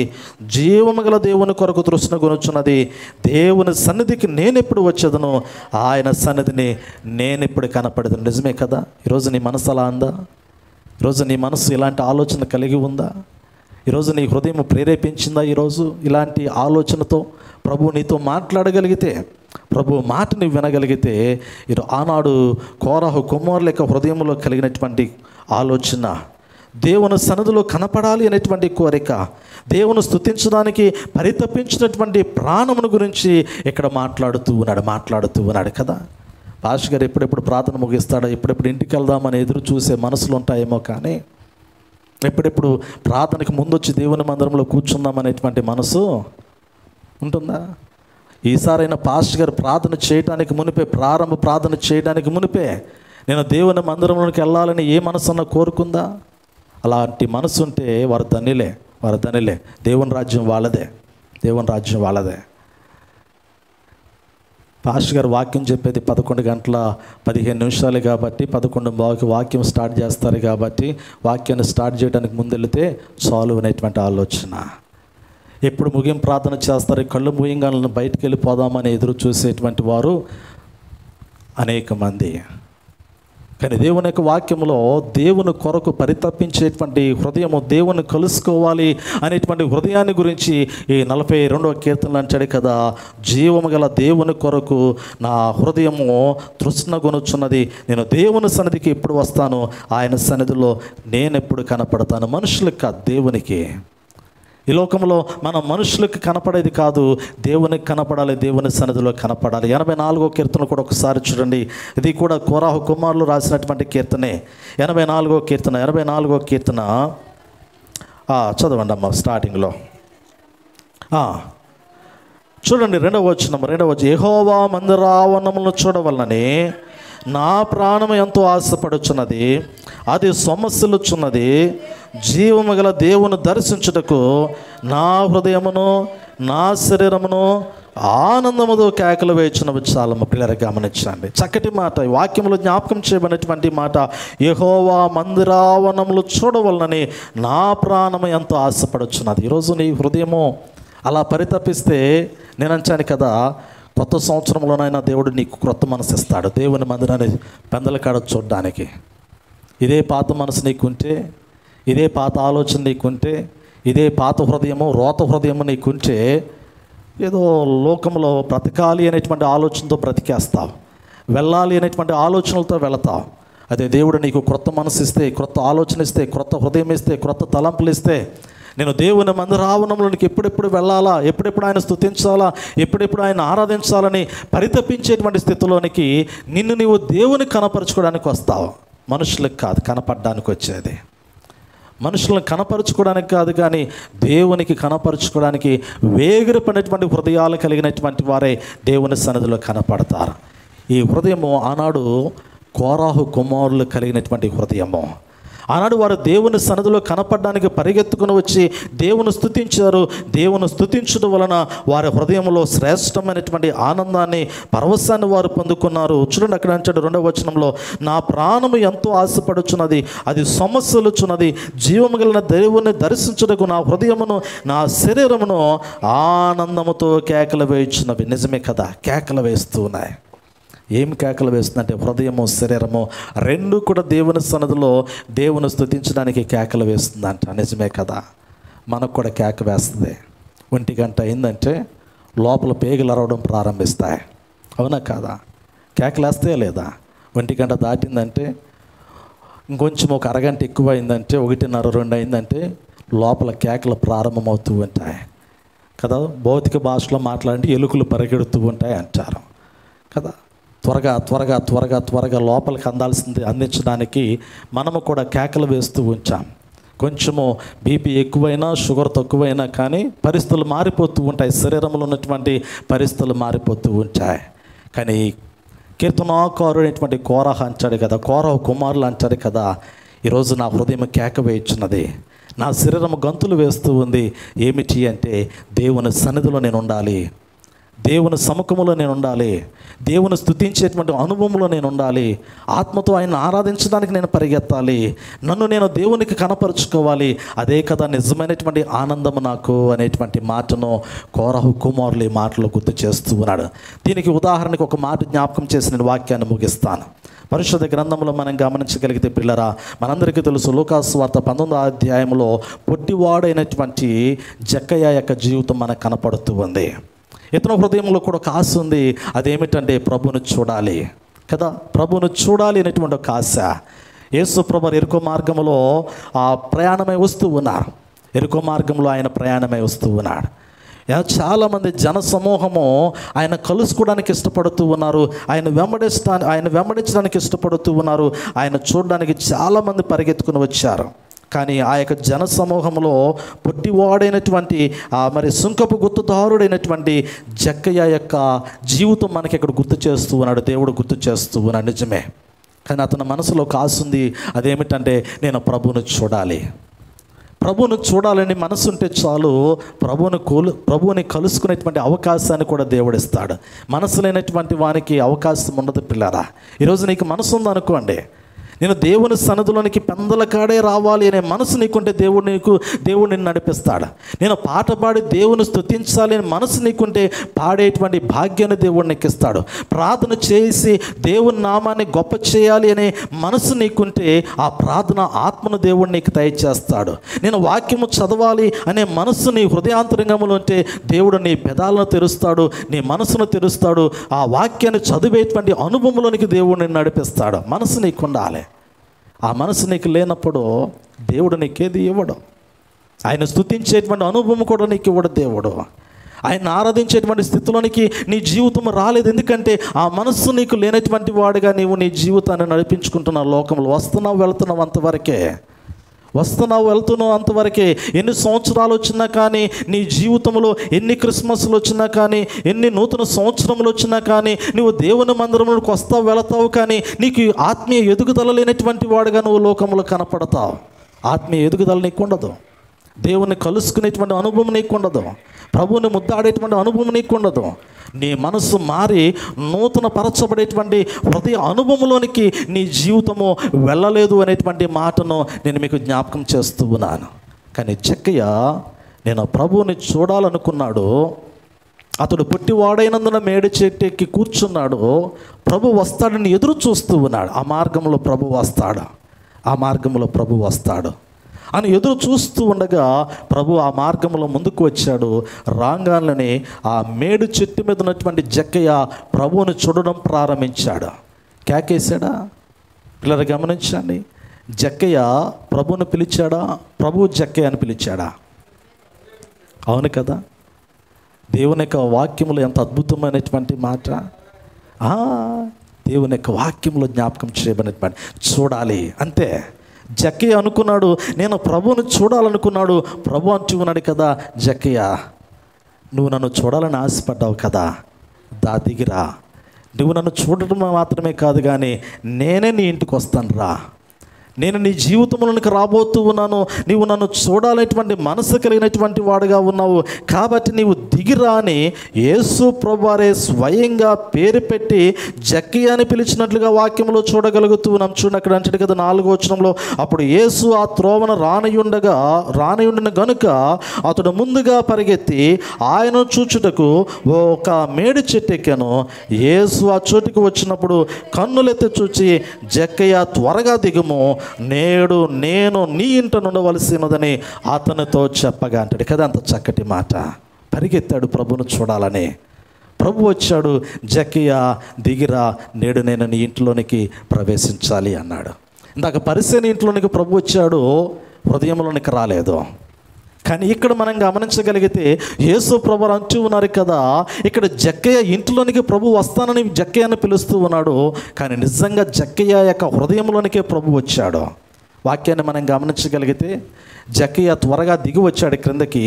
జీవము గల దేవుని కొరకు తృష్ణ కొనుచున్నది. దేవుని సన్నిధికి నేను ఎప్పుడు వచ్చేదను, ఆయన సన్నిధిని నేను ఎప్పుడు కనపడేదను. నిజమే కదా. ఈరోజు నీ మనసు అలా ఉందా? ఈరోజు నీ మనసు ఇలాంటి ఆలోచన కలిగి ఉందా? ఈరోజు నీ హృదయం ప్రేరేపించిందా? ఈరోజు ఇలాంటి ఆలోచనతో ప్రభు నీతో మాట్లాడగలిగితే, ప్రభు మాటని వినగలిగితే ఆనాడు కోరహు కుమారుల యొక్క హృదయంలో కలిగినటువంటి ఆలోచన, దేవుని సన్నిధిలో కనపడాలి అనేటువంటి కోరిక, దేవుని స్తుతించడానికి పరితపించినటువంటి ప్రాణమును గురించి ఇక్కడ మాట్లాడుతూ ఉన్నాడు కదా. పాష్ గారు ఎప్పుడెప్పుడు ప్రార్థన ముగిస్తాడో, ఎప్పుడెప్పుడు ఇంటికి వెళ్దామని ఎదురు చూసే మనసులు ఉంటాయేమో, కానీ ఎప్పుడెప్పుడు ప్రార్థనకి ముందు వచ్చి దేవుని మందిరంలో కూర్చుందామనేటువంటి మనసు ఉంటుందా? ఈసారైనా పాస్టర్ గారు ప్రార్థన చేయడానికి మునిపే, ప్రారంభ ప్రార్థన చేయడానికి మునిపే నేను దేవుని మందిరంలోకి వెళ్ళాలని ఏ మనసు అన్నా కోరుకుందా? అలాంటి మనసు ఉంటే వారు ధన్యులే. దేవుని రాజ్యం వాళ్ళదే. పాస్టర్ గారు వాక్యం చెప్పేది 11:15 కాబట్టి 11 వాక్యం స్టార్ట్ చేస్తారు కాబట్టి వాక్యాన్ని స్టార్ట్ చేయడానికి ముందెళ్తే చాలు అనేటువంటి ఆలోచన. ఎప్పుడు ముగింపు ప్రార్థన చేస్తారు, కళ్ళు ముగింగాలను బయటికి వెళ్ళిపోదామని ఎదురు చూసేటువంటి వారు అనేక మంది. కానీ దేవుని యొక్క వాక్యంలో దేవుని కొరకు పరితపించేటువంటి హృదయము, దేవుని కలుసుకోవాలి అనేటువంటి హృదయాన్ని గురించి ఈ 42వ కీర్తనలు అంటాడు కదా, జీవము గల దేవుని కొరకు నా హృదయము తృష్ణగొనుచున్నది, నేను దేవుని సన్నిధికి ఎప్పుడు వస్తాను, ఆయన సన్నిధిలో నేను ఎప్పుడు కనపడతాను. మనుషులకు కాదు, దేవునికి. ఈ లోకంలో మనం మనుషులకు కనపడేది కాదు, దేవునికి కనపడాలి, దేవుని సన్నిధిలో కనపడాలి. 84వ కీర్తన కూడా ఒకసారి చూడండి. ఇది కూడా కోరాహు కుమారులు రాసినటువంటి కీర్తనే. 84వ కీర్తన చదవండి అమ్మ. స్టార్టింగ్లో చూడండి, 2వ వచనం. యెహోవా మందిరావరణములను చూడవలనని నా ప్రాణము ఎంతో ఆశపడుచున్నది, అది సొమ్మసిల్లుచున్నది. జీవము గల దేవుని దర్శించుటకు నా హృదయమును నా శరీరమును ఆనందముతో కేకలు వేయుచున్నవి. చాలా పిల్లలు గమనించండి, చక్కటి మాట, వాక్యంలో జ్ఞాపకం చేయబడినటువంటి మాట. యెహోవా మందిరావరణములు చూడవలనని నా ప్రాణము ఎంతో ఆశపడుచున్నది. ఈరోజు నీ హృదయము అలా పరితపిస్తే, నేను అంచాను కదా, కొత్త సంవత్సరంలోనైనా దేవుడు నీకు క్రొత్త మనసు ఇస్తాడు, దేవుని మందిరాన్ని పెందలకాడ చూడడానికి. ఇదే పాత మనసు నీకుంటే, ఇదే పాత ఆలోచన నీకుంటే, ఇదే పాత హృదయము, రోత హృదయము నీకుంటే, ఏదో లోకంలో బ్రతకాలి అనేటువంటి ఆలోచనతో బ్రతికేస్తావు, వెళ్ళాలి అనేటువంటి ఆలోచనలతో వెళతావు. అదే దేవుడు నీకు క్రొత్త మనసు ఇస్తే, క్రొత్త ఆలోచన ఇస్తే, క్రొత్త హృదయం ఇస్తే, క్రొత్త తలంపులు ఇస్తే, నేను దేవుని మందిరావరణంలోనికి ఎప్పుడెప్పుడు వెళ్ళాలా, ఎప్పుడెప్పుడు ఆయన స్తుతించాలా, ఎప్పుడెప్పుడు ఆయన ఆరాధించాలని పరితపించేటువంటి స్థితిలోనికి నిన్ను నీవు దేవుని కనపరుచుకోవడానికి వస్తావు. మనుషులకు కాదు కనపడడానికి వచ్చేది, మనుషులను కనపరుచుకోవడానికి కాదు, కానీ దేవునికి కనపరుచుకోవడానికి వేగిరపడినటువంటి హృదయాలు కలిగినటువంటి వారే దేవుని సన్నిధిలో కనపడతారు. ఈ హృదయము ఆనాడు కోరాహు కుమారులు కలిగినటువంటి హృదయము. ఆనాడు వారు దేవుని సన్నిధిలో కనపడడానికి పరిగెత్తుకుని వచ్చి దేవుని స్తుతించారు. దేవుని స్తుతించడం వలన వారి హృదయంలో శ్రేష్టమైనటువంటి ఆనందాన్ని, పరవశాన్ని వారు పొందుకున్నారు. చూడండి, అక్కడ అంటాడు 2వ వచనంలో, నా ప్రాణము ఎంతో ఆశపడుచున్నది, అది సొమ్మసిల్లుచున్నది. జీవము కలిగిన దేవుని దర్శించుటకు నా హృదయమును నా శరీరమును ఆనందముతో కేకలు వేయుచున్నవి. నిజమే కదా, కేకలు వేస్తూ ఉన్నాయి. ఏం కేకలు వేస్తుందంటే హృదయము, శరీరము రెండు కూడా దేవుని సన్నిధిలో దేవుని స్తుతించడానికి కేకలు వేస్తుందంట. నిజమే కదా, మనకు కూడా కేక వేస్తుంది. 1 గంట అయిందంటే లోపల పేగులు అరవడం ప్రారంభిస్తాయి, అవునా కాదా? కేకలు వేస్తాయా లేదా? 1 గంట దాటిందంటే, ఇంకొంచెం ఒక అరగంట ఎక్కువ అయిందంటే, 1:30, 2 అయిందంటే లోపల కేకలు ప్రారంభమవుతూ ఉంటాయి కదా. భౌతిక భాషలో మాట్లాడి ఎలుకలు పరిగెడుతూ ఉంటాయి అంటారు కదా. త్వరగా లోపలికి అందించడానికి మనము కూడా కేకలు వేస్తూ ఉంచాం. కొంచెము బీపీ ఎక్కువైనా, షుగర్ తక్కువైనా కానీ పరిస్థితులు మారిపోతూ ఉంటాయి, శరీరంలో ఉన్నటువంటి పరిస్థితులు మారిపోతూ ఉంటాయి. కానీ కీర్తనాకారుడు అనేటువంటి కోరహ అంటాడు కదా, కోరహ కుమారులు అంటాడు కదా, ఈరోజు నా హృదయం కేక వేయుచున్నది, నా శరీరం గంతులు వేస్తూ ఉంది. ఏమిటి అంటే, దేవుని సన్నిధిలో నేను ఉండాలి, దేవుని సముఖంలో నేను ఉండాలి, దేవుని స్తుతించేటువంటి అనుభవంలో నేను ఉండాలి, ఆత్మతో ఆయన ఆరాధించడానికి నేను పరిగెత్తాలి, నన్ను నేను దేవునికి కనపరుచుకోవాలి. అదే కదా నిజమైనటువంటి ఆనందము నాకు అనేటువంటి మాటను కోరహు కుమారులు ఈ మాటలో గుర్తు చేస్తూ ఉన్నాడు. దీనికి ఉదాహరణకు ఒక మాట జ్ఞాపకం చేసి నేను వాక్యాన్ని ముగిస్తాను. పరిశుద్ధ గ్రంథంలో మనం గమనించగలిగితే పిల్లరా, మనందరికీ తెలుసు, లూకాసు సువార్త 19వ అధ్యాయంలో పొట్టివాడైనటువంటి జక్కయ్య యొక్క జీవితం మనకు కనపడుతూ ఉంది. ఇతని హృదయంలో కూడా ఒక ఆశ ఉంది. అదేమిటంటే ప్రభువును చూడాలి కదా, ప్రభువును చూడాలి అనేటువంటి ఒక ఆశ. యేసు ప్రభువు ఎరుకో మార్గంలో ప్రయాణమై వస్తూ ఉన్నారు. ఎరుకో మార్గంలో ఆయన ప్రయాణమై వస్తూ ఉన్నాడు. చాలామంది జన సమూహము ఆయన కలుసుకోవడానికి ఇష్టపడుతూ ఉన్నారు, ఆయన వెంబడించడానికి ఇష్టపడుతూ ఉన్నారు. ఆయన చూడడానికి చాలామంది పరిగెత్తుకుని వచ్చారు. కానీ ఆ యొక్క జన సమూహంలో పొట్టివాడైనటువంటి మరి సుంకపు గుర్తుదారుడైనటువంటి జక్కయ్య యొక్క జీవితం మనకి ఇక్కడ గుర్తు చేస్తూ ఉన్నాడు, దేవుడు గుర్తు చేస్తూ ఉన్నాడు. నిజమే. కానీ అతని మనసులో ఒక ఆశ ఉంది. అదేమిటంటే నేను ప్రభువును చూడాలని మనసు ఉంటే చాలు, ప్రభువుని కలుసుకునేటువంటి అవకాశాన్ని కూడా దేవుడిస్తాడు. మనసు లేనటువంటి వానికి అవకాశం ఉండదు పిల్లరా. ఈరోజు నీకు మనసు ఉందనుకోండి, నేను దేవుని సన్నిధిలోనికి పెందల కాడే రావాలి అనే మనసు నీకుంటే దేవుడు నిన్ను నడిపిస్తాడు. నేను పాట పాడి దేవుని స్తుతించాలి అనే మనసు నీకుంటే పాడేటువంటి భాగ్యాన్ని దేవుడు నీకు ఇస్తాడు. ప్రార్థన చేసి దేవుని నామాన్ని గొప్ప చేయాలి అనే మనసు నీకుంటే ఆ ప్రార్థన ఆత్మను దేవుడు నీకు దయచేస్తాడు. నేను వాక్యము చదవాలి అనే మనస్సు నీ హృదయాంతరంగంలో ఉంటే దేవుడు నీ పెదాలను తెరుస్తాడు, నీ మనసును తెరుస్తాడు. ఆ వాక్యాన్ని చదివేటువంటి అనుభవంలోనికి దేవుడు నిన్ను నడిపిస్తాడు. మనసు నీకు ఉండాలి. ఆ మనసు నీకు లేనప్పుడు దేవుడు నీకేది ఇవ్వడు. ఆయన స్తుతించేటువంటి అనుభవం కూడా నీకు ఇవ్వడు దేవుడు. ఆయన ఆరాధించేటువంటి స్థితిలోనికి నీ జీవితం రాలేదు. ఎందుకంటే ఆ మనస్సు నీకు లేనటువంటి వాడుగా నీవు నీ జీవితాన్ని నడిపించుకుంటున్నావు. లోకంలో వస్తున్నావు వెళ్తున్నావు అంతవరకే. ఎన్ని సంవత్సరాలు వచ్చినా కానీ, నీ జీవితంలో ఎన్ని క్రిస్మస్లు వచ్చినా కానీ, ఎన్ని నూతన సంవత్సరములు వచ్చినా కానీ, నువ్వు దేవుని మందిరంలోకి వస్తావు వెళతావు, కానీ నీకు ఆత్మీయ ఎదుగుదల లేనటువంటి వాడుగా నువ్వు లోకంలో కనపడతావు. ఆత్మీయ ఎదుగుదల నీకు ఉండదు. దేవుణ్ణి కలుసుకునేటువంటి అనుభవం నీకు ఉండదు. ప్రభువుని ముద్దాడేటువంటి అనుభవం నీకు ఉండదు. నీ మనసు మారి నూతన పరచబడేటువంటి హృదయ అనుభవంలోనికి నీ జీవితము వెళ్ళలేదు అనేటువంటి మాటను నేను మీకు జ్ఞాపకం చేస్తూ ఉన్నాను. కానీ జక్కయ్య నేను ప్రభువుని చూడాలనుకున్నాడు. అతడు పుట్టివాడైనందున మేడి చెట్టెక్కి కూర్చున్నాడు. ప్రభు వస్తాడని ఎదురు చూస్తూ ఉన్నాడు. ఆ మార్గంలో ప్రభు వస్తాడు అని ఎదురు చూస్తూ ఉండగా ప్రభు ఆ మార్గంలో ముందుకు వచ్చాడు. రాగానే ఆ మేడు చెట్టు మీద ఉన్నటువంటి జక్కయ్య ప్రభువుని చూడడం ప్రారంభించాడు. కేకేశాడా? పిల్లలు గమనించండి. జక్కయ్య ప్రభువుని పిలిచాడా? ప్రభు జక్కయ్య అని పిలిచాడా? అవును కదా. దేవుని యొక్క వాక్యములో ఎంత అద్భుతమైనటువంటి మాట. దేవుని యొక్క వాక్యంలో జ్ఞాపకం చేయబడినటువంటి చూడాలి అంతే. జక్కయ్య అనుకున్నాడు, నేను ప్రభువును చూడాలనుకున్నాడు. ప్రభు అంటూ ఉన్నాడు కదా, జక్కయ్య నువ్వు నన్ను చూడాలని ఆశపడ్డావు కదా, దిగిరా. నువ్వు నన్ను చూడటం మాత్రమే కాదు కానీ నేనే నీ ఇంటికి వస్తాను రా. నేను నీ జీవితంలోనికి రాబోతూ ఉన్నాను. నీవు నన్ను చూడాలనేటువంటి మనసు కలిగినటువంటి వాడుగా ఉన్నావు కాబట్టి నీవు దిగిరా అని యేసు ప్రభువారే స్వయంగా పేరు పెట్టి జక్కయ్య అని పిలిచినట్లుగా వాక్యంలో చూడగలుగుతూ ఉన్నాం. చూడండి అక్కడ అంటాడు కదా 4వ వచనంలో, అప్పుడు యేసు ఆ త్రోవన రానియుండిన గనుక అతడు ముందుగా పరిగెత్తి ఆయన చూచుటకు ఒక మేడి చెట్టు ఎక్కాను. యేసు ఆ చోటుకు వచ్చినప్పుడు కన్నులెత్తి చూచి, జక్కయ్య త్వరగా దిగుము, నేడు నేను నీ ఇంట ఉండవలసినదని అతనితో చెప్పగా అంటాడు కదా. అంత చక్కటి మాట. పరిగెత్తాడు ప్రభువును చూడాలని. ప్రభు వచ్చాడు, జక్కయ్య దిగిరా, నేడు నేను నీ ఇంట్లోనికి ప్రవేశించాలి అన్నాడు. ఇందాక పరిసేని ఇంట్లోనికి ప్రభు వచ్చాడు, హృదయంలోనికి రాలేదు. కానీ ఇక్కడ మనం గమనించగలిగితే యేసు ప్రభు అంటూ ఉన్నారు కదా, ఇక్కడ జక్కయ్య ఇంట్లోనికి ప్రభు వస్తానని జక్కయ్యని పిలుస్తూ ఉన్నాడు. కానీ నిజంగా జక్కయ్య యొక్క హృదయంలోనికే ప్రభు వచ్చాడు. వాక్యాన్ని మనం గమనించగలిగితే జక్కయ్య త్వరగా దిగి వచ్చాడు క్రిందకి.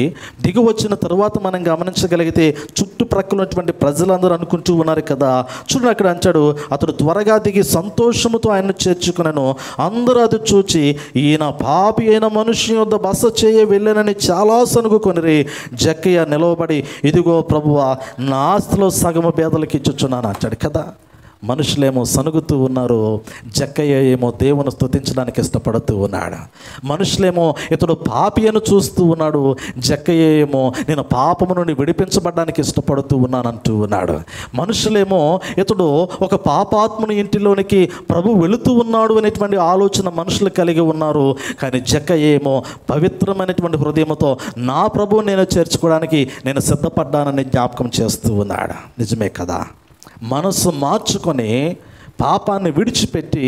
దిగి వచ్చిన తరువాత మనం గమనించగలిగితే చుట్టుప్రక్కలటువంటి ప్రజలందరూ అనుకుంటూ ఉన్నారు కదా. చూడండి అక్కడ అంటాడు, అతడు త్వరగా దిగి సంతోషముతో ఆయన్ను చేర్చుకున్నాను. అందరూ అది చూచి ఈయన పాపి అయిన మనుష్యుని వద్ద బస చేయ వెళ్ళానని చాలా సనుగుకొనిరి. జక్కయ్య నిలవబడి, ఇదిగో ప్రభువా, నా ఆస్తిలో సగము పేదలకు ఇచ్చుచున్నాను అంటాడు కదా. మనుషులేమో సనుగుతూ ఉన్నారు, జక్కయ్య ఏమో దేవుని స్తుతించడానికి ఇష్టపడుతూ ఉన్నాడు. మనుషులేమో ఇతడు పాపి అని చూస్తూ ఉన్నాడు, జక్కయ్య ఏమో నేను పాపము నుండి విడిపించబడడానికి ఇష్టపడుతూ ఉన్నానంటూ ఉన్నాడు. మనుషులేమో ఇతడు ఒక పాపాత్ముని ఇంటిలోనికి ప్రభు వెళుతూ ఉన్నాడు అనేటువంటి ఆలోచన మనుషులు కలిగి ఉన్నారు. కానీ జక్కయ్య ఏమో పవిత్రమైనటువంటి హృదయంతో నా ప్రభువు నేను చేర్చుకోవడానికి నేను సిద్ధపడ్డానని జ్ఞాపకం చేస్తూ ఉన్నాడు. నిజమే కదా, మనసు మార్చుకొని పాపాన్ని విడిచిపెట్టి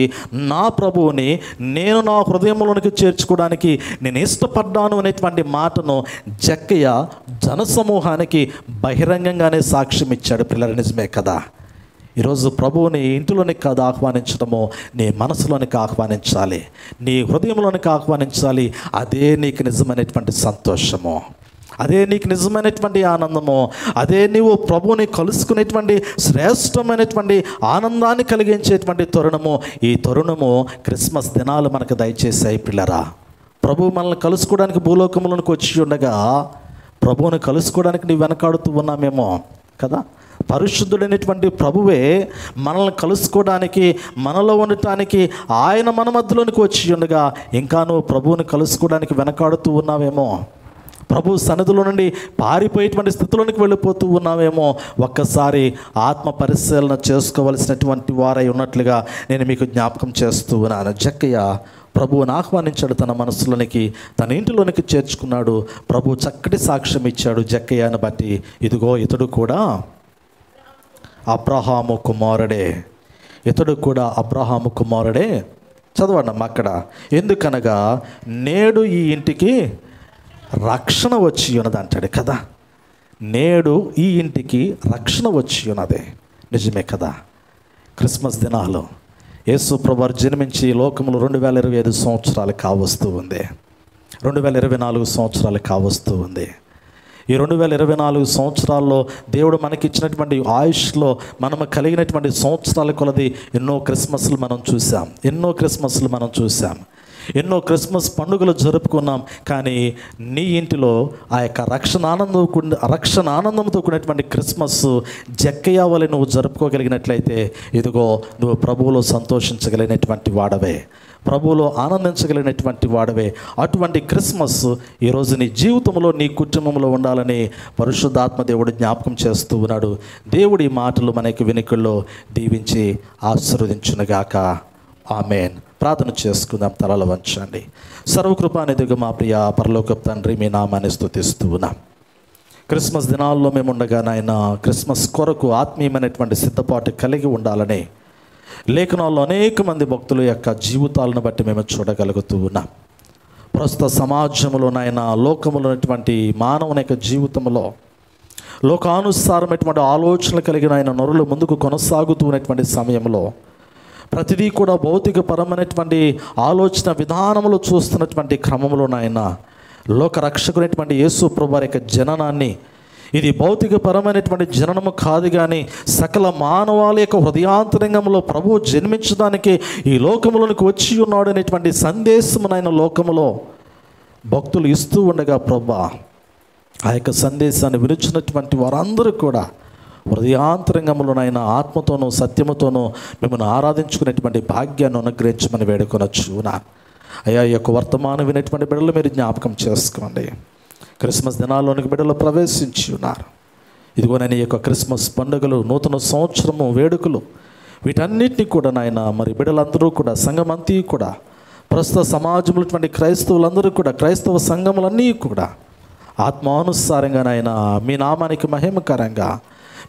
నా ప్రభువుని నేను నా హృదయంలోనికి చేర్చుకోవడానికి నేను ఇష్టపడ్డాను అనేటువంటి మాటను జక్కయ్య జనసమూహానికి బహిరంగంగానే సాక్ష్యం ఇచ్చాడు. పిల్లలు నిజమే కదా, ఈరోజు ప్రభువుని ఇంటిలోనికి కాదు ఆహ్వానించడము, నీ మనసులోనికి ఆహ్వానించాలి, నీ హృదయంలోనికి ఆహ్వానించాలి. అదే నీకు నిజమైనటువంటి సంతోషము, అదే నీకు నిజమైనటువంటి ఆనందము, అదే నీవు ప్రభువుని కలుసుకునేటువంటి శ్రేష్టమైనటువంటి ఆనందాన్ని కలిగించేటువంటి తరుణము. ఈ తరుణము క్రిస్మస్ దినాలు మనకు దయచేసాయి. పిల్లరా, ప్రభువు మనల్ని కలుసుకోవడానికి భూలోకంలోనికి వచ్చి ఉండగా ప్రభువుని కలుసుకోవడానికి నీవు వెనకాడుతూ ఉన్నామేమో కదా. పరిశుద్ధుడైనటువంటి ప్రభువే మనల్ని కలుసుకోవడానికి, మనలో ఉండటానికి ఆయన మన మధ్యలోనికి వచ్చి ఉండగా ఇంకా నువ్వు ప్రభువుని కలుసుకోవడానికి వెనకాడుతూ ఉన్నావేమో, ప్రభు సన్నిధిలో నుండి పారిపోయేటువంటి స్థితిలోనికి వెళ్ళిపోతూ ఉన్నావేమో. ఒక్కసారి ఆత్మ పరిశీలన చేసుకోవలసినటువంటి వారై ఉన్నట్లుగా నేను మీకు జ్ఞాపకం చేస్తూ ఉన్నాను. జక్కయ్య ప్రభువుని ఆహ్వానించాడు, తన మనసులోనికి, తన ఇంటిలోనికి చేర్చుకున్నాడు. ప్రభు చక్కటి సాక్ష్యం ఇచ్చాడు జక్కయ్యను బట్టి. ఇదిగో ఇతడు కూడా అబ్రహాము కుమారుడే, ఇతడు కూడా అబ్రహాము కుమారుడే. చదవండి అక్కడ, ఎందుకనగా నేడు ఈ ఇంటికి రక్షణ వచ్చి ఉన్నది అంటాడు కదా. నేడు ఈ ఇంటికి రక్షణ వచ్చి ఉన్నది. నిజమే కదా, క్రిస్మస్ దినాలు యేసు ప్రభువు జన్మించి లోకంలో 2025 సంవత్సరాలు కావస్తూ ఉంది, 2024 సంవత్సరాలు కావస్తూ ఉంది. ఈ 2024 సంవత్సరాల్లో దేవుడు మనకిచ్చినటువంటి ఆయుష్లో మనము కలిగినటువంటి సంవత్సరాల కొలది ఎన్నో క్రిస్మస్లు మనం చూసాం, ఎన్నో క్రిస్మస్ పండుగలు జరుపుకున్నాం. కానీ నీ ఇంటిలో ఆ యొక్క రక్షణ ఆనందంతో కూడినటువంటి క్రిస్మస్ జక్కయ్య వలె నువ్వు జరుపుకోగలిగినట్లయితే ఇదిగో నువ్వు ప్రభువులో సంతోషించగలిగినటువంటి వాడవే, ప్రభువులో ఆనందించగలిగినటువంటి వాడవే. అటువంటి క్రిస్మస్ ఈరోజు నీ జీవితంలో, నీ కుటుంబంలో ఉండాలని పరిశుద్ధాత్మ దేవుడు జ్ఞాపకం చేస్తూ ఉన్నాడు. దేవుడి మాటలు మనకి వినికిల్లో దీవించి ఆశీర్వదించునుగాక. ఆమేన్. ప్రార్థన చేసుకుందాం. తలలు వంచండి. సర్వకృపానిధిగా మా ప్రియ పరలోకపు తండ్రి, మీ నామాన్ని స్తుతిస్తూ ఉన్నాం. క్రిస్మస్ దినాల్లో మేము ఉండగా నాయన, క్రిస్మస్ కొరకు ఆత్మీయమైనటువంటి సిద్ధపాటు కలిగి ఉండాలని లేఖనాల్లో అనేక మంది భక్తుల యొక్క జీవితాలను బట్టి మేము చూడగలుగుతూ ఉన్నాం. ప్రస్తుత సమాజంలో నాయన, లోకములో ఉన్నటువంటి మానవుని యొక్క జీవితంలో లోకానుసారమైనటువంటి ఆలోచనలు కలిగిన ఆయన నరులు ముందుకు కొనసాగుతూ ఉన్నటువంటి సమయంలో ప్రతిదీ కూడా భౌతికపరమైనటువంటి ఆలోచన విధానములు చూస్తున్నటువంటి క్రమంలో నాయన, లోక రక్షకునైనటువంటి యేసు ప్రభువారి యొక్క జననాన్ని, ఇది భౌతికపరమైనటువంటి జననము కాదు కానీ సకల మానవాళి యొక్క హృదయాంతరంగంలో ప్రభువు జన్మించడానికి ఈ లోకములోనికి వచ్చి ఉన్నాడు అనేటువంటి సందేశము నాయన లోకములో భక్తులు ఇస్తూ ఉండగా ప్రభువా, ఆ యొక్క సందేశాన్ని వినిచినటువంటి వారందరూ కూడా హృదయాంతరంగంలోనైనా ఆత్మతోనూ సత్యముతోనూ మిమ్మల్ని ఆరాధించుకునేటువంటి భాగ్యాన్ని అనుగ్రహించమని వేడుకొనొచ్చునా. అయ్యా, ఈ యొక్క వర్తమానం వినేటువంటి బిడ్డలు మీరు జ్ఞాపకం చేసుకోండి. క్రిస్మస్ దినాల్లోనికి బిడ్డలు ప్రవేశించి ఉన్నారు. ఇదిగో నేను ఈ యొక్క క్రిస్మస్ పండుగలు, నూతన సంవత్సరము వేడుకలు, వీటన్నిటినీ కూడా నాయన మరి బిడ్డలందరూ కూడా, సంఘమంతా కూడా, ప్రస్తుత సమాజంలో క్రైస్తవులందరూ కూడా, క్రైస్తవ సంఘములన్నీ కూడా ఆత్మానుసారంగా నాయన మీ నామానికి మహిమకరంగా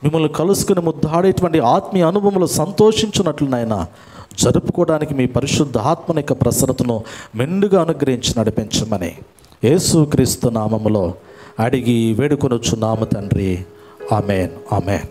మిమ్మల్ని కలుసుకుని ముద్దాడేటువంటి ఆత్మీయ అనుభవంలో సంతోషించున్నట్లు నాయన జరుపుకోవడానికి మీ పరిశుద్ధ ఆత్మని యొక్క ప్రసన్నతను మెండుగా అనుగ్రహించి నడిపించమని యేసుక్రీస్తు నామములో అడిగి వేడుకొనుచున్నాము తండ్రి. ఆమేన్, ఆమేన్.